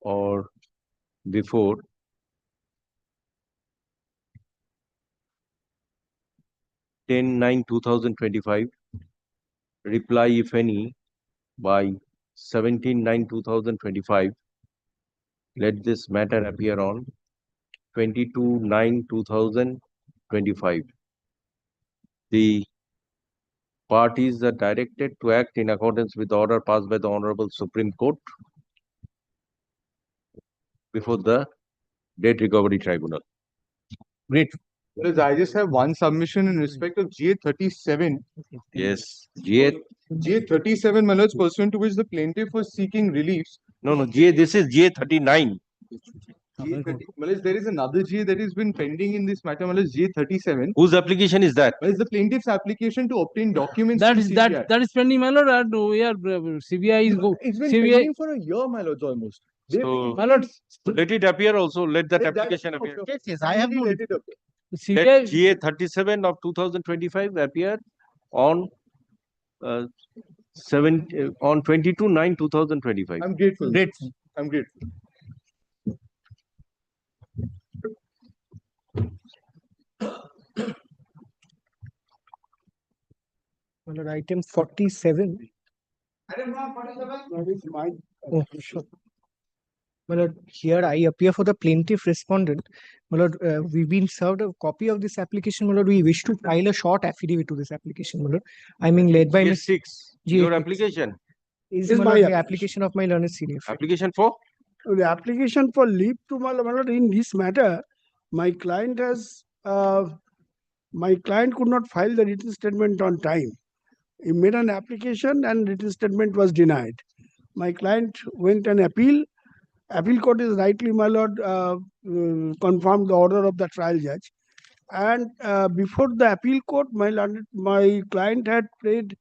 or before ten 9/2025, reply if any by 17/9/2025. Let this matter appear on 22/9/2025. The parties are directed to act in accordance with the order passed by the Honorable Supreme Court before the Debt Recovery Tribunal. Great. Because I just have one submission in respect of GA 37. Yes, GA. GA 37, my lords, pursuant to which the plaintiff was seeking relief. No, GA, this is GA 39. There is another G that has been pending in this matter, G37. Whose application is that? Is the plaintiff's application to obtain documents. That from is CBI. that is pending, my lord, and we are CBI is go. It's been CBI pending for a year, my lords, almost. So my lord, let it appear also. Let that Let that application appear. appear. Yes, I have no. Let it appear. CBI Let GA 37 of 2025 appear on 22/9/2025. I'm grateful. Grateful. I'm grateful. My lord, item 47. Oh, sure. My lord, here I appear for the plaintiff respondent. My lord, we've been served a copy of this application. My lord, we wish to file a short affidavit to this application. My lord, I'm being led by Ms. GA6. Your GA6. application. Is Is my my lord, the application. application of my learned senior friend. Application for? The application for leave to my lord, in this matter, my client has, my client could not file the written statement on time. He made an application and written statement was denied. My client went and appeal. Appeal court is rightly, my lord, confirmed the order of the trial judge. And before the appeal court, my client had prayed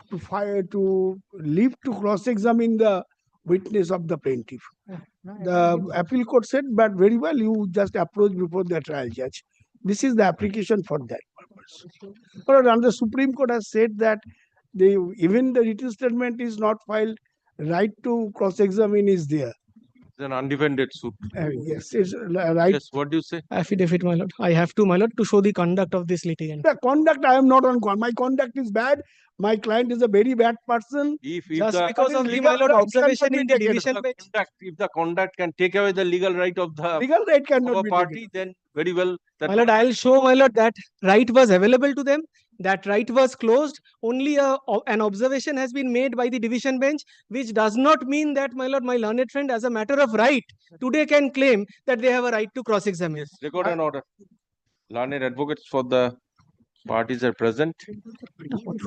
to leave to cross-examine the witness of the plaintiff. The appeal court said, but very well, you just approach before the trial judge. This is the application for that purpose. And the Supreme Court has said that even the written statement is not filed, right to cross-examine is there. It's an undefended suit. Yes, it's right. Yes, what do you say? Affidavit, my lord. I have to, my lord, to show the conduct of this litigant. The conduct, I am not on call. My conduct is bad. My client is a very bad person. If Just the because of the, legal my lord, right observation cannot in be the taken. division bench. if the conduct can take away the legal right of the Legal right of cannot a be party, taken. then very well. That My lord, I'll show, my lord, that right was available to them. That right was closed. Only an observation has been made by the division bench, which does not mean that, my lord, my learned friend, as a matter of right, today can claim that they have a right to cross-examine. Yes, record an order. Learned advocates for the parties are present.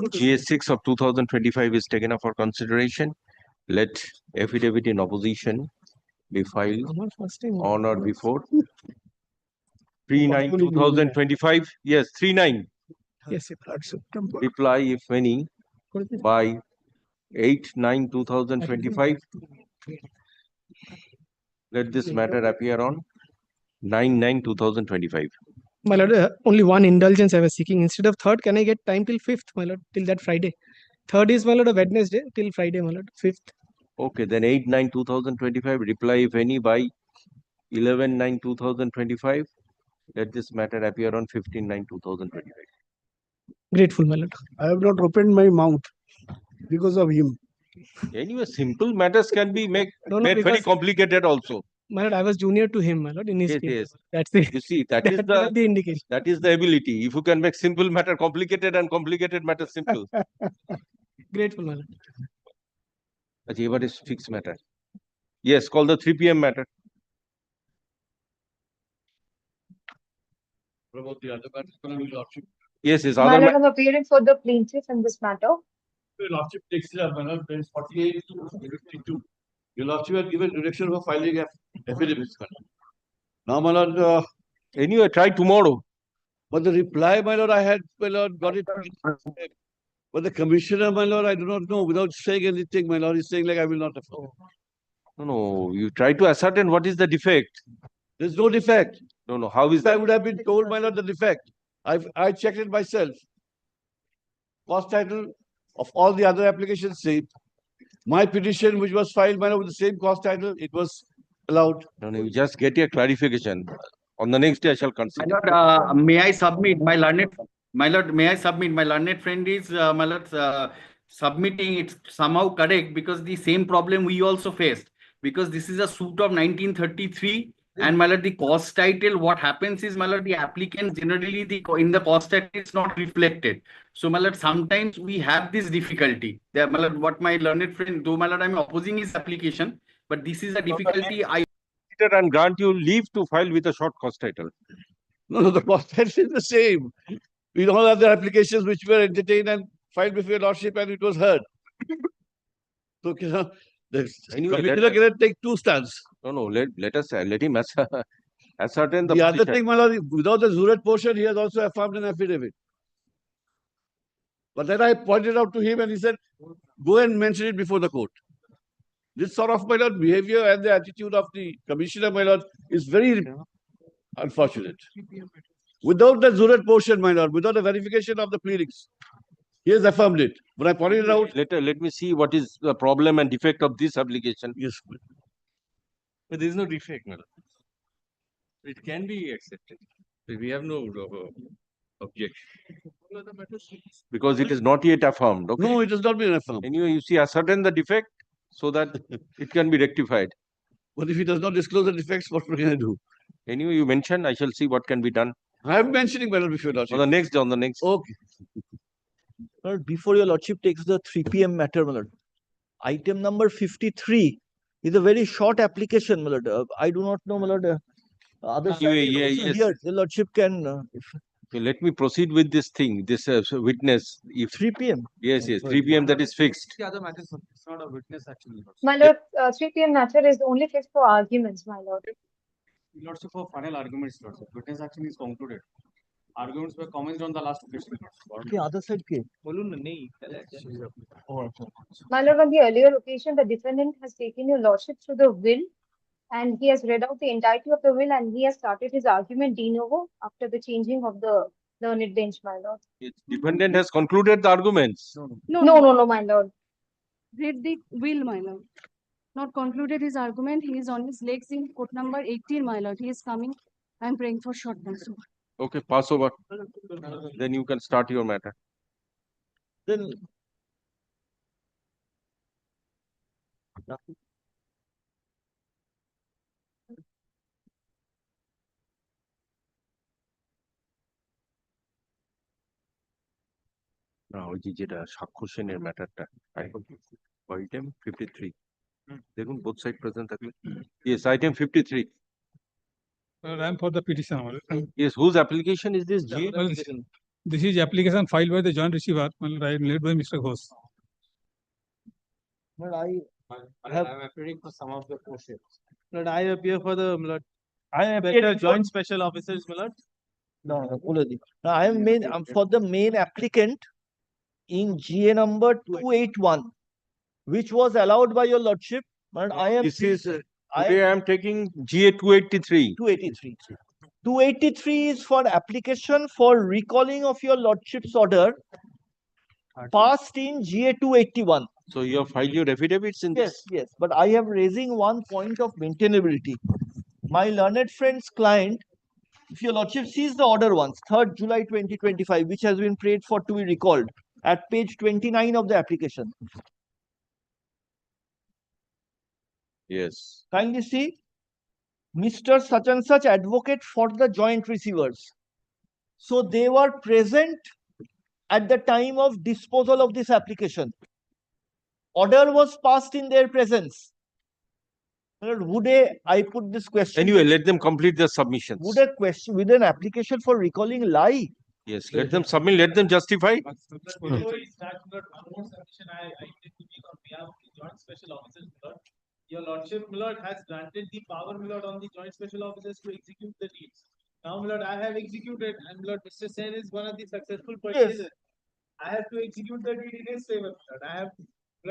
GA6 of 2025 is taken up for consideration. Let affidavit in opposition be filed on or before 3/9/2025. Yes, 3/9. Yes, September. Reply, if any, by 8/9/2025. Let this matter appear on 9/9/2025. My lord, only one indulgence I was seeking. Instead of third, can I get time till 5th, my lord, till that Friday? Third is, my lord, a Wednesday, till Friday, my lord, 5th. Okay, then 8/9/2025. Reply, if any, by 11/9/2025. Let this matter appear on 15/9/2025. Grateful, my lord. I have not opened my mouth because of him. Anyway, simple matters can be made very because, complicated also. my lord, I was junior to him, my lord, in his Yes, case. yes. That's the, You see, that is that's the indication. that is the ability. If you can make simple matter complicated and complicated matter simple. Grateful, my lord. Achha, what is fixed matter? Yes, call the 3 p.m. matter. Yes, yes. My Other lord, I'm appearing for the plaintiff in this matter. Your Lordship takes it up, my lord, page 48 to 52. Your Lordship has given direction for filing a affidavits. Now, my lord, anyway, try tomorrow. But the reply, my lord, I had, my lord, got it. But the commissioner, my lord, I do not know. Without saying anything, my lord is saying like I will not afford. No, you try to ascertain what is the defect. There's no defect. No, how is I would have been told, my lord, the defect. I checked it myself. Cost title of all the other applications say my petition, which was filed, my lord, with the same cost title, it was allowed. No, you just get a clarification. On the next day, I shall consider. My lord, may I submit my learned? My lord, may I submit? My learned friend is, my lord, submitting it somehow correct because the same problem we also faced. Because this is a suit of 1933. And my lord, the cost title, what happens is, my lord, the applicant generally in the cost title is not reflected. So, my lord, sometimes we have this difficulty. My lord, what my learned friend, though my lord, I'm opposing his application, but this is a difficulty I and grant you leave to file with a short cost title. No, the cost title is the same. We all other applications which were entertained and filed before your lordship and it was heard. So, you know, the commissioner cannot take two stands. No, let us, let him ascertain the The other position. thing, my lord, without the Zuret portion, he has also affirmed an affidavit. But then I pointed out to him and he said, go and mention it before the court. This sort of, my lord, behavior and the attitude of the commissioner, my lord, is very unfortunate. Without the Zuret portion, my lord, without the verification of the pleadings, he has affirmed it. When I pointed it out, Let me see what is the problem and defect of this application. Yes. But there is no defect, madam. It can be accepted. We have no objection. Because it is not yet affirmed. Okay? No, it has not been affirmed. Anyway, you see, ascertain the defect so that it can be rectified. But if he does not disclose the defects, what can I do? Anyway, you mention, I shall see what can be done. I am mentioning, my lord, before lordship. On the next. Okay. My lord, before your lordship takes the 3 p.m. matter, my lord, item number 53 is a very short application, my lord. I do not know, my lord. Other side Anyway, is also yes. here. The lordship can. Okay, let me proceed with this thing, this witness. If 3 p.m. Yes, 3 p.m. that is fixed. The other matters, it's not a witness actually. My lord, 3 p.m. matter is only fixed for arguments, my lord. Lordship, for final arguments, Lordship. Witness action is concluded. Arguments were commenced on the last occasion. Okay, other side ke. My lord, on the earlier occasion, the defendant has taken your lordship through the will and he has read out the entirety of the will and he has started his argument de novo after the changing of the learned bench, my lord. Defendant has concluded the arguments. No, my lord. Read the will, my lord. Not concluded his argument. He is on his legs in court number 18, my lord. He is coming. I am praying for short answer. Okay, pass over. Then you can start your matter. Then না ওই যেটা সাক্ষ্য সেনের ম্যাটারটা item 53 দেখুন both side present থাকলে yes item 53 I am for the petition. yes whose application is this This is application filed by the joint receiver, led by Mr. Ghosh. But I am appearing for some of the portions. But I appear for the joint special officers, my lord. no, I am for the main applicant in GA number 281, which was allowed by your lordship. But I am. This is today I am taking GA 283. 283 is for application for recalling of your lordship's order passed in GA 281. So you have filed your affidavits in this? Yes. But I am raising one point of maintainability. My learned friend's client, if your lordship sees the order once, 3rd July 2025, which has been prayed for to be recalled at page 29 of the application. Yes. Kindly see, Mr. Such and such advocate for the joint receivers. So they were present at the time of disposal of this application. Order was passed in their presence. Would I put this question? Anyway, let them complete their submissions. Would a question with an application for recalling lie? Yes, let them submit, let them justify. Your lordship, my lord, has granted the power, my lord, on the joint special officers to execute the deeds. Now, my lord, I have executed, and my lord, Mr. Sen is one of the successful purchasers. I have to execute the deed in his favor, my lord. I have.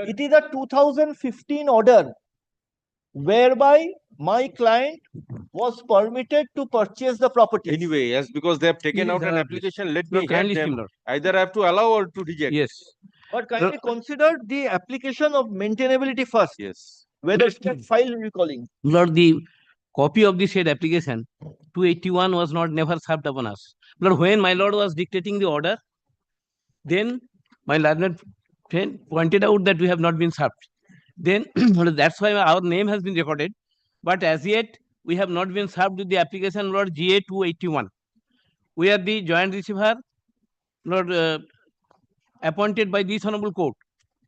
It is a 2015 order whereby my client was permitted to purchase the property. Anyway, yes, because they have taken out an application, let me hear them. Lord. Either I have to allow or to reject. Yes. But kindly consider the application of maintainability first. Yes. Whether it file recalling. Lord, the copy of the said application 281 was not never served upon us. Lord, when my lord was dictating the order, then my learned friend pointed out that we have not been served. Then that's why our name has been recorded. But as yet, we have not been served with the application, Lord, GA 281. We are the joint receiver, Lord, appointed by this honorable court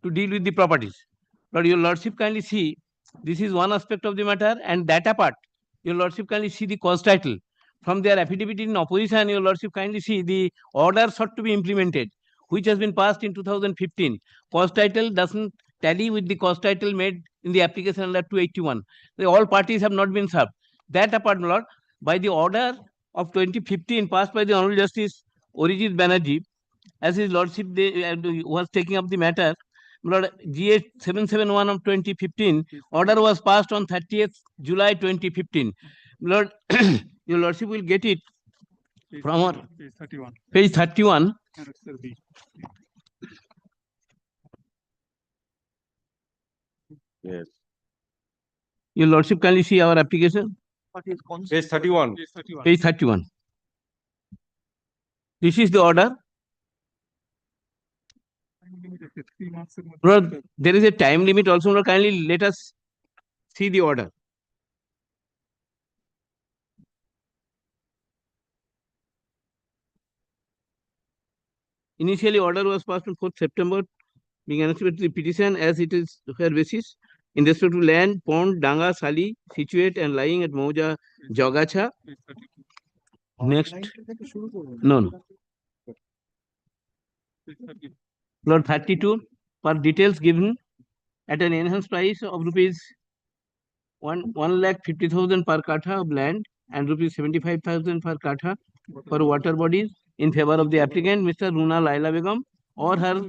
to deal with the properties. Lord, your lordship kindly see, this is one aspect of the matter, and that apart, your lordship kindly see the cause title. From their affidavit in opposition, your lordship kindly see the order sought to be implemented, which has been passed in 2015. Cause title doesn't tally with the cause title made in the application under 281. All parties have not been served. That apart, my lord, by the order of 2015 passed by the Honorable Justice Orijit Banerjee, as his lordship was taking up the matter, my lord, GA 771 of 2015, order was passed on 30th July 2015. My lord, your lordship will get it from our Page 31. page 31. Yes. Your lordship, kindly see our application. Page 31. Page 31. This is the order. Lord, there is a time limit also. Lord, kindly let us see the order. Initially, order was passed on 4th September, being announced with the petition as it is fair basis in respect to land, pond, Danga, Sali, situate and lying at Mauja, Jogacha. Next. No. Lord, 32, for details given at an enhanced price of rupees 1,50,000 per katha of land and rupees 75,000 per katha for water bodies in favor of the applicant, Mr. Runa Laila Begum, or her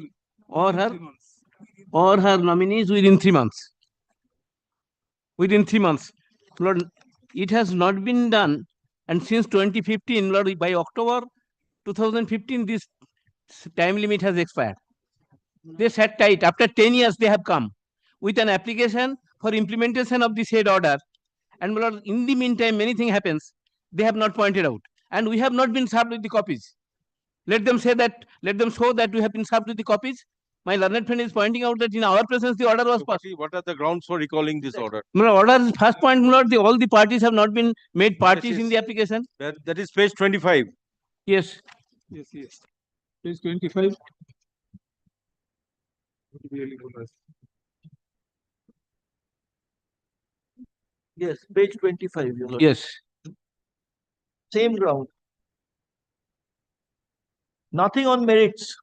nominees within 3 months. Within 3 months. Lord, it has not been done, and since 2015, Lord, by October 2015, this time limit has expired. They sat tight. After 10 years, they have come with an application for implementation of the said order. And Lord, in the meantime, many things happens. They have not pointed out. And we have not been served with the copies. Let them say that, let them show that we have been served with the copies. My learned friend is pointing out that in our presence, the order was passed. What are the grounds for recalling this order? Order, first point, Lord, all the parties have not been made parties in the application. That is page 25. Yes. Yes. Page 25. Yes, page 25. Your Lord. Yes. Same ground. Nothing on merits.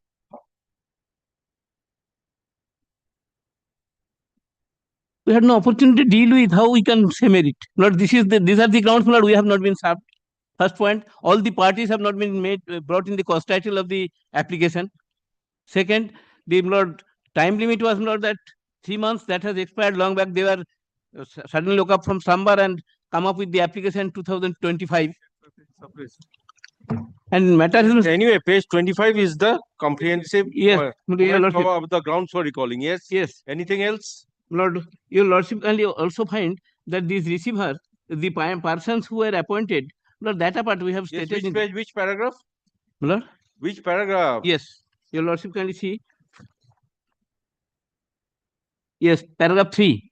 We had no opportunity to deal with how we can say merit. Lord, these are the grounds, Lord, we have not been served. First point, all the parties have not been brought in the cost title of the application. Second, the Lord, time limit was not that 3 months, that has expired long back. They were suddenly look up from somewhere and come up with the application 2025. And matter is anyway, page 25 is the comprehensive yes, of the grounds for recalling. Yes. Yes. Anything else? Lord, your lordship can also find that these receiver, the persons who were appointed, Lord, that apart we have stated. Which page, which paragraph? Lord? Which paragraph? Yes. Your lordship can see. Yes, paragraph 3.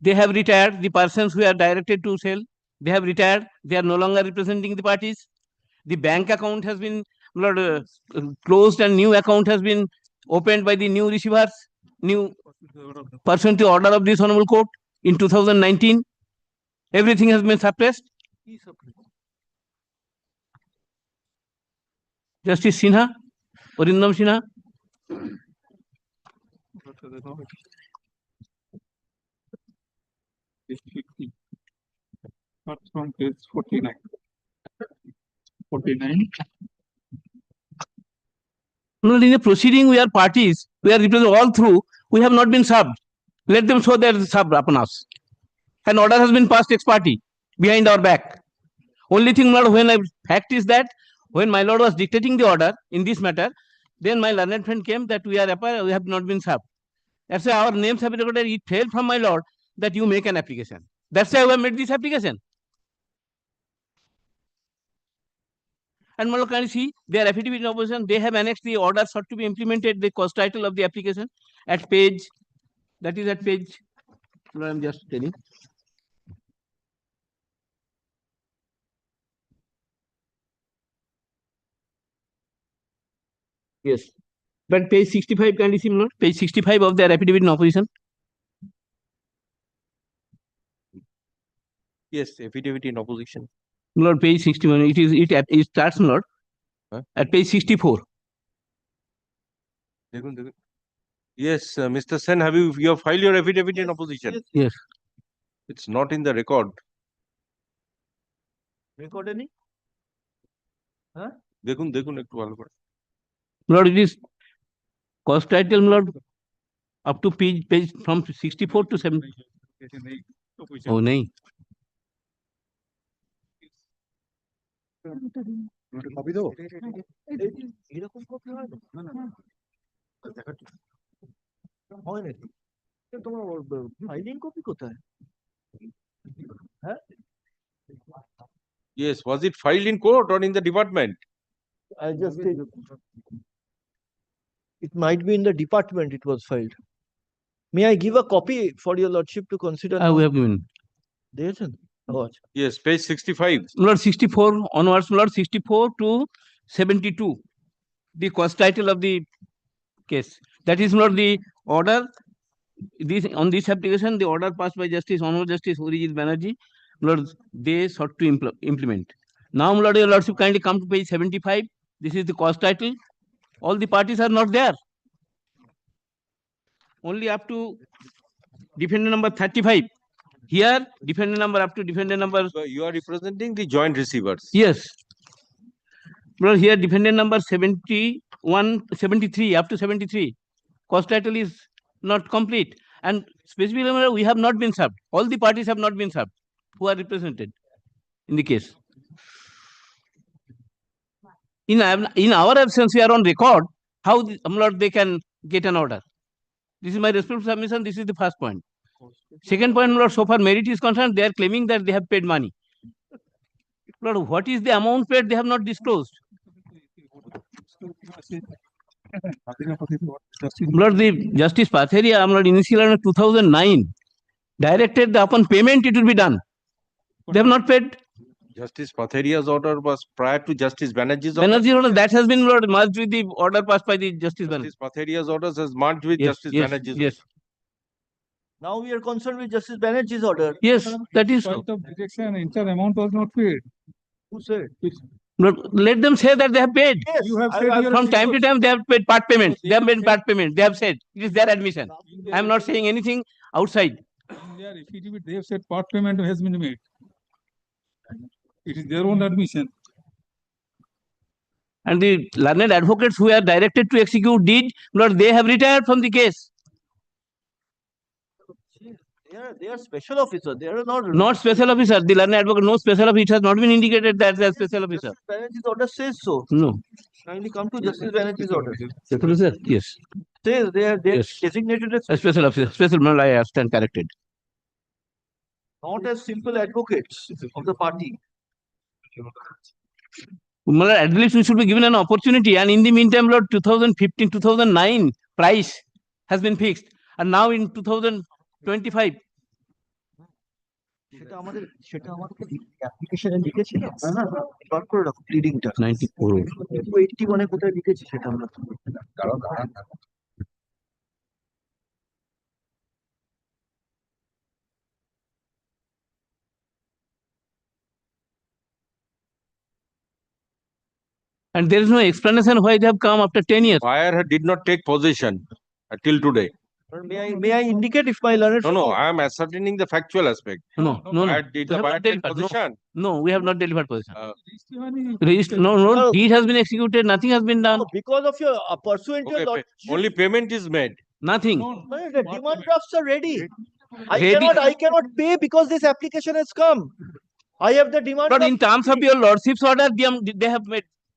They have retired. The persons who are directed to sell, they have retired. They are no longer representing the parties. The bank account has been closed and new account has been opened by the new receivers, new pursuant to order of this Honorable Court in 2019. Everything has been suppressed. Justice Sinha, Orindam Sinha. From page 49. 49. No, in the proceeding, we are parties. We are represented all through. We have not been served. Let them show their served upon us. An order has been passed ex parte behind our back. Only thing, Lord, fact is that when my Lord was dictating the order in this matter, then my learned friend came that we have not been served. That's why our names have been recorded. It fell from my Lord that you make an application. That's why we have made this application. And Lord, can you see their affidavit in opposition? They have annexed the order sought to be implemented, the cost title of the application at page. That is at page. Lord, I'm just telling. Yes. But page 65, can you see, Lord? Page 65 of their affidavit in opposition. Yes, affidavit in opposition. Lord, page 61. It starts, Lord, at page 64. Yes, Mr. Sen, you have filed your affidavit in opposition? Yes. It's not in the record. Record any? Huh? দেখুন একটু ভালো করে। Lord, it is cost title, Lord, up to page from 64 to 70. Oh, nahi. Copy দেবো এরকম copy হয় না হয় নাকি তোমার ফাইলিং কপি কোথায় হ্যাঁ Yes, was it filed in court or in the department? I just take it might be in the department it was filed. May I give a copy for your lordship to consider? We have given. দিয়েছেন Yes, page 65. Lord, 64 onwards, Lord, 64 to 72. The cost title of the case. That is not the order. On this application, the order passed by Justice, Honorable Justice Urijit Banerjee, Lord, they sought to implement. Now, Lord, your lordship, kindly come to page 75. This is the cost title. All the parties are not there. Only up to defendant number 35. Here, defendant number up to defendant number. So you are representing the joint receivers. Yes. Well, here defendant number 71, 73, up to 73. Cost title is not complete. And specifically, we have not been served. All the parties have not been served who are represented in the case. In our absence, we are on record. How Lord, they can get an order? This is my respectful submission. This is the first point. Second point, Lord, so far merit is concerned, they are claiming that they have paid money. Lord, what is the amount paid? They have not disclosed. Lord, the Justice Patheria, Lord, initially in 2009, directed that upon payment it will be done. They have not paid. Justice Patheria's order was prior to Justice Banerjee's order. Banerjee's order, that has been, Lord, merged with the order passed by the Justice Banerjee. Justice Patheria's orders has merged with Justice Banerjee's. Yes. Now we are concerned with Justice Banerjee's order. Yes, that is so. Of detection, entire amount was not paid. Who said? Lord, let them say that they have paid. Yes, You have said your From time to time, they have paid part payment. They have made part payment. They have said it is their admission. I am not saying anything outside. In their affidavit, they have said part payment has been made. It is their own admission. And the learned advocates who are directed to execute deed, Lord, they have retired from the case. They are special officer. They are Not special officer. The learned advocate, no special officer, has not been indicated that they are special officer. Justice Banerjee's order says so. No. Kindly come to Justice Banerjee's order. Special officer? Yes. Says they are Yes. designated as A special officer. Special, I stand corrected. not as simple advocates of the party. At least we should be given an opportunity. And in the meantime, Lord, 2015, 2009 price has been fixed. And now in 2025. সেটা আমাদের অ্যাপ্লিকেশনে লিখেছিল short করে রাখো প্লিডিংটা 94 81 কোথায় লিখেছি সেটা আমরা And there is no explanation why they have come after 10 years. Buyer did not take possession till today. May I indicate if my learned? No, I am ascertaining the factual aspect. No. Did the buyer take possession? No, we have not delivered possession. No, deed has been executed, nothing has been done. No, because of your pursuant to your Only payment is made. Nothing. The demand drafts are ready. I cannot pay because this application has come. I have the demand. But in terms of your lordship's order, they have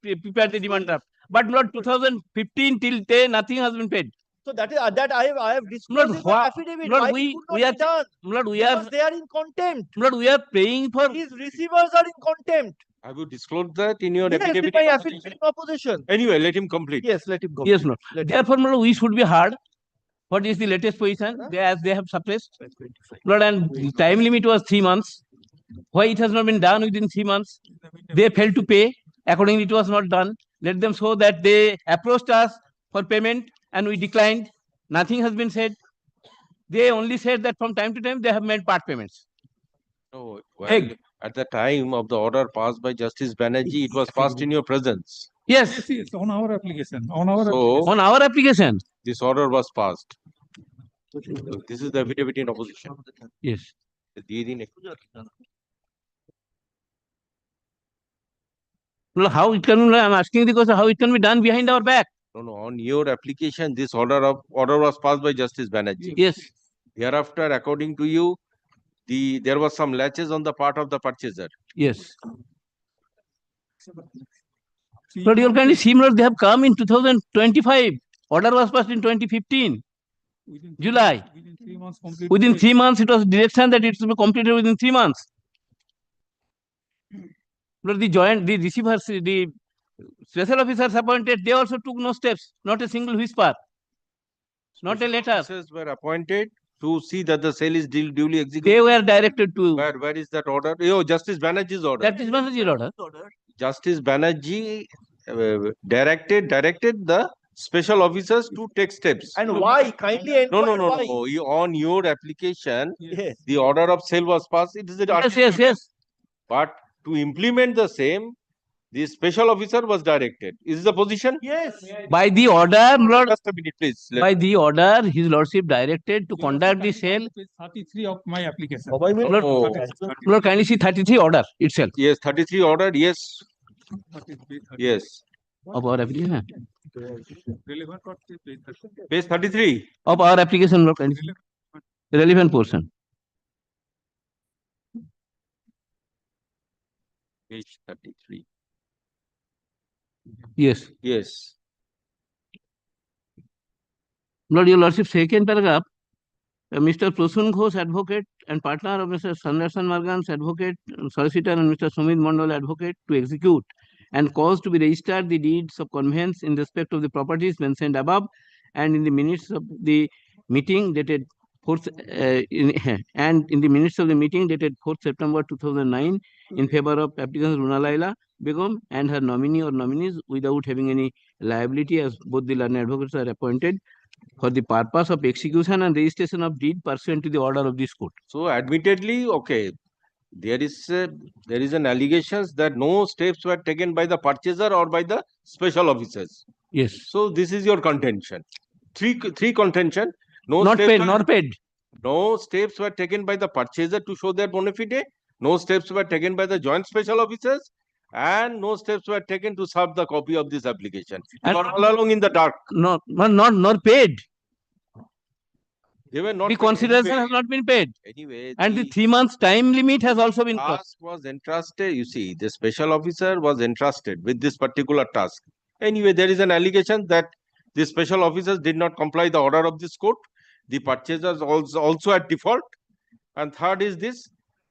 prepared the demand draft. But not 2015 till today, nothing has been paid. So that I have disclosed in the affidavit. Lord, we are done. Lord, Because they are in contempt. Lord, we are paying for these receivers are in contempt. Have you disclosed that in your Yes, affidavit? in my affidavit in opposition. Anyway, let him complete. Yes, let him go. Yes, Lord. Therefore, Lord, we should be heard. What is the latest position? As they have suppressed. Lord, and the time limit was 3 months. Why it has not been done within 3 months? They failed to pay. Accordingly, it was not done. Let them show that they approached us for payment and we declined. Nothing has been said. They only said that from time to time they have made part payments. Oh, well, at the time of the order passed by Justice Banerjee, it was passed in your presence. Yes, Yes, on our application, on our. So on our application. this order was passed. So this is the affidavit in opposition. Yes. Well, how it can be, I'm asking the question, how it can be done behind our back? No, on your application, this order was passed by Justice Banerjee. Yes. Hereafter, according to you, there was some latches on the part of the purchaser. Yes. But your kind of similar, they have come in 2025. Order was passed in 2015, July. Within 3 months, it was direction that it should be completed within 3 months. But the receivers, the special officers appointed, they also took no steps, not a single whisper, not a letter. Officers were appointed to see that the sale is duly executed. They were directed to. Where is that order? Oh, Justice Banerjee's order. That is Banerjee's order. Justice Banerjee directed the special officers to take steps. And why? Kindly inquire No. why. On your application, Yes. the order of sale was passed. It is the Yes. But to implement the same, the special officer was directed. Is the position? Yes. By the order, Lord. Just a minute, please. By the order, His Lordship directed to conduct the sale. 33 of my application. Lord, kindly see 33 order itself. Yes, 33 order. Yes. Yes. Of our application. Page 33. Of our application, Lord, kindly see. Relevant portion. Page 33. Yes. Yes. Lord, your Lordship, second paragraph. Mr. Prasoon Ghosh, advocate and partner of Mr. Sanderson Morgan's advocate, solicitor, and Mr. Sumit Mandal, advocate, to execute and cause to be registered the deeds of conveyance in respect of the properties mentioned above, and in the minutes of the meeting dated 4th September 2009 in favor of applicant Runa Laila Begum and her nominee or nominees without having any liability, as both the learned advocates are appointed, for the purpose of execution and registration of deed pursuant to the order of this court. So admittedly, okay, there is an allegation that no steps were taken by the purchaser or by the special officers. Yes. So this is your contention. Three contention. Not paid, nor paid. No steps were taken by the purchaser to show their bona fide. No steps were taken by the joint special officers, and no steps were taken to serve the copy of this application. And you are all along in the dark. Not paid. They were not. The consideration has not been paid. Anyway, and the 3 months time limit has also been crossed. Task was entrusted. You see, the special officer was entrusted with this particular task. Anyway, there is an allegation that the special officers did not comply the order of this court. The purchasers also at default. And third is this: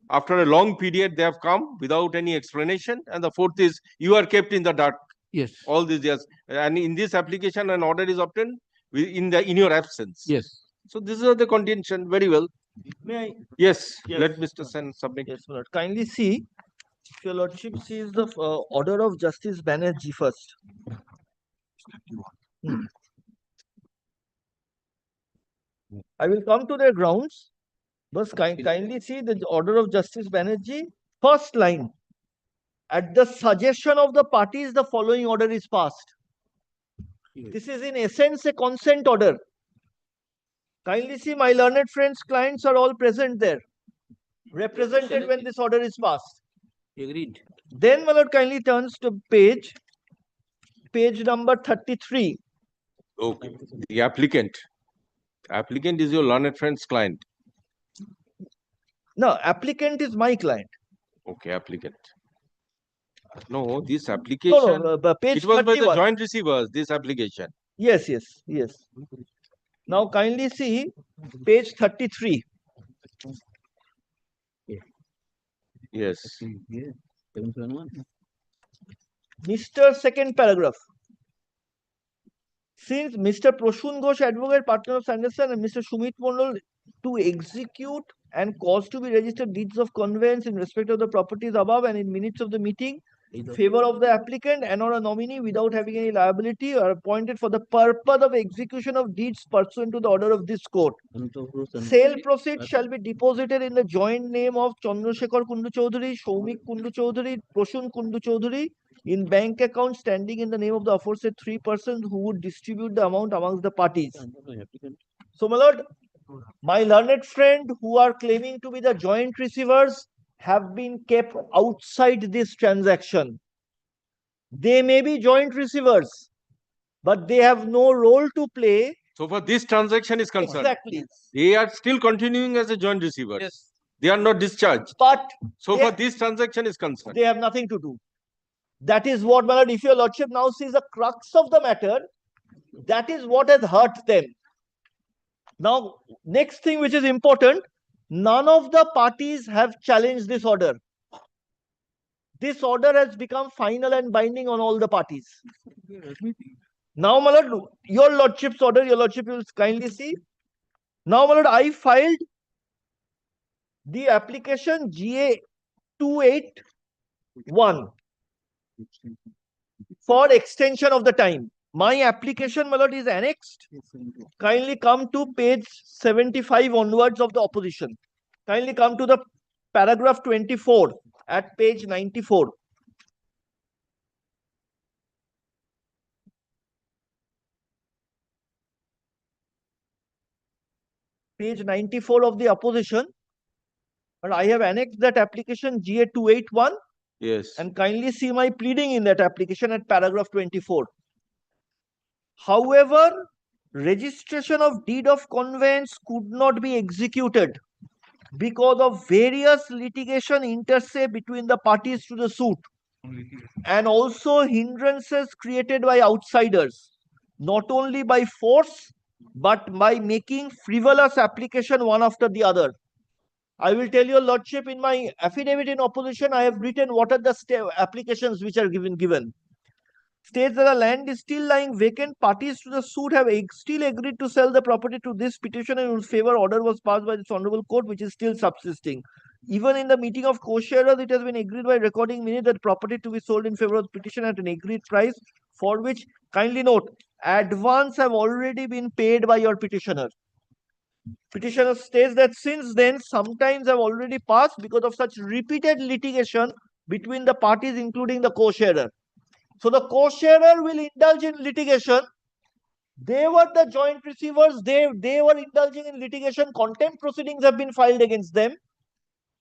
after a long period, they have come without any explanation. And the fourth is you are kept in the dark. Yes. All these years, and in this application, an order is obtained in your absence. Yes. So this is the contention. Very well. May I? Yes. Yes. Let Mr. Sen submit. Yes, Lord. Kindly see, if your Lordship sees the order of Justice Banerjee first. I will come to their grounds. But kindly see the order of Justice Banerjee. First line. At the suggestion of the parties, the following order is passed. This is in essence a consent order. Kindly see, my learned friends, clients are all present there, represented when this order is passed. Agreed. Then, my lord, kindly turns to page number 33. Okay. The applicant. Applicant is your learned friend's client. No, applicant is my client. Okay, applicant. No, this application. Page it was 31. by the joint receivers, this application. Yes. Now, kindly see page 33. Yes. Mr. Second paragraph. Since Mr. Prasoon Ghosh, advocate, partner of Sanderson, and Mr. Sumit Mandal to execute and cause to be registered deeds of conveyance in respect of the properties above and in minutes of the meeting in favor of the applicant and or a nominee without having any liability are appointed for the purpose of execution of deeds pursuant to the order of this court. Sale proceeds shall be deposited in the joint name of Chandrasekhar Kundu Chaudhary, Soumik Kundu Chaudhary, Prasoon Kundu Chaudhary, in bank account standing in the name of the aforesaid three persons who would distribute the amount amongst the parties. So, my lord, my learned friend who are claiming to be the joint receivers have been kept outside this transaction. They may be joint receivers, but they have no role to play. So far this transaction is concerned. Exactly. They are still continuing as a joint receiver. Yes. They are not discharged. But so far this transaction is concerned. They have nothing to do. That is what, my lord, if your lordship now sees the crux of the matter, that is what has hurt them. Now, next thing which is important, none of the parties have challenged this order. This order has become final and binding on all the parties. Now, my lord, your lordship's order, your lordship will kindly see. Now, my lord, I filed the application GA 281 for extension of the time. My application, my lord, is annexed. Kindly come to page 75 onwards of the opposition. Kindly come to the paragraph 24 at page 94. Page 94 of the opposition. And I have annexed that application GA 281. Yes. And kindly see my pleading in that application at paragraph 24. However, registration of deed of conveyance could not be executed because of various litigation inter se between the parties to the suit, and also hindrances created by outsiders, not only by force but by making frivolous application one after the other. I will tell your lordship, in my affidavit in opposition, I have written what are the applications which are given. States that the land is still lying vacant, parties to the suit have still agreed to sell the property to this petitioner in whose favor order was passed by this honorable court, which is still subsisting. Even in the meeting of co-sharers, it has been agreed by recording minute that property to be sold in favor of the petitioner at an agreed price, for which, kindly note, advance have already been paid by your petitioner. Petitioner states that since then, sometimes have already passed because of such repeated litigation between the parties, including the co-sharer. So the co-sharer will indulge in litigation. They were the joint receivers. They were indulging in litigation. Contempt proceedings have been filed against them.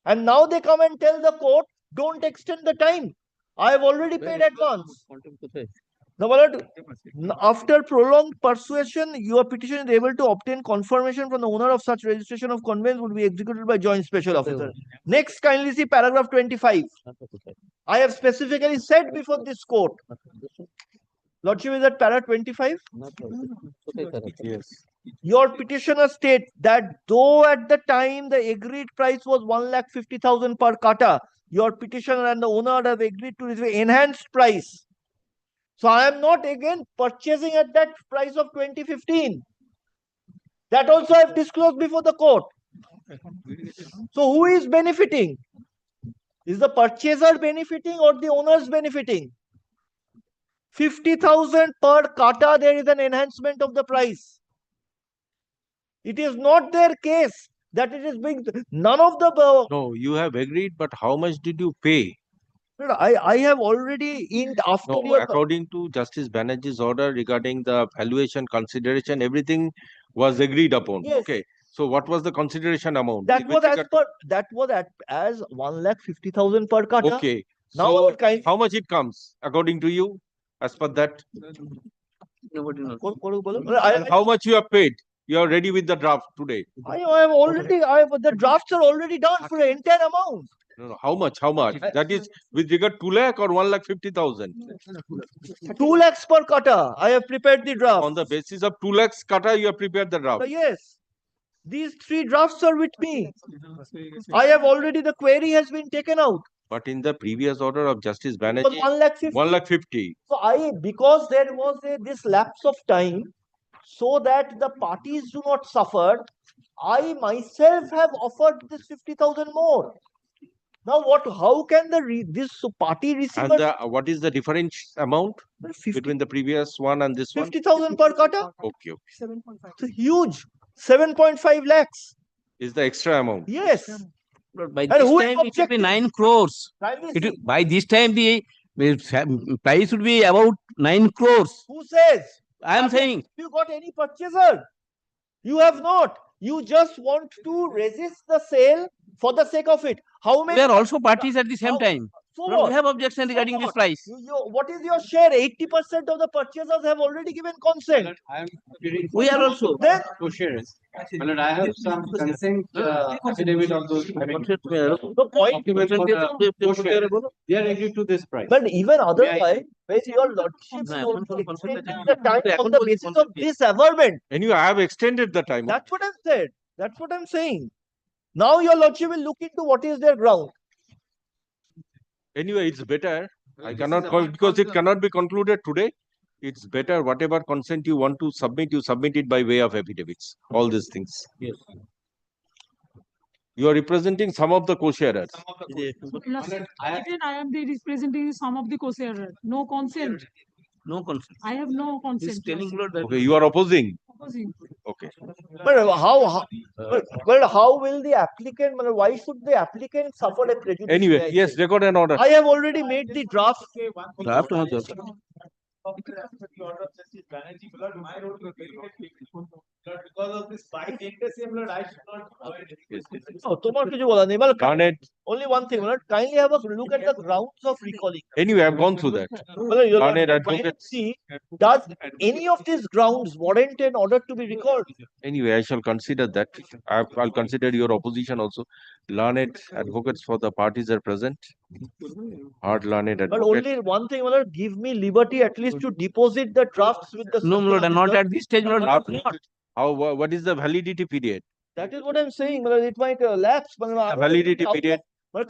And now they come and tell the court, don't extend the time. I have already paid advance. Now, my lord, after prolonged persuasion, your petition is able to obtain confirmation from the owner of such registration of conveyance would be executed by joint special officer. Next, kindly see paragraph 25. I have specifically said before this court. Lordship, is that para 25? Yes. Your petitioner states that though at the time the agreed price was 1,50,000 per kata, your petitioner and the owner have agreed to receive enhanced price. So I am not again purchasing at that price of 2015. That also I have disclosed before the court. So who is benefiting? Is the purchaser benefiting or the owners benefiting? 50,000 per kata, there is an enhancement of the price. It is not their case that it is being, none of the... No, you have agreed, but how much did you pay? I have already after No, your... according to Justice Banerjee's order regarding the valuation consideration, everything was agreed upon. Yes. Okay. So what was the consideration amount? That was as 1,50,000 per kata. Okay. Now So how much it comes according to you as per that? How much you have paid? You are ready with the draft today. I have already, the drafts are already done for the entire amount. No, how much? How much? That is with regard 2 lakh or 1,50,000? 2 lakhs per kata. I have prepared the draft. On the basis of 2 lakhs kata, you have prepared the draft. Yes. These 3 drafts are with me. I have already, the query has been taken out. But in the previous order of Justice Banerjee, 1,50,000. So because there was this lapse of time, so that the parties do not suffer, I myself have offered this 50,000 more. Now how can this party receiver... And what is the difference amount between the previous one and this one? 50,000 per kata. Okay. It's huge. 7.5 lakhs. Is the extra amount? Yes. By this time it will be 9 crores. By this time the Price would be about 9 crores. Who says? I am Have you- saying. Have you got any purchaser? You have not. You just want to resist the sale for the sake of it. How many? We are also parties at the same How- time. So No, what? we have objection So regarding this what? price. What is your share? 80% of the purchasers have already given consent. I am appearing We are also. Then co-sharers. But I have some consent affidavit of those. the point. Documents for the co-sharers. They are agreed to this price. But even May I- otherwise, when your lordship is only extending the time on the basis of this averment, Anyway, I have extended the time. that's what I've said. That's what I'm saying. Now your lordship will look into what is their ground. Anyway, it's better. I cannot call because it cannot be concluded today. It's better whatever consent you want to submit, you submit it by way of affidavits. All these things. Yes. You are representing some of the co-sharers. Even I am the representing some of the co-sharer. No consent. No consent. I have no He's consent. telling you that. Okay, you are opposing. Opposing. Okay. But how will the applicant, why should the applicant suffer a prejudice? Anyway, yes, record an order. I have already made the draft. Draft on the Because of this fight, I should not. তোমার কিছু বলার নেই। Darn it. Only one thing, kindly have a look at the grounds of recalling. Anyway, I've gone through that. Your Learned Lordship, advocate. see, does any of these grounds warrant an order to be recalled? Anyway, I shall consider that. I'll consider your opposition also. Learned advocates for the parties are present. Hard learned But advocates. only one thing, give me liberty at least to deposit the drafts with the. No, my lord, not at this stage, my lord. Not. How? What is the validity period? That is what I'm saying. It might lapse. Validity period.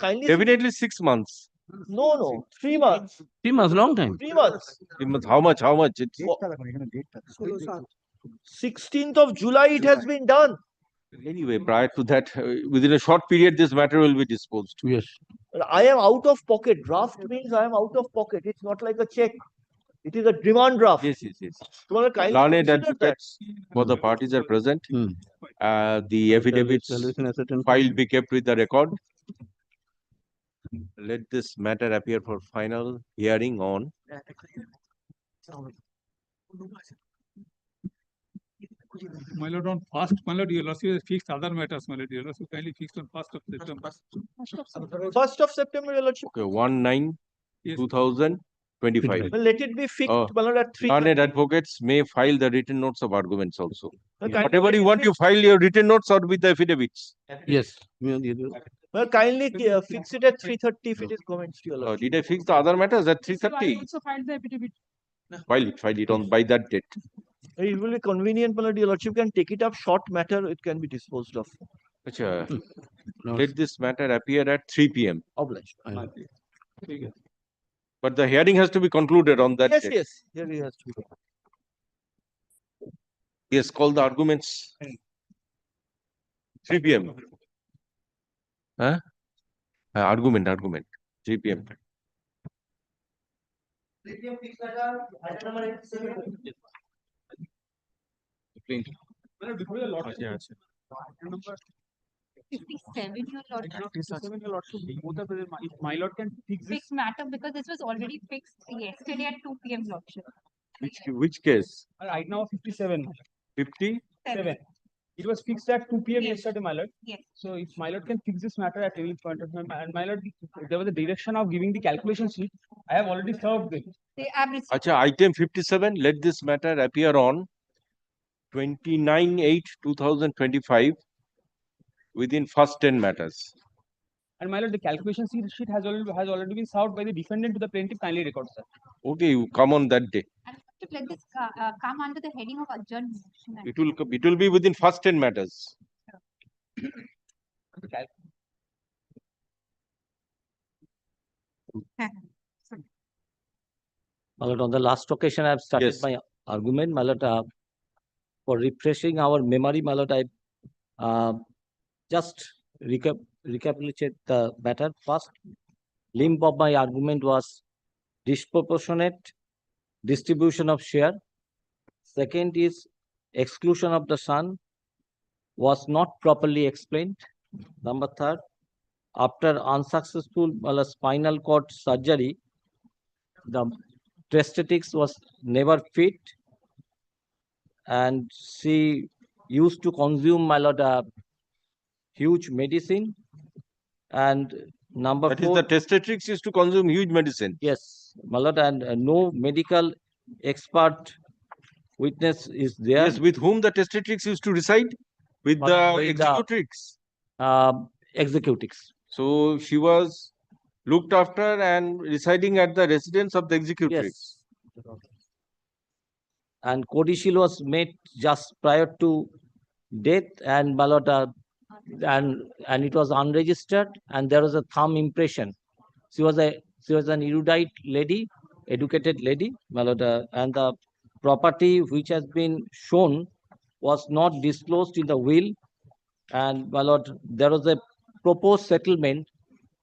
Kindly. Definitely 6 months. No, 3 months. 3 months, long time. 3 months. 3 months. How much? How much? It's 16th of July it has been done. anyway. Prior to that, within a short period, this matter will be disposed. Yes. I am out of pocket. Draft means I am out of pocket. It's not like a check. It is a demand draft. Yes, yes, yes. Kindly Learned consider advocates for the parties are present. The affidavits file be kept with the record. Let this matter appear for final hearing on My lord, on first, my lord, your lordship has fixed other matters, my lord. Your lordship kindly fixed on 1st of September. 1st of September, your lordship. okay, 1/9/2025. Well, let it be fixed, my lord, at 3. Learned advocates may file the written notes of arguments also. Kindly Whatever you want, you file your written notes or with the affidavits. Yes. Well, kindly fix it at 3:30 if it is comments to your lordship. Did I fix the other matters at I 3:30? also filed the affidavit. File it on by that date. It will be convenient, my lord, your lordship can take it up short matter, it can be disposed of. Acha. Let this matter appear at 3 p.m. Obliged. But the hearing has to be concluded on that Yes, date. yes. Here he has to be. Yes, call the arguments. 3 p.m. Huh? Argument. 3 p.m. Plaint. If my lord can fix this. Fixed matter because this was already fixed yesterday at 2 p.m. lordship. Which case? Right now 57. 57. It was fixed at 2 p.m. Yes. yesterday, my lord. Yes. So if my lord can fix this matter at any point of time, and my lord, there was a direction of giving the calculation sheet. I have already served it. They have received. Acha, item 57. Let this matter appear on 29/8/2025 within first 10 matters. And my lord, the calculation sheet has already been served by the defendant to the plaintiff. Kindly record, sir. Okay, you come on that day. And to let this come under the heading of adjournment. It will be within first 10 matters. My lord, on the last occasion, I have started Yes. my argument. My lord, for refreshing our memory, my lord, I just recapitulate the matter. First limb of my argument was disproportionate distribution of share. Second is exclusion of the son was not properly explained. Number third, after unsuccessful spinal cord surgery, the prosthetics was never fit, and she used to consume, my lord, huge medicine. And number That is, four, the testatrix used to consume huge medicine. yes, my lord, and no medical expert witness is there. Yes, with whom the testatrix used to reside? With the With the, executrix. Executrix. So she was looked after and residing at the residence of the executrix. Yes. And codicil was made just prior to death, and my lord, and it was unregistered, and there was a thumb impression. She was an erudite lady, educated lady, my lord, and the property which has been shown was not disclosed in the will. And my lord, there was a proposed settlement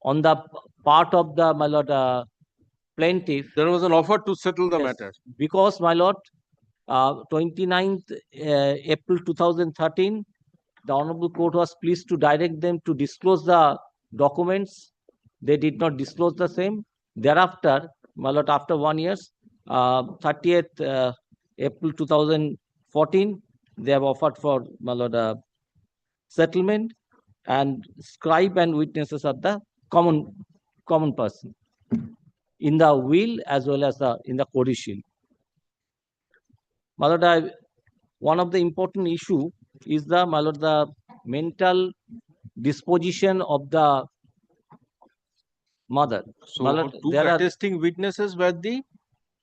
on the part of the, my lord, plaintiff. There was an offer to settle the Yes, matter. because, my lord, 29th April 2013, the Honorable Court was pleased to direct them to disclose the documents. They did not disclose the same. Thereafter, my lord, after 1 year, 30th April 2014, they have offered for, my lord, settlement, and scribe and witnesses are the common person in the will as well as in the codicil. My lord, one of the important issue is the, my lord, the mental disposition of the mother. So My lord, two there are attesting witnesses were the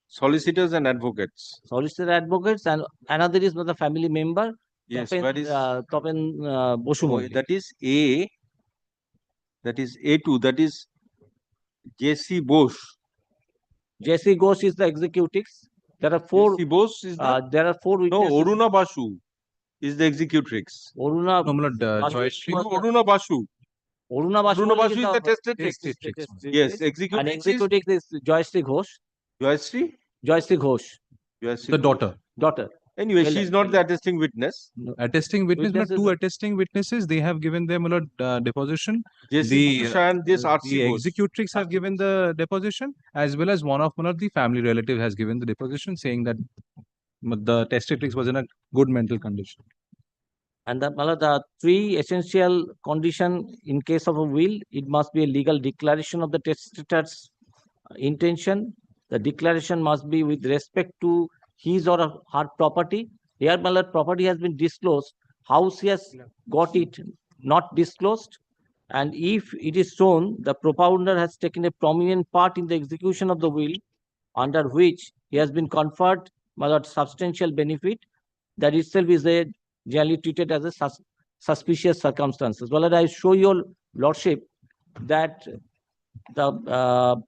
solicitors and advocates. solicitor advocates, and another is the family member. Yes, Topen, where is Bosu Mollik. that is A. That is A2. That is J.C. Bose. J.C. Ghosh is the executix. There are four. J.C. Bose is the There are four witnesses. no. Oruna Basu is the executrix. Oruna. No, my lord, Basu Joyce was the- Oruna Basu. Oruna Basu Oruna Basu is is the testatrix. Yes, and executrix is executix is Joyশ্রী Ghosh. Joyশ্রী. Joyশ্রী Ghosh. Joyশ্rী the Ghosh. daughter. Daughter. Anyway, Well, she is not the attesting witness. Attesting witness, Witnesses- two attesting witnesses, they have given their, my lord, deposition. J.C. Bose and this R.C. The Bose. executrix have given the deposition, as well as one of the family relative has given the deposition, saying that the testatrix was in a good mental condition. And the three essential condition in case of a will, it must be a legal declaration of the testator's intention. The declaration must be with respect to his or her property. Here, my lord, property has been disclosed. How she has got it not disclosed. And if it is shown, the propounder has taken a prominent part in the execution of the will, under which he has been conferred, my lord, substantial benefit, that itself is generally treated as a suspicious circumstances. Well, I show your lordship that the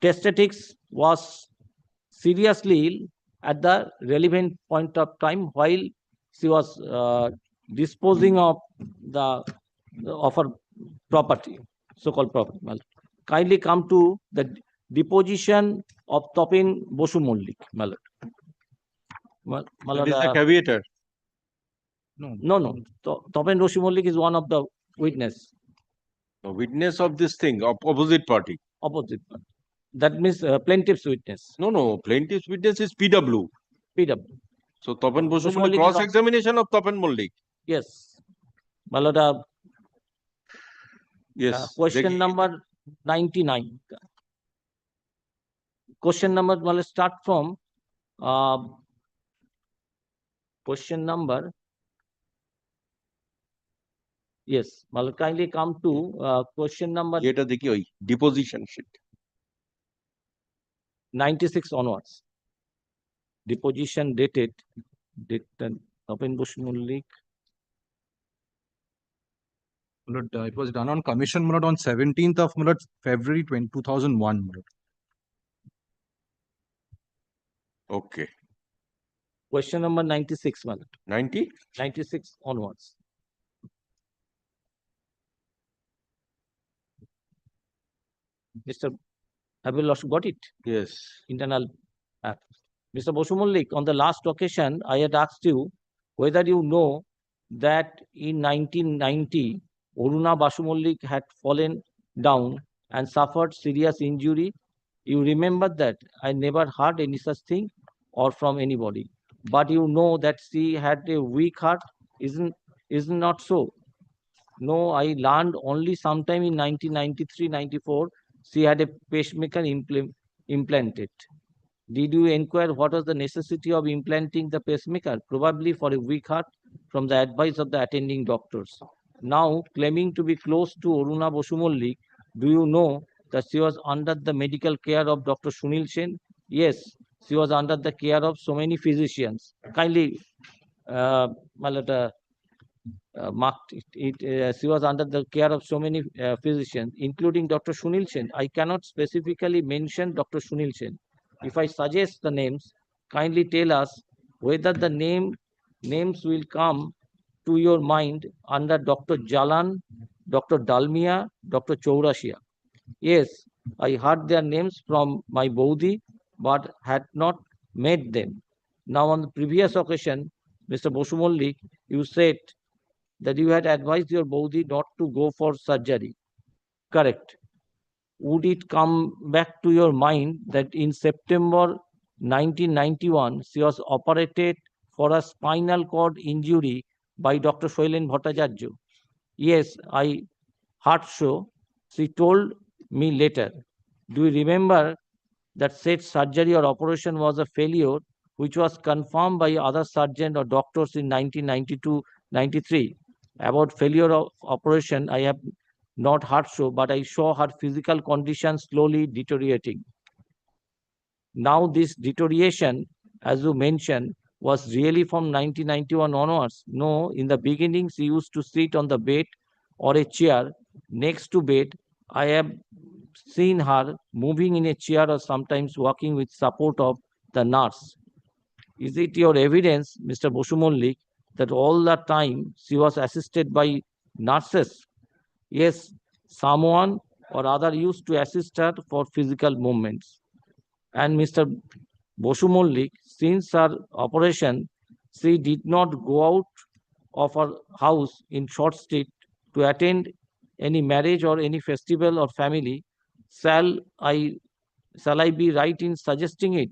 testatrix was seriously ill at the relevant point of time while she was disposing of her property, so-called property. Well, kindly come to the deposition of Topen Bosu Mollik, my lord. That is the caveator. No. Topen Bosu Mollik is one of the witness. A witness of this thing, of opposite party. Opposite party. That means plaintiff's witness. No. Plaintiff's witness is PW. PW. So Topen Bosu Bosu Mollik, Mollik is cross-examination of Topen Mollik. Yes. My lord, Yes. question number 99. Question number, well, let's start from question number. Yes, well, kindly come to question number deposition sheet. 96 onwards. Deposition dated, Topen Bosu Mollik. It was done on commission, my lord, on 17th of February 2001. My lord. Okay. Question number 96, my lord. 90? 96 onwards. Mr. Have you got it? Yes. Internal. Mr. Bosu Mollik, on the last occasion, I had asked you whether you know that in 1990, Oruna Basu Mollik had fallen down and suffered serious injury You remember that I never heard any such thing or from anybody. But you know that she had a weak heart, isn't not so? No, I learned only sometime in 1993-94, she had a pacemaker implanted. Did you inquire what was the necessity of implanting the pacemaker? Probably for a weak heart, from the advice of the attending doctors. Now, claiming to be close to Aruna Bosu Mollik, do you know that she was under the medical care of Dr. Sunil Sen? Yes, she was under the care of so many physicians. Kindly, marked she was under the care of so many physicians, including Dr. Sunil Sen. I cannot specifically mention Dr. Sunil Sen. If I suggest the names, kindly tell us whether the names will come to your mind under Dr. Jalan, Dr. Dalmia, Dr. Chourasia. Yes, I heard their names from my Bodhi, but had not met them. Now, on the previous occasion, Mr. Bosu Mollik, you said that you had advised your Bodhi not to go for surgery. Correct. Would it come back to your mind that in September 1991, she was operated for a spinal cord injury by Dr. Shailen Bhattacharya? Yes, I heard so. She told me later. Do you remember that said surgery or operation was a failure, which was confirmed by other surgeons or doctors in 1992-93? About failure of operation, I have not heard so, but I saw her physical condition slowly deteriorating. Now this deterioration, as you mentioned, was really from 1991 onwards. No, in the beginning, she used to sit on the bed or a chair next to bed. I have seen her moving in a chair or sometimes walking with support of the nurse. Is it your evidence, Mr. Bosu Mollik, that all the time she was assisted by nurses? Yes, someone or other used to assist her for physical movements. And Mr. Bosu Mollik, since her operation, she did not go out of her house in Short Street to attend any marriage or any festival or family. Shall I be right in suggesting it?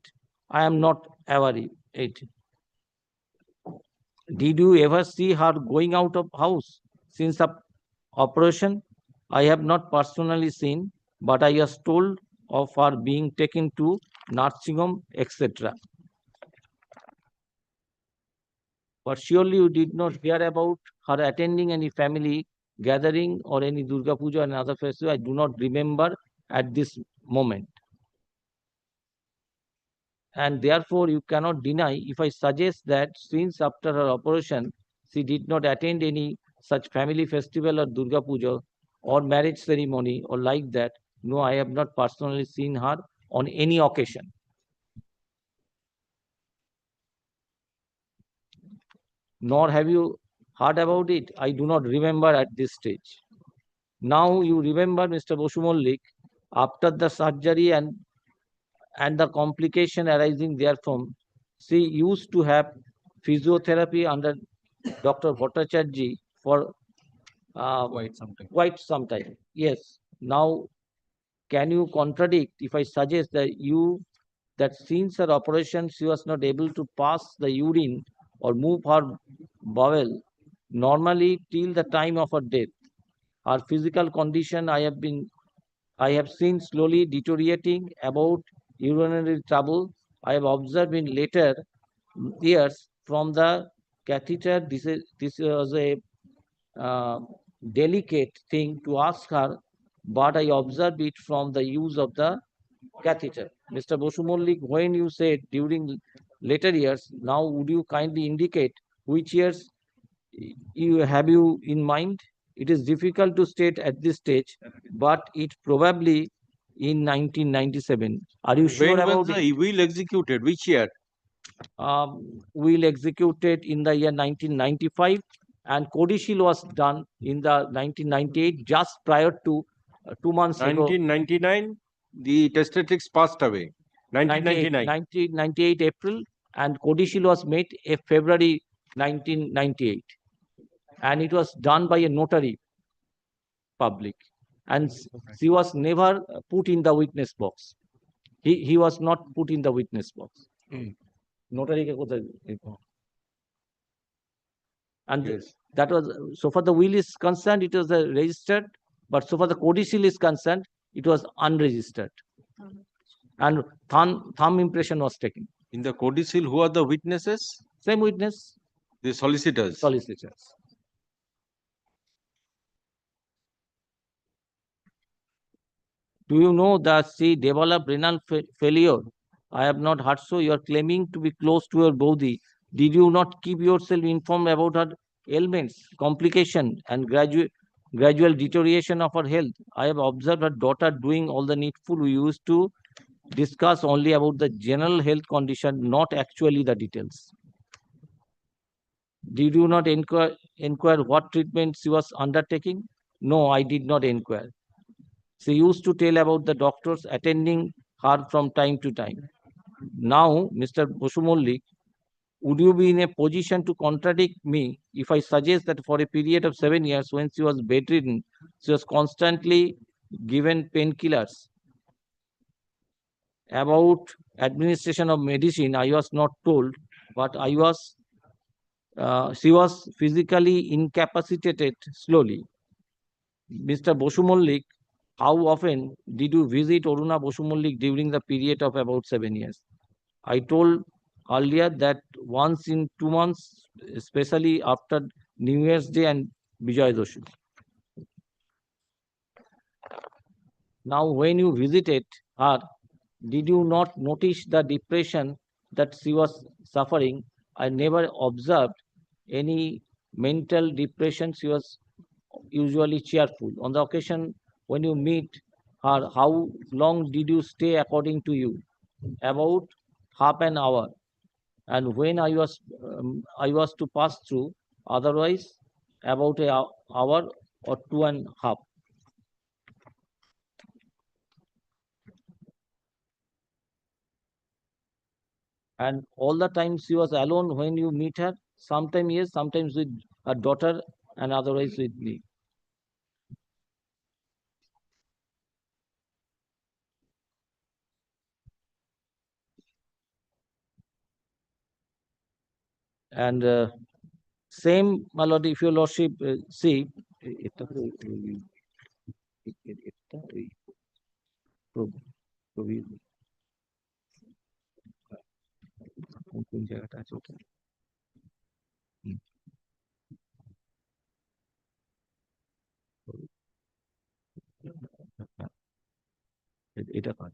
I am not aware it. Did you ever see her going out of house since the operation? I have not personally seen, but I was told of her being taken to nursing home, etc. But surely you did not hear about her attending any family gathering or any Durga Puja and other festival. I do not remember at this moment. And therefore, you cannot deny if I suggest that since after her operation, she did not attend any such family festival or Durga Puja or marriage ceremony or like that. No, I have not personally seen her on any occasion. Nor have you heard about it. I do not remember at this stage. Now you remember, Mr. Bosu Mollik, after the surgery and the complication arising therefrom, she used to have physiotherapy under Dr. Bhattacharya for quite some time. Yes. Now, can you contradict if I suggest that since her operation, she was not able to pass the urine or move her bowel normally till the time of her death? Her physical condition I have seen slowly deteriorating about urinary trouble. I have observed in later years from the catheter. This was a delicate thing to ask her, but I observed it from the use of the catheter. Mr. Bosu Mollik, when you said during later years, now would you kindly indicate which years you have in mind? It is difficult to state at this stage, but it probably in 1997. Are you sure When about was the will executed? Which year? Will executed in the year 1995, and codicil was done in the 1998, just prior to 2 months ago. 1999, the testatrix passed away. 1999. 1998 April, and codicil was made in February 1998. And it was done by a notary public. And she was never put in the witness box. He was not put in the witness box. Notary ke kothay and Yes. that was, so far the will is concerned, it was registered, but so far the codicil is concerned, it was unregistered. And thumb impression was taken. In the codicil, who are the witnesses? Same witness. The solicitors. Solicitors. Do you know that she developed renal failure? I have not heard so. You are claiming to be close to your body. Did you not keep yourself informed about her ailments, complication, and gradual deterioration of her health? I have observed her daughter doing all the needful. We used to discuss only about the general health condition, not actually the details. Did you not inquire what treatment she was undertaking? No, I did not inquire. She used to tell about the doctors attending her from time to time. Now, Mr. Bosumollik, would you be in a position to contradict me if I suggest that for a period of 7 years when she was bedridden, she was constantly given painkillers? About administration of medicine, I was not told, but she was physically incapacitated slowly. Mr. Bosumollik, how often did you visit Aruna Bosumollik during the period of about 7 years? I told earlier that once in 2 months, especially after New Year's Day and Vijay Doshi. Now, when you visited her, did you not notice the depression that she was suffering? I never observed any mental depression. She was usually cheerful. On the occasion when you meet her, how long did you stay according to you? About half an hour. And when I was to pass through, otherwise about an hour or 2.5. And all the time she was alone when you meet her, sometimes yes, sometimes with her daughter and otherwise with me. And same, my lord, if your lordship see, কোন জায়গাটা আছে ওটা? এটা কাজ,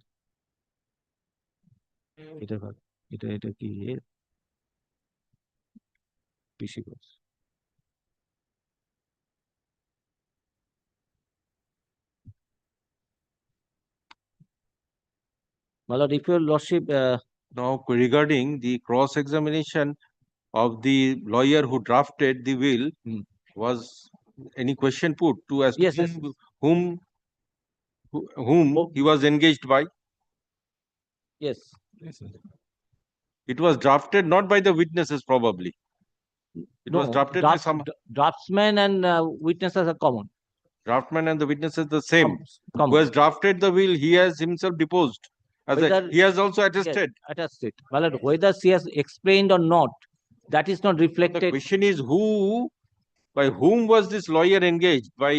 এটা কাজ, এটা কি পিসি course? My lord, if your lordship now regarding the cross-examination of the lawyer who drafted the will, was any question put to as yes, to yes. whom he was engaged by? Yes. It was drafted not by the witnesses probably. It was drafted by some draftsman and witnesses are common. Draftman and the witnesses the same. Common. Who has drafted the will, he has himself deposed. He has also attested. Yes, attested. Well, whether she has explained or not, that is not reflected. The question is by whom was this lawyer engaged? By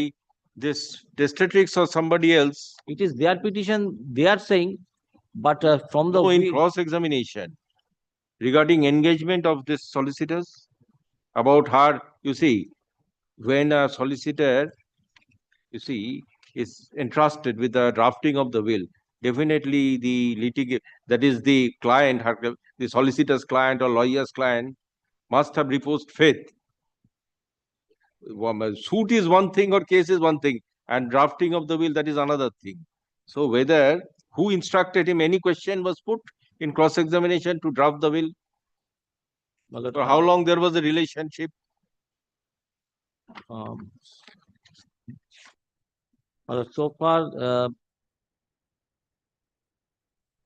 this testatrix or somebody else? It is their petition, they are saying, but from the in cross-examination regarding engagement of this solicitors about her, you see, when a solicitor, you see, is entrusted with the drafting of the will, definitely the litigant, that is the client, the solicitor's client or lawyer's client, must have reposed faith. Suit is one thing or case is one thing, and drafting of the will, that is another thing. So whether who instructed him, any question was put in cross-examination to draft the will? For how long there was a relationship? So far,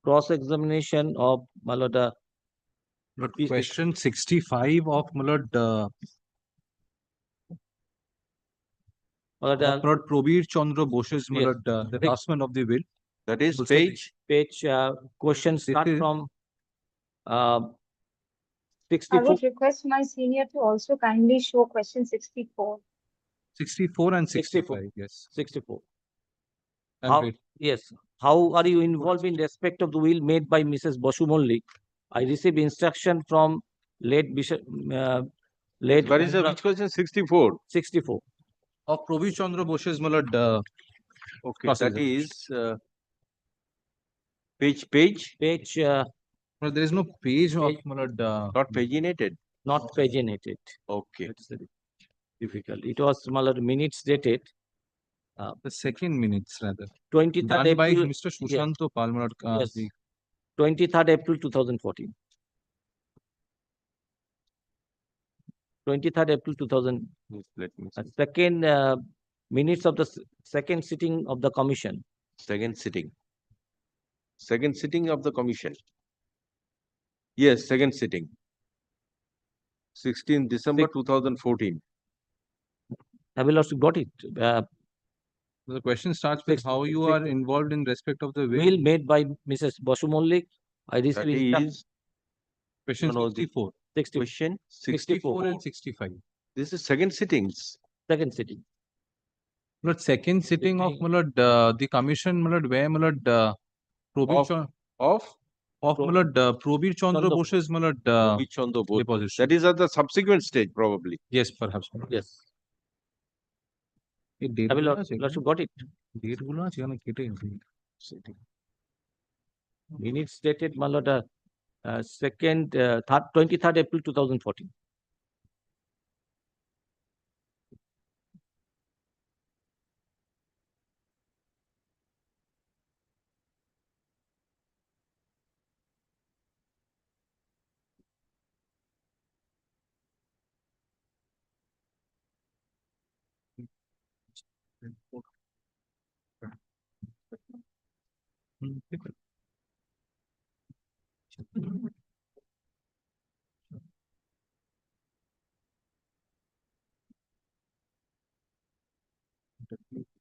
cross-examination of Malada. Question 65 of Malad Probir Chandra Bose's the draftsman of the will. That is Also page. Questions start is- from I 64. would request my senior to also kindly show question 64. 64 and 64. 65, yes. 64. And How, wait, yes, how are you involved in respect of the will made by Mrs. Basu Mollik? I received instruction from late Bishop, late. What is the which question? 64. 64. of Provi Chandra Bose's Malad, Okay, process. that is page. But there is no page of Malad. Not paginated. Not paginated. Okay. That's the difficult. It was Malad minutes dated. The second minutes rather. 23rd Done by April. Mr. Sushanto Palmer. Yes. 23rd April 2014. 23rd April 2000. Let me see. Second minutes of the second sitting of the commission. Second sitting. Second sitting of the commission. Yes, second sitting. 16 December 2014. Have you also got it? The question starts with how you are involved in respect of the Will made by Mrs. Basu Mollik. I That received is question no, no, 64. 60. question 64 and 65. This is second sittings. Second sitting. Malad second sitting of Malad the commission Malad where Malad Of Malad Probir Chandra Bose's Malad which on the board. deposition. That is at the subsequent stage, probably. Yes, perhaps. Yes. এই date Have you গুলো lot, আছে lots of got it? date গুলো আছে এখানে কেটে গেছে। Minutes dated Malad second 23rd April 2014.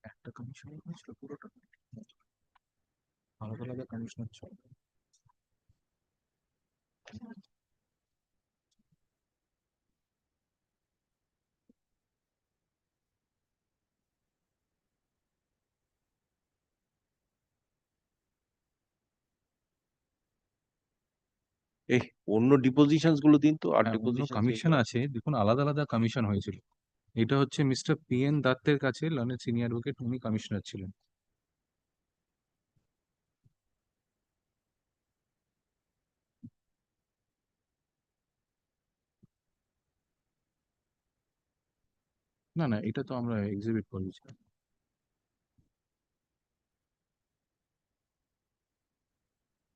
একটা commission হয়েছিল পুরোটা আলাদা আলাদা কমিশনার ছিল এই অন্য ডিপোজিশনস গুলো দিন তো আর অন্য ডিপোজিশন কমিশন আছে দেখুন আলাদা আলাদা কমিশন হয়েছিল এটা হচ্ছে মিস্টার PN দত্তের কাছে লনের সিনিয়র অ্যাডভোকেট উনি কমিশনার ছিলেন না না এটা তো আমরা এক্সিবিট করেছি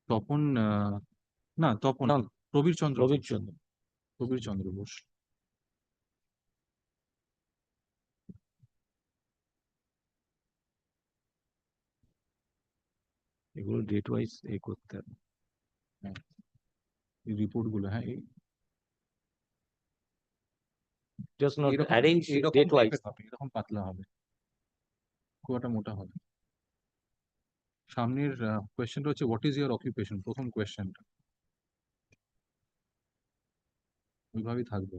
তপন না তপন প্রবীর চন্দ্র প্রবীর চন্দ্র বোস এগুলো ডেট ওয়াইজ এই করতে হবে হ্যাঁ এই রিপোর্ট গুলো হ্যাঁ just not arrange date wise. এরকম পাতলা হবে খুব একটা মোটা হবে সামনের কোয়েশ্চেনটা হচ্ছে হোয়াট ইজ ইওর অকুপেশন প্রথম কোয়েশ্চেনটা ওইভাবেই থাকবে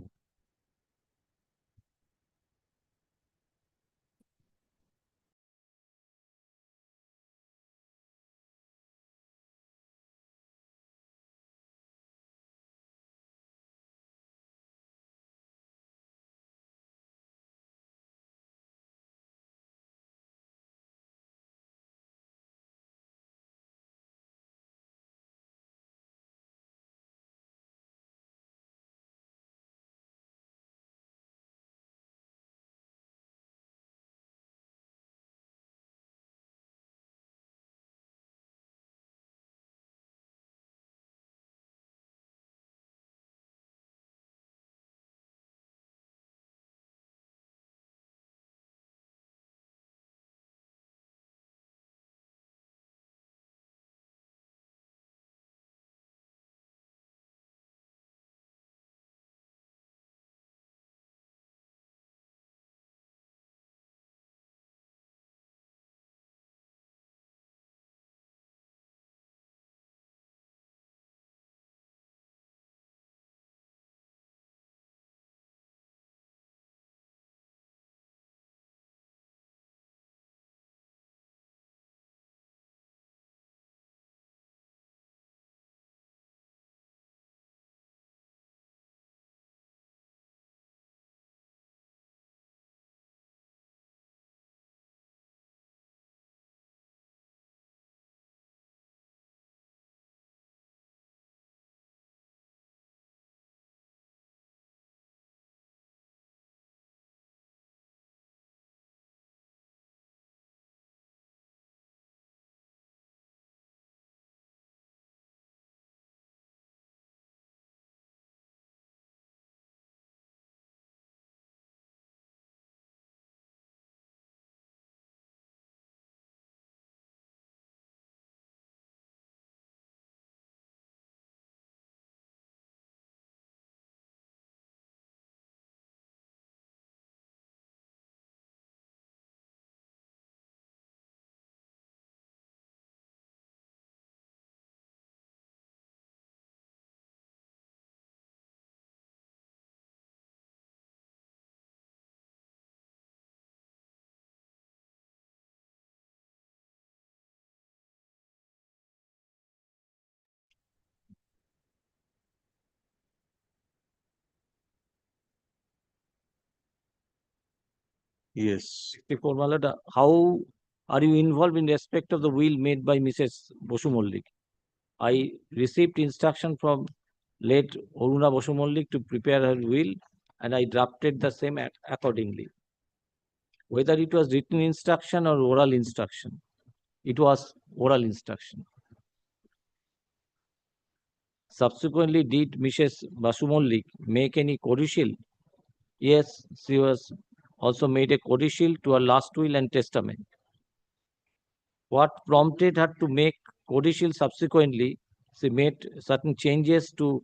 Yes. 64, my lord, how are you involved in respect of the will made by Mrs. Bosu Mollik? I received instruction from late Aruna Bosu Mollik to prepare her will, and I drafted the same accordingly. Whether it was written instruction or oral instruction, it was oral instruction. Subsequently, did Mrs. Basu Mollik make any codicil? Yes, she was also made a codicil to her last will and testament. What prompted her to make codicil subsequently? She made certain changes to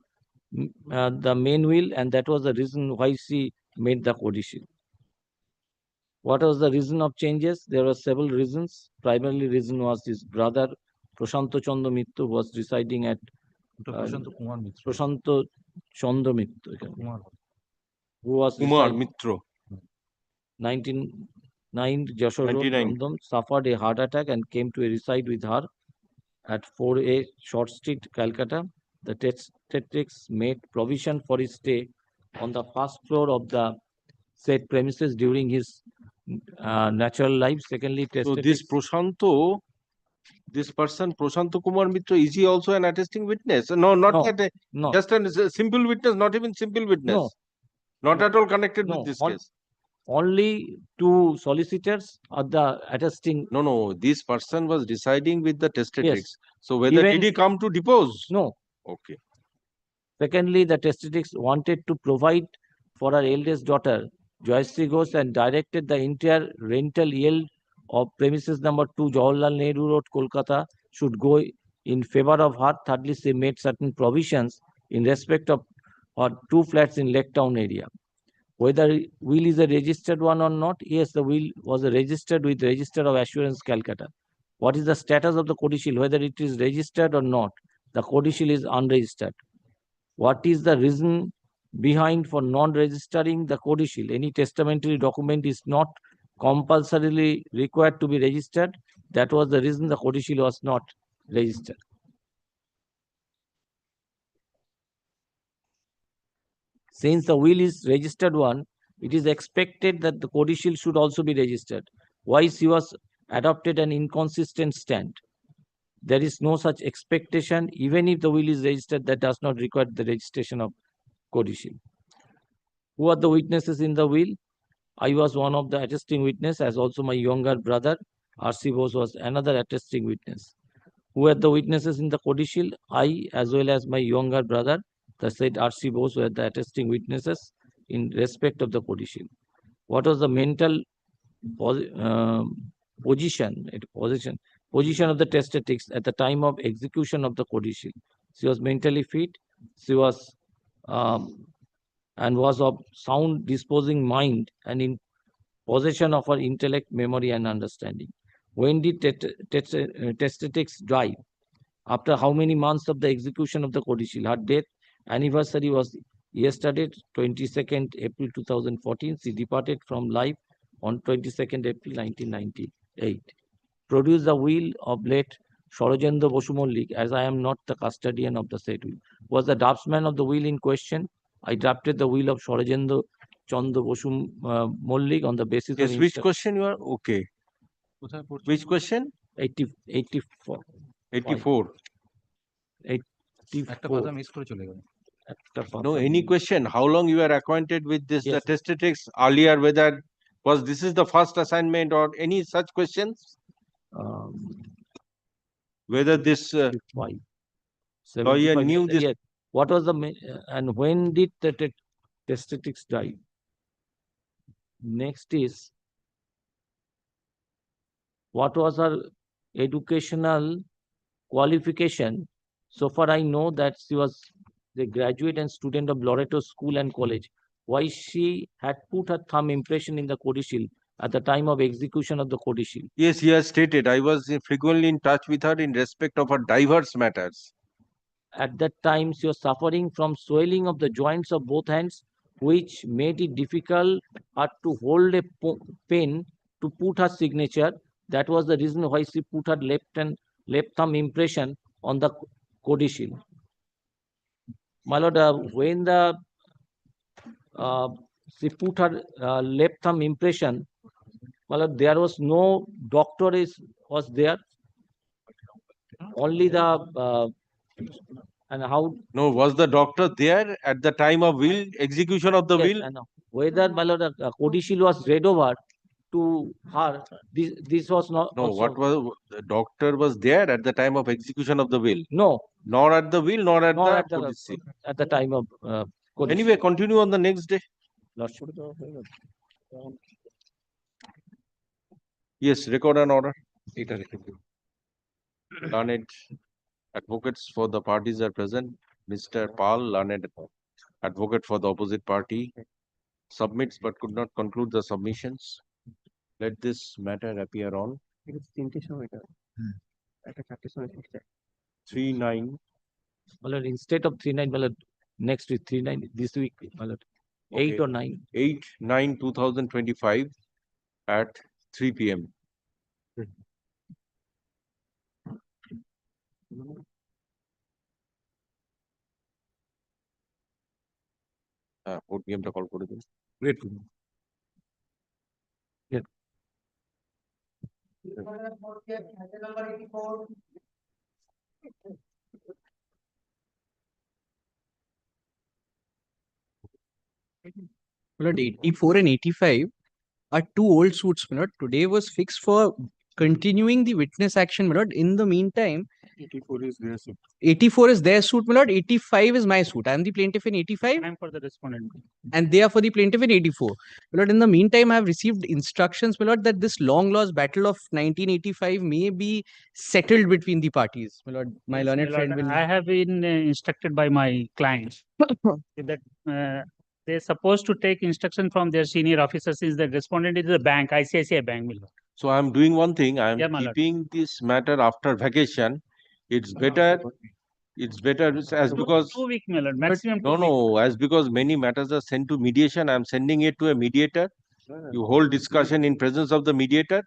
the main will, and that was the reason why she made the codicil. What was the reason of changes? There were several reasons. Primarily reason was his brother Prashanto Chandra Mittu was residing at Prashanto Chandra Mittu, who was Kumar Mitro. 1909 Joshua Road, 99. London, suffered a heart attack and came to reside with her at 4A Short Street, Calcutta. The Tetrix made provision for his stay on the first floor of the said premises during his natural life. Secondly, So this Prashanto, this person Prashanto Kumar Mitra, is he also an attesting witness? No, not No, yet. no. Just a simple witness, not even simple witness. No. Not at all connected No, with this case. Only two solicitors are the attesting. No. This person was residing with the testatrix. Yes. So whether Even- did he come to depose? No. Okay. Secondly, the testatrix wanted to provide for her eldest daughter, Joyasri Ghosh, and directed the entire rental yield of premises number 2, Jawaharlal Nehru Road, Kolkata, should go in favor of her. Thirdly, she made certain provisions in respect of her 2 flats in Lake Town area. Whether will is a registered one or not? Yes, the will was registered with Register of Assurance, Calcutta. What is the status of the codicil? Whether it is registered or not, the codicil is unregistered. What is the reason behind for non-registering the codicil? Any testamentary document is not compulsorily required to be registered. That was the reason the codicil was not registered. Since the will is registered one, it is expected that the codicil should also be registered. Why she was adopted an inconsistent stand? There is no such expectation. Even if the will is registered, that does not require the registration of codicil. Who are the witnesses in the will? I was one of the attesting witness, as also my younger brother, R.C. Bose, was another attesting witness. Who are the witnesses in the codicil? I, as well as my younger brother, the said R.C. Bose, were the attesting witnesses in respect of the codicil. What was the mental position of the testatrix at the time of execution of the codicil? She was mentally fit. She was and was of sound disposing mind and in possession of her intellect, memory, and understanding. When did testatrix die? After how many months of the execution of the codicil? Her death anniversary was yesterday, 22nd April 2014. She departed from life on 22nd April 1998. Produce the will of late Sorojendra Bosu Mollik, as I am not the custodian of the said will. Was the draftsman of the will in question? I drafted the will of Sorojendra Chandra Bosu Mollik on the basis Yes, of... which question you are? Okay. Which question? 84. 84. 84. No, any question? How long you are acquainted with this the testatrix earlier? Whether was this is the first assignment or any such questions? Whether this lawyer knew this? Yes. What was the and when did the testatrix die? Next is, what was her educational qualification? So far I know that she was the graduate and student of Loreto School and College. Why she had put her thumb impression in the codicil at the time of execution of the codicil? Yes, he has stated. I was frequently in touch with her in respect of her diverse matters. At that time, she was suffering from swelling of the joints of both hands, which made it difficult her to hold a pen to put her signature. That was the reason why she put her left thumb impression on the codicil. My lord, when the she put her left thumb impression Well, there was no doctor was there. Only the and how No, was the doctor there at the time of will execution of the yes, will? I know. Whether my lord codicil was read over to her, this was not No, also, what was the doctor was there at the time of execution of the will? no, Nor at the will, nor at not the at the codicil. at the time of codicil. Anyway, continue on the next day. Lordship. Yes, record an order. Learned advocates for the parties are present. Mr. Pal, learned advocate for the opposite party, submits but could not conclude the submissions. Let this matter appear on 3/9. My lord, instead of 3/9, my lord, next week 3/9, this week, my lord, 8 or 9. 8/9/2025 at 3 p.m. Code গেমটা call করে দিন। Great. My lord, 84 and 85 are two old suits, my lord. Today was fixed for continuing the witness action, my lord. In the meantime, 84 is their suit. 84 is their suit, my lord. 85 is my suit. I am the plaintiff in 85. I'm for the respondent. And they are for the plaintiff in 84. My lord, in the meantime, I have received instructions, my lord, that this long lost battle of 1985 may be settled between the parties. My lord, my Yes, learned my friend lord, will. I have been instructed by my clients that they're supposed to take instruction from their senior officers since the respondent is the bank, ICICI Bank. My lord. So I am doing one thing. I am Yeah, my lord. keeping this matter after vacation. It's better. It's better as because 2 weeks, my lord, maximum 2 no, weeks. no, as because many matters are sent to mediation. I am sending it to a mediator. You hold discussion in presence of the mediator.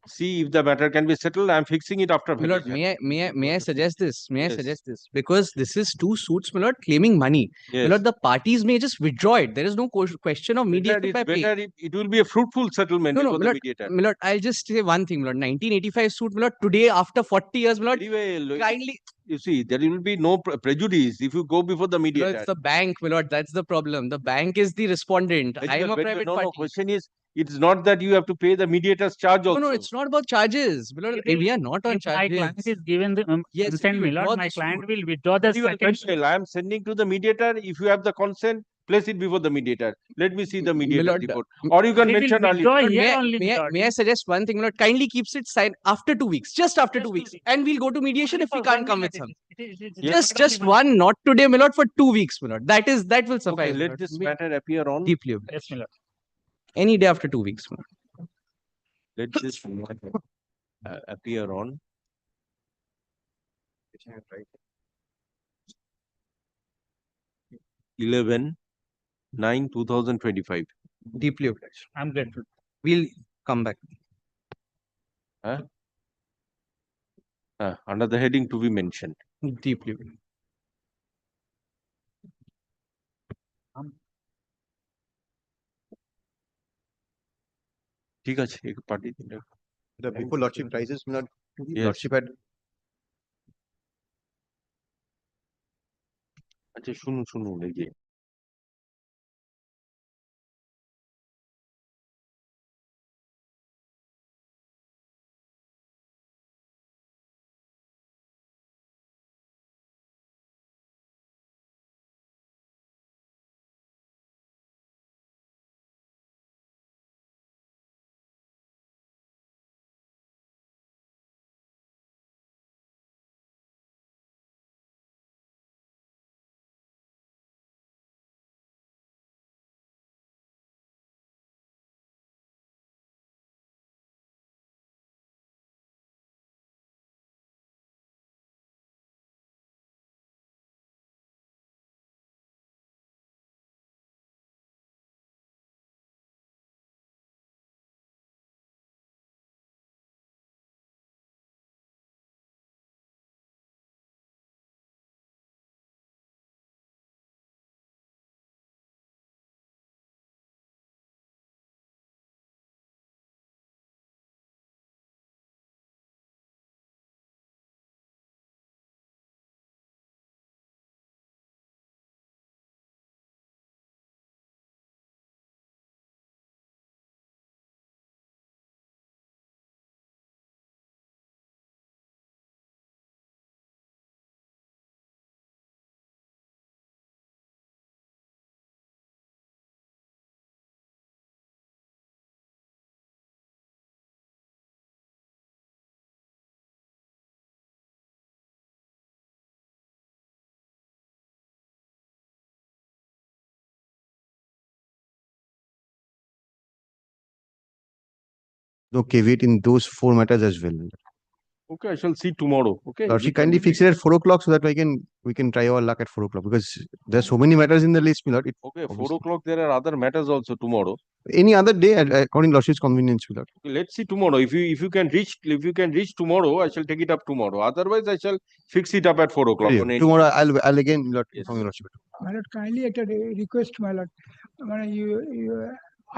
See if the matter can be settled. I am fixing it after My lord, vacation. may I suggest this? May I Yes. suggest this? Because this is two suits, my lord, claiming money. My Yes. lord, the parties may just withdraw it. There is no question of Better, mediation it's by pay. better if it will be a fruitful settlement No, before the my lord, mediator. my lord, I'll just say one thing, my lord. 1985 suit, my lord, today after 40 years, my lord, Very well. kindly. You see, there will be no prejudice if you go before the My lord, mediator. it's the bank, my lord. That's the problem. The bank is the respondent. I am a private no, party. no. Question is, it's not that you have to pay the mediator's charge also. No, it's not about charges. My lord, we are not on If my charges. client is given the Yes, consent, we my lord, withdraw my the client suit. will withdraw the Very well, second. very well. I am sending to the mediator. If you have the consent, place it before the mediator. Let me see the mediator's lord, report. Or you can They will mention earlier. withdraw Lord, here may, I, only, may, my I, lord. may I suggest one thing, my lord? Kindly keeps it signed after 2 weeks, just after 2 weeks, and we'll go to mediation if we can't come with some. Just one, not today, my lord, for 2 weeks, my lord. That will suffice. Okay, my let lord. this matter appear on. Deeply obliged. Any day after 2 weeks, my lord. Let this matter appear on. 11/9/2025. Deeply obliged. I'm grateful. We'll come back. Under the heading to be mentioned. Deeply obliged. ঠিক আছে একটু পাঠিয়ে দিন Before Lordship rises, Yes. Lordship had আচ্ছা শুনুন এই যে no caveat in those 4 matters as well. Okay, I shall see tomorrow. Okay. Lordship, kindly fix it at 4 o'clock so that we can try our luck at 4 o'clock, because there's so many matters in the list, my lord. Okay, 4 o'clock, there are other matters also tomorrow. Any other day, according to Lordship's convenience, my lord. Okay, let's see tomorrow. If you can reach tomorrow, I shall take it up tomorrow. Otherwise, I shall fix it up at 4 o'clock. Tomorrow, I'll again, my lord, inform your Lordship. My lord, kindly at a request, my lord.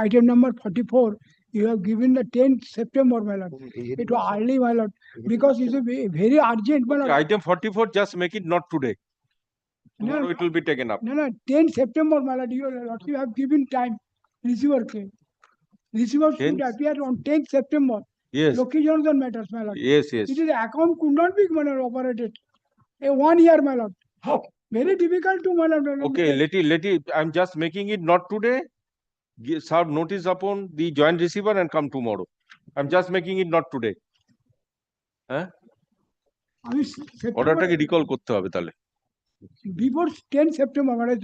Item number 44, you have given the 10th September, my lord. It was early, my lord, because it's a very urgent, my lord. Item 44, just make it not today. Tomorrow it will be taken up. No, 10th September, my lord, you have given time. Receiver claim. Receiver should appear on 10th September. Yes. Location matters, my lord. Yes. It is account could not be, my lord, operated. A 1 year, my lord. Very difficult to, my lord. Okay, let it. I'm just making it not today. Serve notice upon the joint receiver and come tomorrow. I'm just making it not today. হ্যাঁ অর্ডারটাকে recall করতে হবে তাহলে before 10 September, my lord.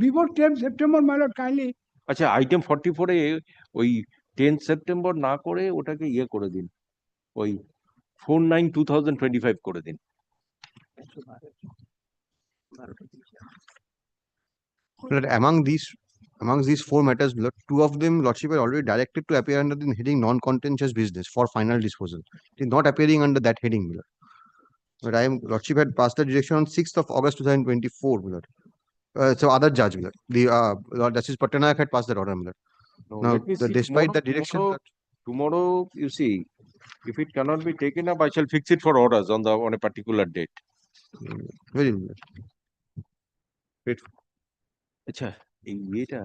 Before 10 September, my lord, kindly. আচ্ছা item 44 এ ওই 10 September না করে ওটাকে ইয়ে করে দিন, ওই 4/9/2025 করে দিন। Amongst these 4 matters, my lord, 2 of them Lordship are already directed to appear under the heading non-contentious business for final disposal. It is not appearing under that heading, my lord. But Lordship had passed the direction on 6th of August 2024, my lord. So other judge, my lord. The Lord Justice Patanayak had passed that order, my lord. Now, despite the direction, tomorrow, you see, if it cannot be taken up, I shall fix it for orders on a particular date. Very good. আচ্ছা এই এটা